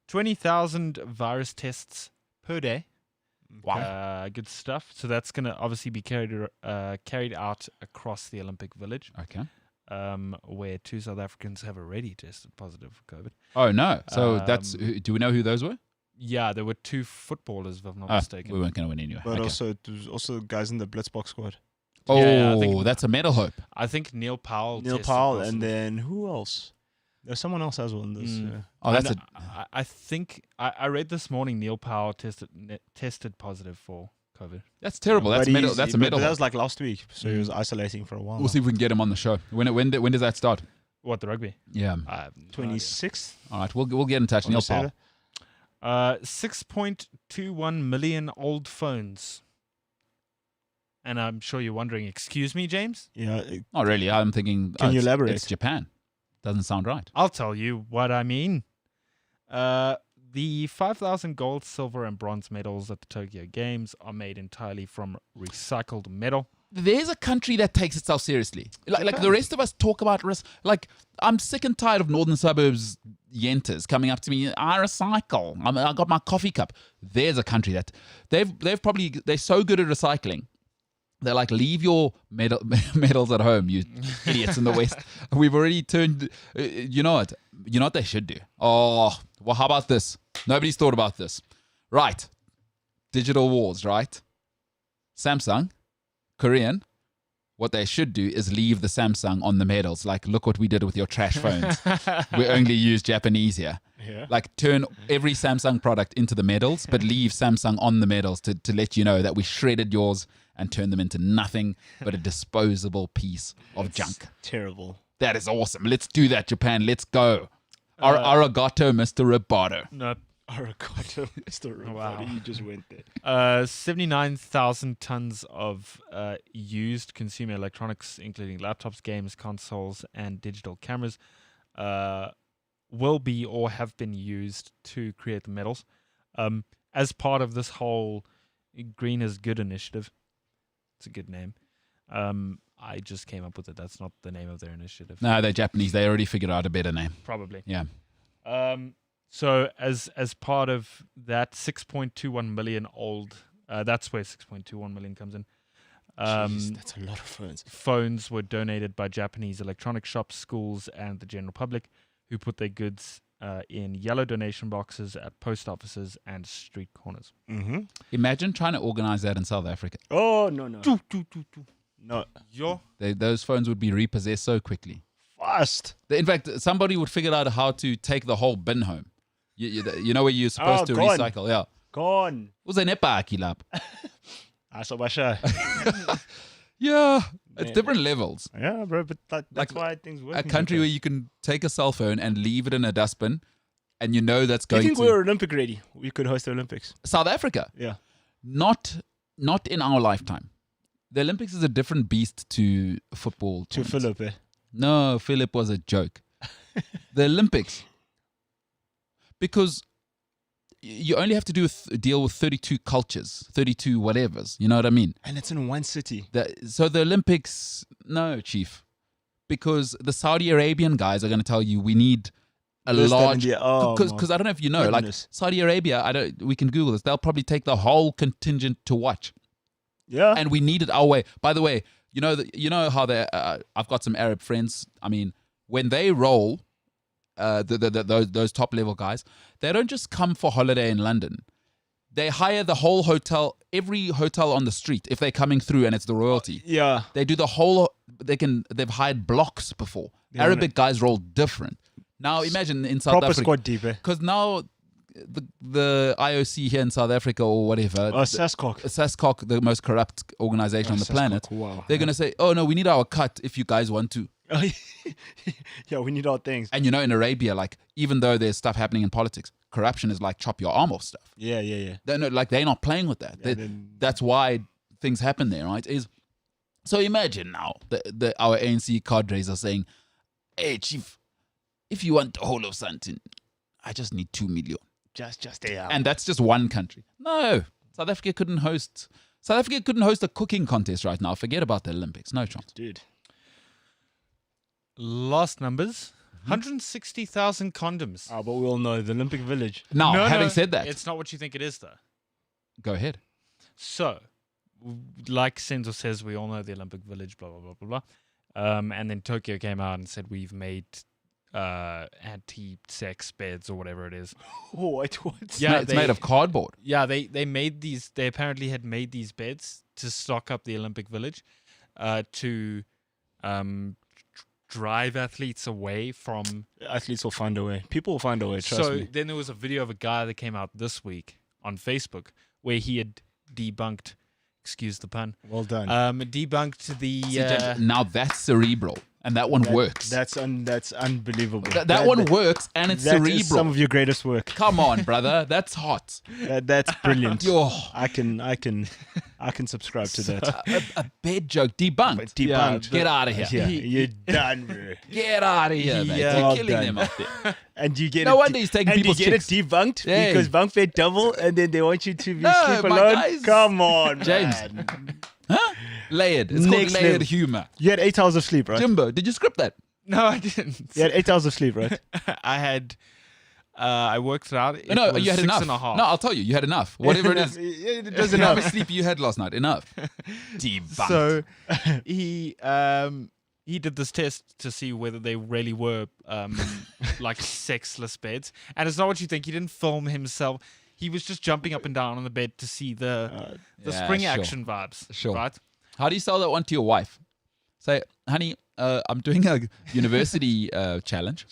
20,000 virus tests per day. Wow. Good stuff. So that's going to obviously be carried out across the Olympic Village, Okay. where 2 South Africans have already tested positive for COVID. Oh, no. So do we know who those were? Yeah, there were 2 footballers, if I'm not Oh, mistaken. we weren't going to win anyway. But Okay. there's also guys in the Blitzbox squad. Oh, Yeah, I think- that's a medal hope. I think Neil Powell. Neil tested Powell, positive. and then who else? There's someone else as well in this. Oh, that's I think I read this morning Neil Powell tested positive for COVID. that's terrible. That's But medal. he's- That's a but medal. That hope. was like last week, so he was isolating for a while. We'll see if we can get him on the show. When does that start? What, the rugby? Yeah. I have no idea. 26th. All right. We'll get in touch. Neil Powell. 6.21 million old phones. And I'm sure you're wondering, excuse me, James? Yeah. Not really. I'm thinking. Can you elaborate? It's Japan. Doesn't sound right. I'll tell you what I mean. The 5,000 gold, silver, and bronze medals at the Tokyo Games are made entirely from recycled metal. There's a country that takes itself seriously. Like the rest of us talk about risk. Like, I'm sick and tired of northern suburbs yentas coming up to me. I recycle. I got my coffee cup. There's a country that they're so good at recycling. They're like, leave your medals at home, you idiots in the West. We've already turned. You know what? You know what they should do? Oh, well, how about this? Nobody's thought about this. Right. Digital wars, right? Samsung, Korean. What they should do is leave the Samsung on the medals. Like, look what we did with your trash phones. We only use Japanese here. Yeah. Like, turn every Samsung product into the medals, but leave Samsung on the medals to let you know that we shredded yours and turned them into nothing but a disposable piece of junk. Terrible. That is awesome. Let's do that, Japan. Let's go. Arigato, Mr. Roboto. No, Arigato, Mr. Robot. Wow. You just went there. 79,000 tons of used consumer electronics, including laptops, games, consoles, and digital cameras, will be or have been used to create the medals. As part of this whole Green is Good initiative. It's a good name. I just came up with it. That's not the name of their initiative. No, they're Japanese. They already figured out a better name. Probably. Yeah. So as part of that 6.21 million old, that's where 6.21 million comes in. Jeez, that's a lot of phones. Phones were donated by Japanese electronic shops, schools, and the general public, who put their goods in yellow donation boxes at post offices and street corners. Mm-hmm. Imagine trying to organize that in South Africa. Oh, no. No. Those phones would be repossessed so quickly. Fast. In fact, somebody would figure out how to take the whole bin home. You know where you're supposed to gone. recycle. Yeah. Gone. Uzanepakilap. Yeah. It's different levels. Yeah, bro, but that's why things work. A country where you can take a cell phone and leave it in a dustbin, and you know that's going I think to... we were Olympic ready. We could host the Olympics. South Africa. Yeah. Not in our lifetime. The Olympics is a different beast to football. To tournaments. Philip, No, Philip was a joke. The Olympics. Because you only have to deal with 32 cultures, 32 whatevers. You know what I mean? And it's in one city. So the Olympics, no, Chief, because the Saudi Arabian guys are going to tell you we need a large, because I don't know if you know, like Saudi Arabia, we can Google this. They'll probably take the whole contingent to watch. Yeah. And we need it our way. By the way, you know how they I've got some Arab friends. I mean, when they roll, those top level guys, they don't just come for holiday in London. They hire the whole hotel, every hotel on the street if they're coming through and it's the royalty. Yeah. They do the whole. They've hired blocks before. Yeah, Arabic guys roll different. Now imagine in South proper Africa, squad deep, eh? because now the IOC here in South Africa or whatever, SASCOC, the most corrupt organization on the planet, they're going to say, oh no, we need our cut if you guys want to. Yeah, we need our things. And you know, in Arabia, like, even though there's stuff happening in politics, corruption is like chop your arm off stuff. Yeah. They're not playing with that. Yeah, that's why things happen there, right? So imagine now our ANC cadres are saying, hey, Chief, if you want the whole of something, I just need 2 million. Just there. And that's just one country. No, South Africa couldn't host a cooking contest right now. Forget about the Olympics. No chance. Dude. Last numbers, 160,000 condoms. Oh, but we all know the Olympic Village. Now, having said that, it's not what you think it is, though. Go ahead. So, like Senzo says, we all know the Olympic Village, blah, blah, blah, blah, blah. And then Tokyo came out and said, we've made anti-sex beds or whatever it is. What? Yeah, it's made of cardboard. Yeah, they made these. They apparently had made these beds to stock up the Olympic Village, to drive athletes away from. Athletes will find a way. People will find a way. Trust me. So then there was a video of a guy that came out this week on Facebook where he had debunked. Excuse the pun. Well done. Debunked the. Now that's cerebral. And that one works. That's unbelievable. That one works, and it's cerebral. Is some of your greatest work. Come on, brother. That's hot. That's brilliant. I can subscribe to that. A bed joke debunked. Yeah, get out of here. You're done, bro. Get out of here, mate. You're killing them out there. And you get no wonder he's taking people's chicks. And you get it debunked because bunk fed double, and then they want you to sleep alone. Guys. Come on, James. Huh? Layered. It's called layered humor. You had 8 hours of sleep, right? Jimbo, did you script that? No, I didn't. You had 8 hours of sleep, right? I worked it out. No, you had enough. 6.5. No, I'll tell you had enough. Whatever it is. It does How enough. much sleep you had last night? Enough. Debunked. So he did this test to see whether they really were like sexless beds, and it's not what you think. He didn't film himself. He was just jumping up and down on the bed to see the spring action vibes. Sure. Right? How do you sell that one to your wife? Say, honey, I'm doing a university challenge.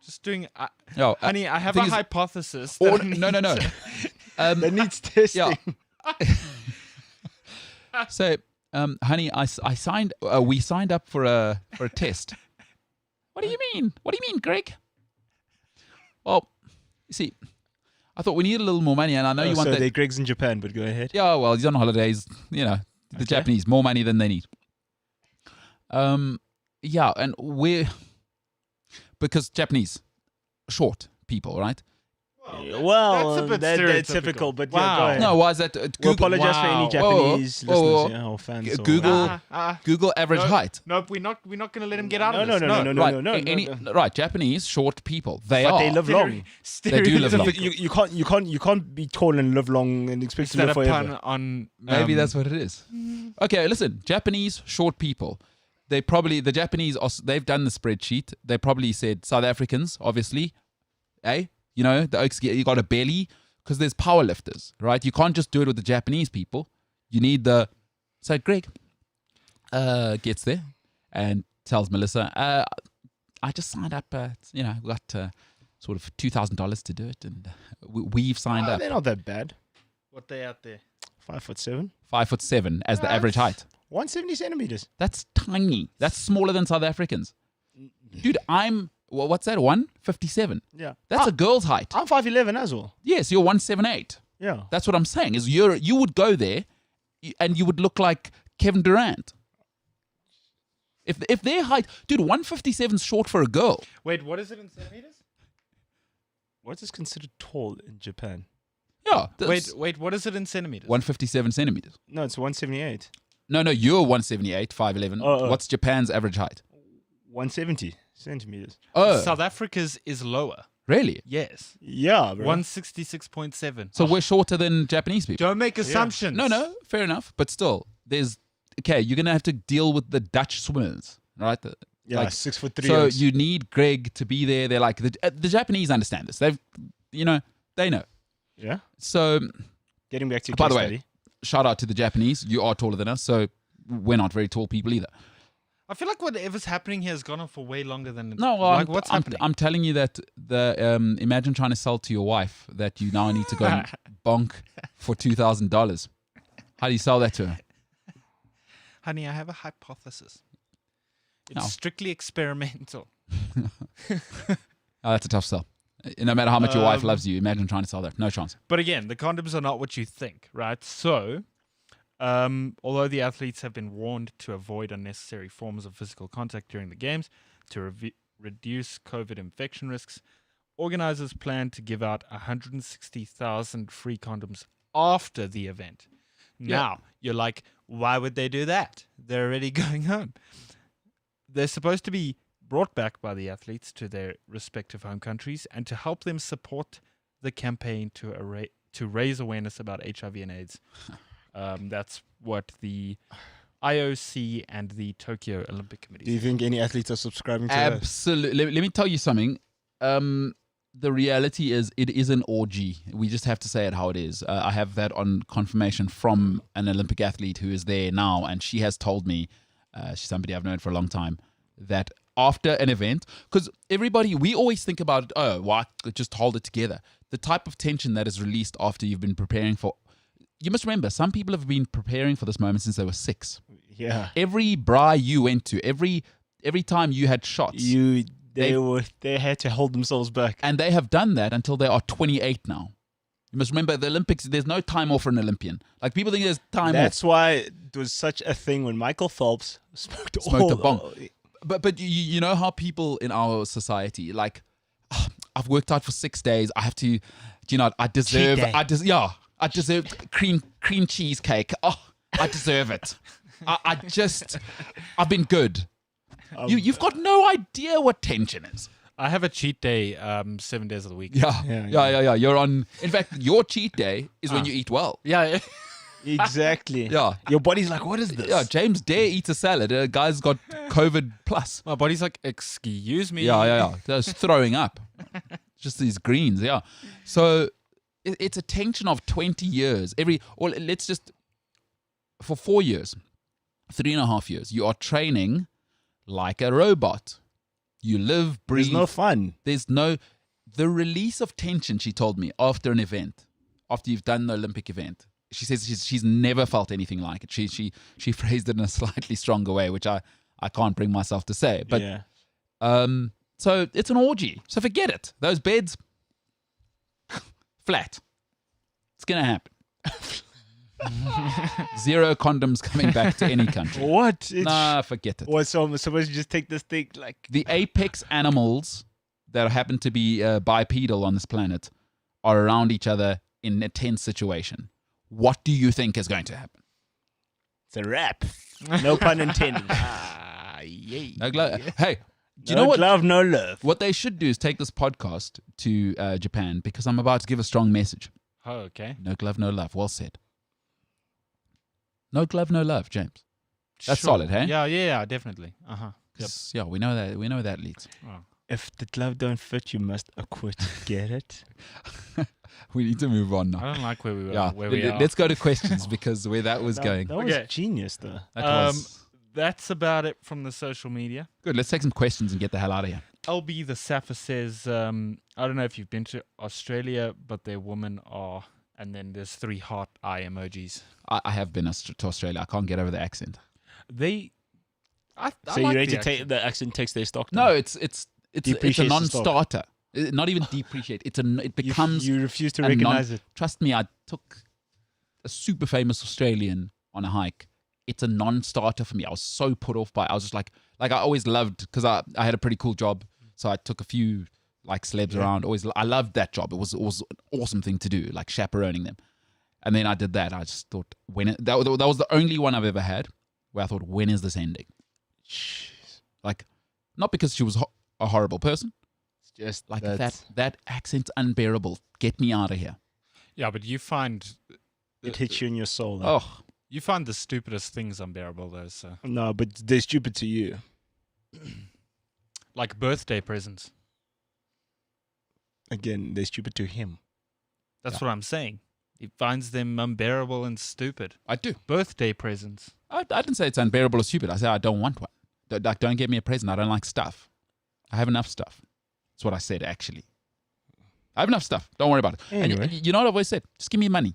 Just doing. No, honey, I have a hypothesis. No. That needs testing. Yeah. So, honey, we signed up for a test. What do you mean? What do you mean, Greg? Well, you see, I thought we need a little more money, and I know you want that. So Greg's in Japan, but go ahead. Yeah, well, he's on holidays. You know, the Japanese, more money than they need. Yeah, and because Japanese, short people, right? Well, that's typical, but yeah, go ahead. No, why is that? We apologize for any Japanese listeners or fans. Google average height. Nope, we're not going to let him get out of this. No. Right, Japanese short people. They live long. They do live long. You can't be tall and live long and expect to live forever. Maybe that's what it is. Okay, listen, Japanese short people. The Japanese, they've done the spreadsheet. They probably said South Africans, obviously, you know, you got a belly because there's power lifters, right? You can't just do it with the Japanese people. You need So Greg gets there and tells Melissa, I just signed up, we got sort of $2,000 to do it, and we've signed up. They're not that bad. What they out there? 5'7". 5'7" as the average height. 170 centimeters. That's tiny. That's smaller than South Africans. Dude, what's that? 157. Yeah. That's a girl's height. I'm 5'11" as well. Yes, you're 178. Yeah. That's what I'm saying. Is you would go there and you would look like Kevin Durant. If their height, dude, 157 is short for a girl. Wait, what is it in centimeters? What is considered tall in Japan? Yeah. Wait. What is it in centimeters? 157 centimeters. No, it's 178. No, you're 178, 5'11". Oh. What's Japan's average height? 170 centimeters. Oh, South Africa's is lower. really? Yes. Yeah, bro. 166.7. So we're shorter than Japanese people. Don't make assumptions. No, fair enough. But still, you're going to have to deal with the Dutch swimmers, right? Yeah, 6'3". So you need Greg to be there. They're like, the Japanese understand this. They know. Yeah. So, Getting back to your by the case way, study. shout out to the Japanese. You are taller than us, so we're not very tall people either. I feel like whatever's happening here has gone on for way longer than... No, well, like, what's happening? I'm telling you that imagine trying to sell to your wife that you now need to go and bonk for $2,000. How do you sell that to her? Honey, I have a hypothesis. It's No. strictly experimental. Oh, that's a tough sell. No matter how much your wife loves you, imagine trying to sell that. No chance. But again, the condoms are not what you think, right? So, although the athletes have been warned to avoid unnecessary forms of physical contact during the games to reduce COVID infection risks, organizers plan to give out 160,000 free condoms after the event. Yeah. Now, you're like, why would they do that? They're already going home. They're supposed to be brought back by the athletes to their respective home countries and to help them support the campaign to raise awareness about HIV and AIDS. That's what the IOC and the Tokyo Olympic Committee Do you think any athletes are subscribing to that? Absolutely. Let me tell you something. The reality is it is an orgy. We just have to say it how it is. I have that on confirmation from an Olympic athlete who is there now, and she has told me, she's somebody I've known for a long time, that after an event, because we always think about, why just hold it together. The type of tension that is released after you've been preparing for, you must remember, some people have been preparing for this moment since they were 6. Yeah. Every braai you went to, every time you had shots, They had to hold themselves back. and they have done that until they are 28 now. You must remember, the Olympics, there's no time off for an Olympian. Like, people think there's time That's off. why it was such a thing when Michael Phelps smoked a bong. But you know how people in our society, like, I've worked out for 6 days. I have to, I deserve, Cheat day. I deserve cream cheesecake. Oh, I deserve it. I've been good. You've got no idea what tension is. I have a cheat day 7 days of the week. Yeah. You're on. In fact, your cheat day is when you eat well. Yeah. Exactly. Yeah. Your body's like, what is this? Yeah, James dare eat a salad. A guy's got COVID plus. My body's like, excuse me. Yeah. Just throwing up. Just these greens, yeah. So it's a tension of 20 years. For 4 years, 3.5 years, you are training like a robot. You live, breathe. There's no fun. The release of tension, she told me, after an event, after you've done the Olympic event. She says she's never felt anything like it. She phrased it in a slightly stronger way, which I can't bring myself to say. But yeah. So it's an orgy. So forget it. Those beds, flat. It's gonna happen. 0 condoms coming back to any country. What? Nah, forget it. What? So I'm supposed to just take this thing like The apex animals that happen to be bipedal on this planet are around each other in a tense situation. What do you think is going to happen? it's a wrap. No pun intended. No glove. Hey, do you No know what? glove, no love. What they should do is take this podcast to Japan, because I'm about to give a strong message. Oh, okay. No glove, no love. Well said. No glove, no love, James. That's Sure. solid, hey? Yeah, definitely. Yep. 'Cause, yeah, we know that. We know where that leads. Oh. If the glove don't fit, you must acquit. Get it? We need to move on I now. don't like where we were. Yeah, where we are. let's go to questions, because where that was going. That was Okay. genius, though. That was That's about it from the social media. good. Let's take some questions and get the hell out of here. LB the Sappher says, I don't know if you've been to Australia, but their women are, and then there's 3 heart eye emojis. I have been to Australia. I can't get over the accent. I So you like ready the to take accent. the accent takes their stock? No, down? it's a Depreciates the stock. non-starter. Not even depreciate. It becomes. You refuse to a recognize it. Trust me, I took a super famous Australian on a hike. It's a non-starter for me. I was so put off by it. I was just like I always loved, because I had a pretty cool job. So I took a few like celebs around. I loved that job. It was an awesome thing to do, like chaperoning them. And then I did that. I just thought, that was the only one I've ever had where I thought, when is this ending? Jeez. Like, not because she was a horrible person. It's just like that accent's unbearable. Get me out of here. Yeah, but you find it hits you in your soul. Though. Oh, you find the stupidest things unbearable, though. So no, but they're stupid to you. like birthday presents. Again, they're stupid to him. That's what I'm saying. He finds them unbearable and stupid. I do. Birthday presents. I didn't say it's unbearable or stupid. I said I don't want one. Don't get me a present. I don't like stuff. I have enough stuff. That's what I said, actually. I have enough stuff. Don't worry about it. Anyway. And you know what I've always said? Just give me money.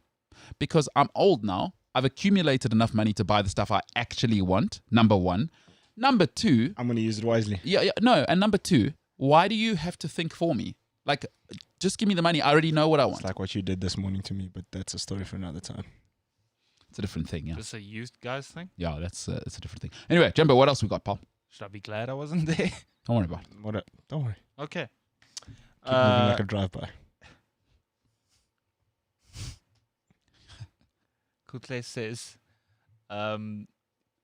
Because I'm old now. I've accumulated enough money to buy the stuff I actually want, number one. Number two... I'm going to use it wisely. Yeah, no. And number two, why do you have to think for me? Like, just give me the money. I already know what I want. It's like what you did this morning to me, but that's a story for another time. It's a different thing, yeah. Just a used guys thing? Yeah, it's a different thing. Anyway, Jumbo, what else we got, pal? Should I be glad I wasn't there? Don't worry about it. Don't worry. Okay. Keep moving like a drive-by. Kutle says,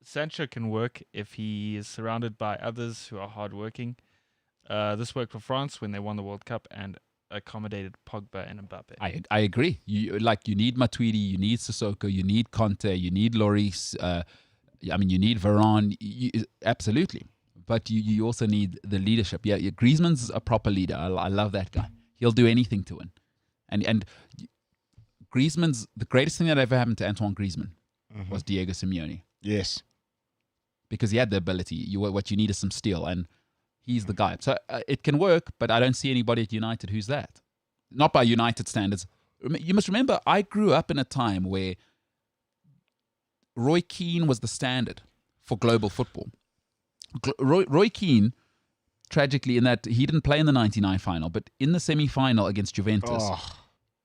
Sancho can work if he is surrounded by others who are hardworking. This worked for France when they won the World Cup and accommodated Pogba and Mbappe. I agree. You need Matuidi, you need Sissoko, you need Conte, you need Lloris. You need Varane. Absolutely. But you also need the leadership. Yeah, Griezmann's a proper leader. I love that guy. He'll do anything to win. And Griezmann's, the greatest thing that ever happened to Antoine Griezmann was Diego Simeone. Yes. Because he had the ability. What you need is some steel, and he's the guy. So it can work, but I don't see anybody at United who's that. Not by United standards. You must remember, I grew up in a time where Roy Keane was the standard for global football. Roy Keane, tragically, in that he didn't play in the 99 final, but in the semi-final against Juventus,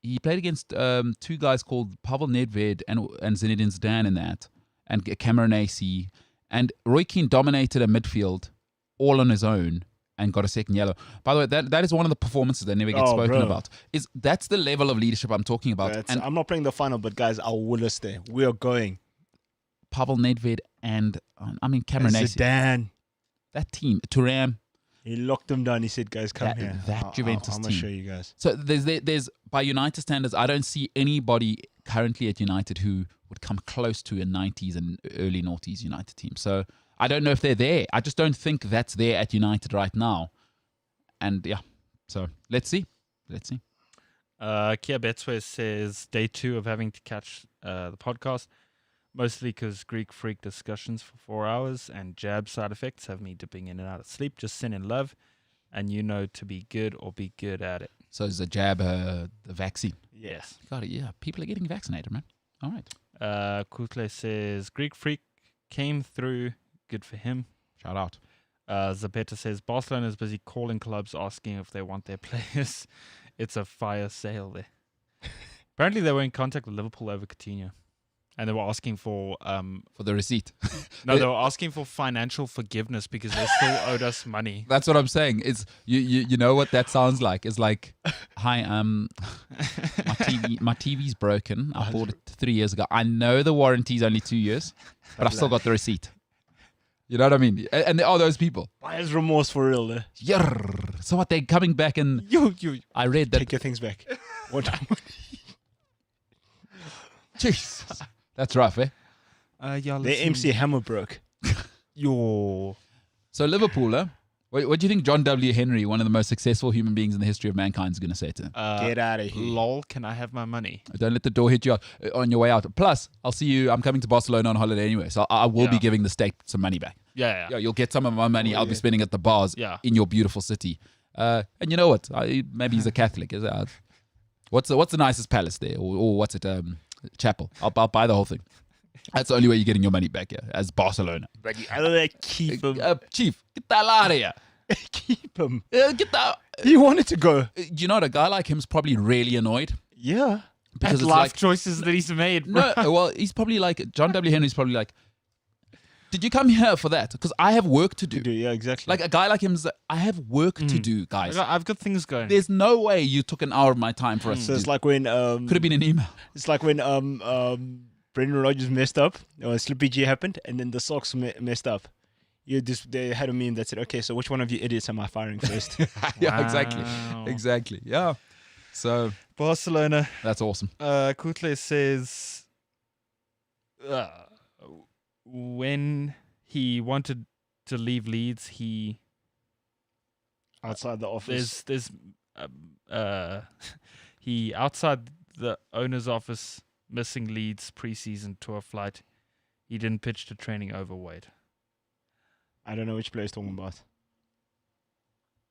he played against two guys called Pavel Nedved and Zinedine Zidane in that, and Cameron Acey. And Roy Keane dominated a midfield all on his own and got a second yellow. By the way, that is one of the performances that never gets spoken about. That's the level of leadership I'm talking about. And I'm not playing the final, but guys, I'll will us there. We are going. Pavel Nedved and Cameron Acey. Zidane. That team, Thuram. He locked them down. He said, guys, come here. That Juventus I'm team. going to show you guys. So there's by United standards, I don't see anybody currently at United who would come close to a 90s and early noughties United team. So I don't know if they're there. I just don't think that's there at United right now. And yeah, so let's see. Kia Betsway says, day 2 of having to catch the podcast. Mostly because Greek freak discussions for 4 hours and jab side effects have me dipping in and out of sleep. Just send in love, and to be good or be good at it. So is the jab the vaccine? Yes. Got it. Yeah, people are getting vaccinated, man. All right. Kutle says, Greek freak came through. Good for him. Shout out. Zapeta says, Barcelona is busy calling clubs asking if they want their players. It's a fire sale there. Apparently they were in contact with Liverpool over Coutinho. And they were asking for the receipt. No, they were asking for financial forgiveness because they still owed us money. That's what I'm saying. It's you know what that sounds like? It's like, hi, my TV's broken. I bought it 3 years ago. I know the warranty's only 2 years, but I've still got the receipt. You know what I mean? And there are those people. Buyer's remorse for real, though. Yarr. So what? They're coming back and I read that. Take your things back. What? Jeez. That's rough, eh? The MC Hammer broke. Yo. So Liverpool, what do you think John W. Henry, one of the most successful human beings in the history of mankind, is going to say to him? Get out of here. Lol, can I have my money? Don't let the door hit you on your way out. Plus, I'll see you. I'm coming to Barcelona on holiday anyway, so I will be giving the state some money back. Yeah. You'll get some of my money. I'll be spending at the bars in your beautiful city. And you know what? Maybe he's a Catholic. What's the nicest palace there? Or what's it? Chapel. I'll buy the whole thing. That's the only way you're getting your money back here, as Barcelona. Keep him. Chief, get the hell out of here. Keep him. Get that. He wanted to go. You know what? A guy like him's probably really annoyed. Yeah. Because life choices that he's made. No, well, he's probably like, John W. Henry's probably like, Did you come here for that? Because I have work to do. Yeah, exactly. Like a guy like him, I have work to do, guys. I've got things going. There's no way you took an hour of my time for us. So it's like when could have been an email. It's like when Brendan Rodgers messed up, or Slippy G happened, and then the Sox messed up. They had a meme that said, "Okay, so which one of you idiots am I firing first?" Yeah, Wow. exactly. Yeah. So Barcelona. that's awesome. Kutle says when he wanted to leave Leeds, he Outside the office. there's he outside the owner's office missing Leeds preseason tour flight. He didn't pitch to training overweight. I don't know which player he's talking about.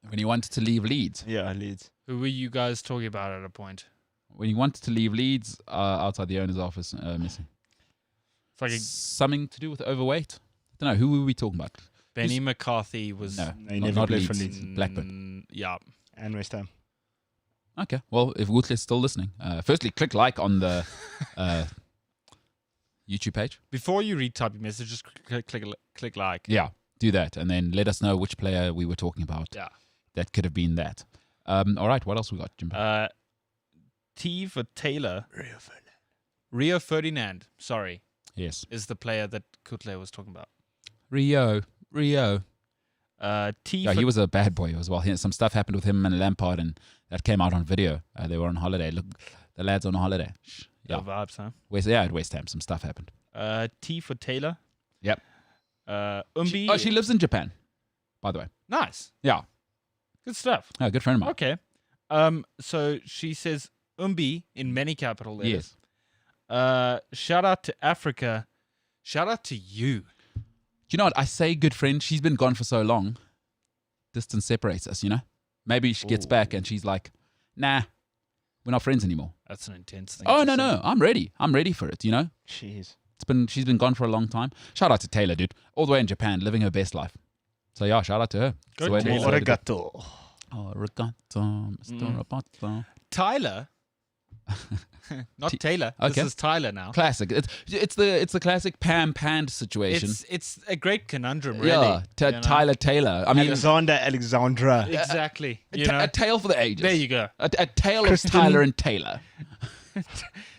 When he wanted to leave Leeds. Yeah, Leeds. Who were you guys talking about at a point? When he wanted to leave Leeds, outside the owner's office, missing. It's like Something to do with overweight. I don't know. Who were we talking about? Benny McCarthy was No, he not, never not played Leeds. for Leeds. Blackburn. Yeah. And West Ham. Okay. Well, if Wootle's still listening, firstly, click like on the YouTube page. Before you retype your message, just click like. Yeah, do that. And then let us know which player we were talking about. Yeah. That could have been that. All right. What else we got, Jim? T for Taylor. Rio Ferdinand, sorry, Yes. is the player that Kutle was talking about. Rio. T Yeah, for he was a bad boy as well. Some stuff happened with him and Lampard, and that came out on video. They were on holiday. Look, the lads on holiday. the Yeah. vibes, huh? At West Ham. Some stuff happened. T for Taylor. Yep. Umbi. She lives in Japan, by the way. Nice. Yeah. Good stuff. A good friend of mine. Okay. So she says Umbi in many capital letters. Yes. Shout out to Africa. Shout out to you. Do you know what? I say good friend. She's been gone for so long. Distance separates us, you know? Maybe she gets back and she's like, nah, we're not friends anymore. That's an intense thing. Oh, to no. say. I'm ready. I'm ready for it, you know? Jeez. She's been gone for a long time. Shout out to Taylor, dude. All the way in Japan, living her best life. So yeah, shout out to her. Go It's the way- Taylor. it's the way to do it. Arigato. Arigato, Mr. Roboto. Tyler. Not Taylor. Okay. This is Tyler now. Classic. It's the classic Pam Pand situation. It's a great conundrum, really. Yeah, you know? Tyler Taylor. I mean, Alexandra. Exactly. You know? a tale for the ages. There you go. A tale Kristen- of Tyler and Taylor.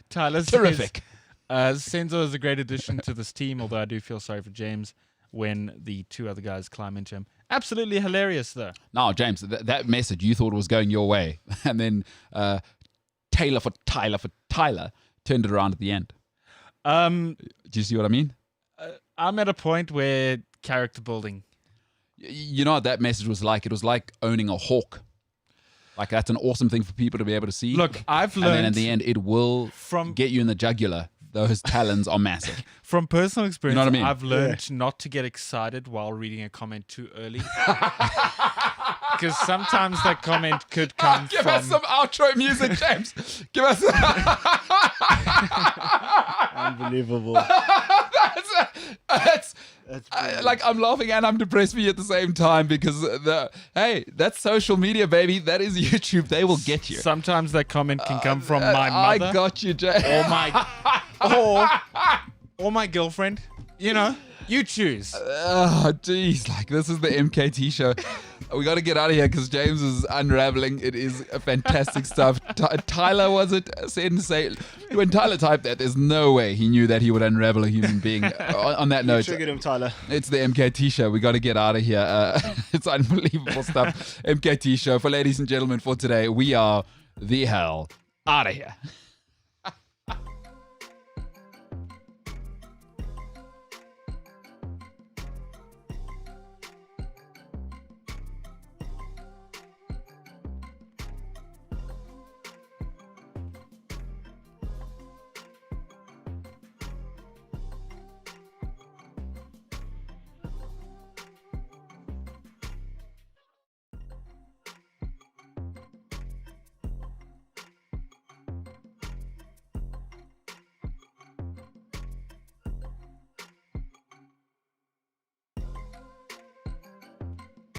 Tyler says, Terrific. Senzo is a great addition to this team, although I do feel sorry for James when the two other guys climb into him. Absolutely hilarious, though. No, James, that message you thought was going your way, and then Taylor for Tyler turned it around at the end. Do you see what I mean? I'm at a point where character building. You know what that message was like? It was like owning a hawk. Like, that's an awesome thing for people to be able to see. Look, I've and then learned in the end, it will from get you in the jugular. Those talons are massive. from personal experience. what I mean? I've learned not to get excited while reading a comment too early, because sometimes that comment could come Give from. us some outro music, James. Give us. Unbelievable. That's like, I'm laughing and I'm depressed for you at the same time, because that's social media, baby. That is YouTube. They will get you. Sometimes that comment can come from my I mother got you, James. or my girlfriend. You know, you choose. Oh, jeez. Like, this is the MKT show. We got to get out of here because James is unraveling. It is fantastic stuff. Tyler, was it? When Tyler typed that, there's no way he knew that he would unravel a human being. On that note, Triggered him, Tyler. it's the MKT show. We got to get out of here. It's unbelievable stuff. MKT show. For ladies and gentlemen, for today, we are the hell out of here.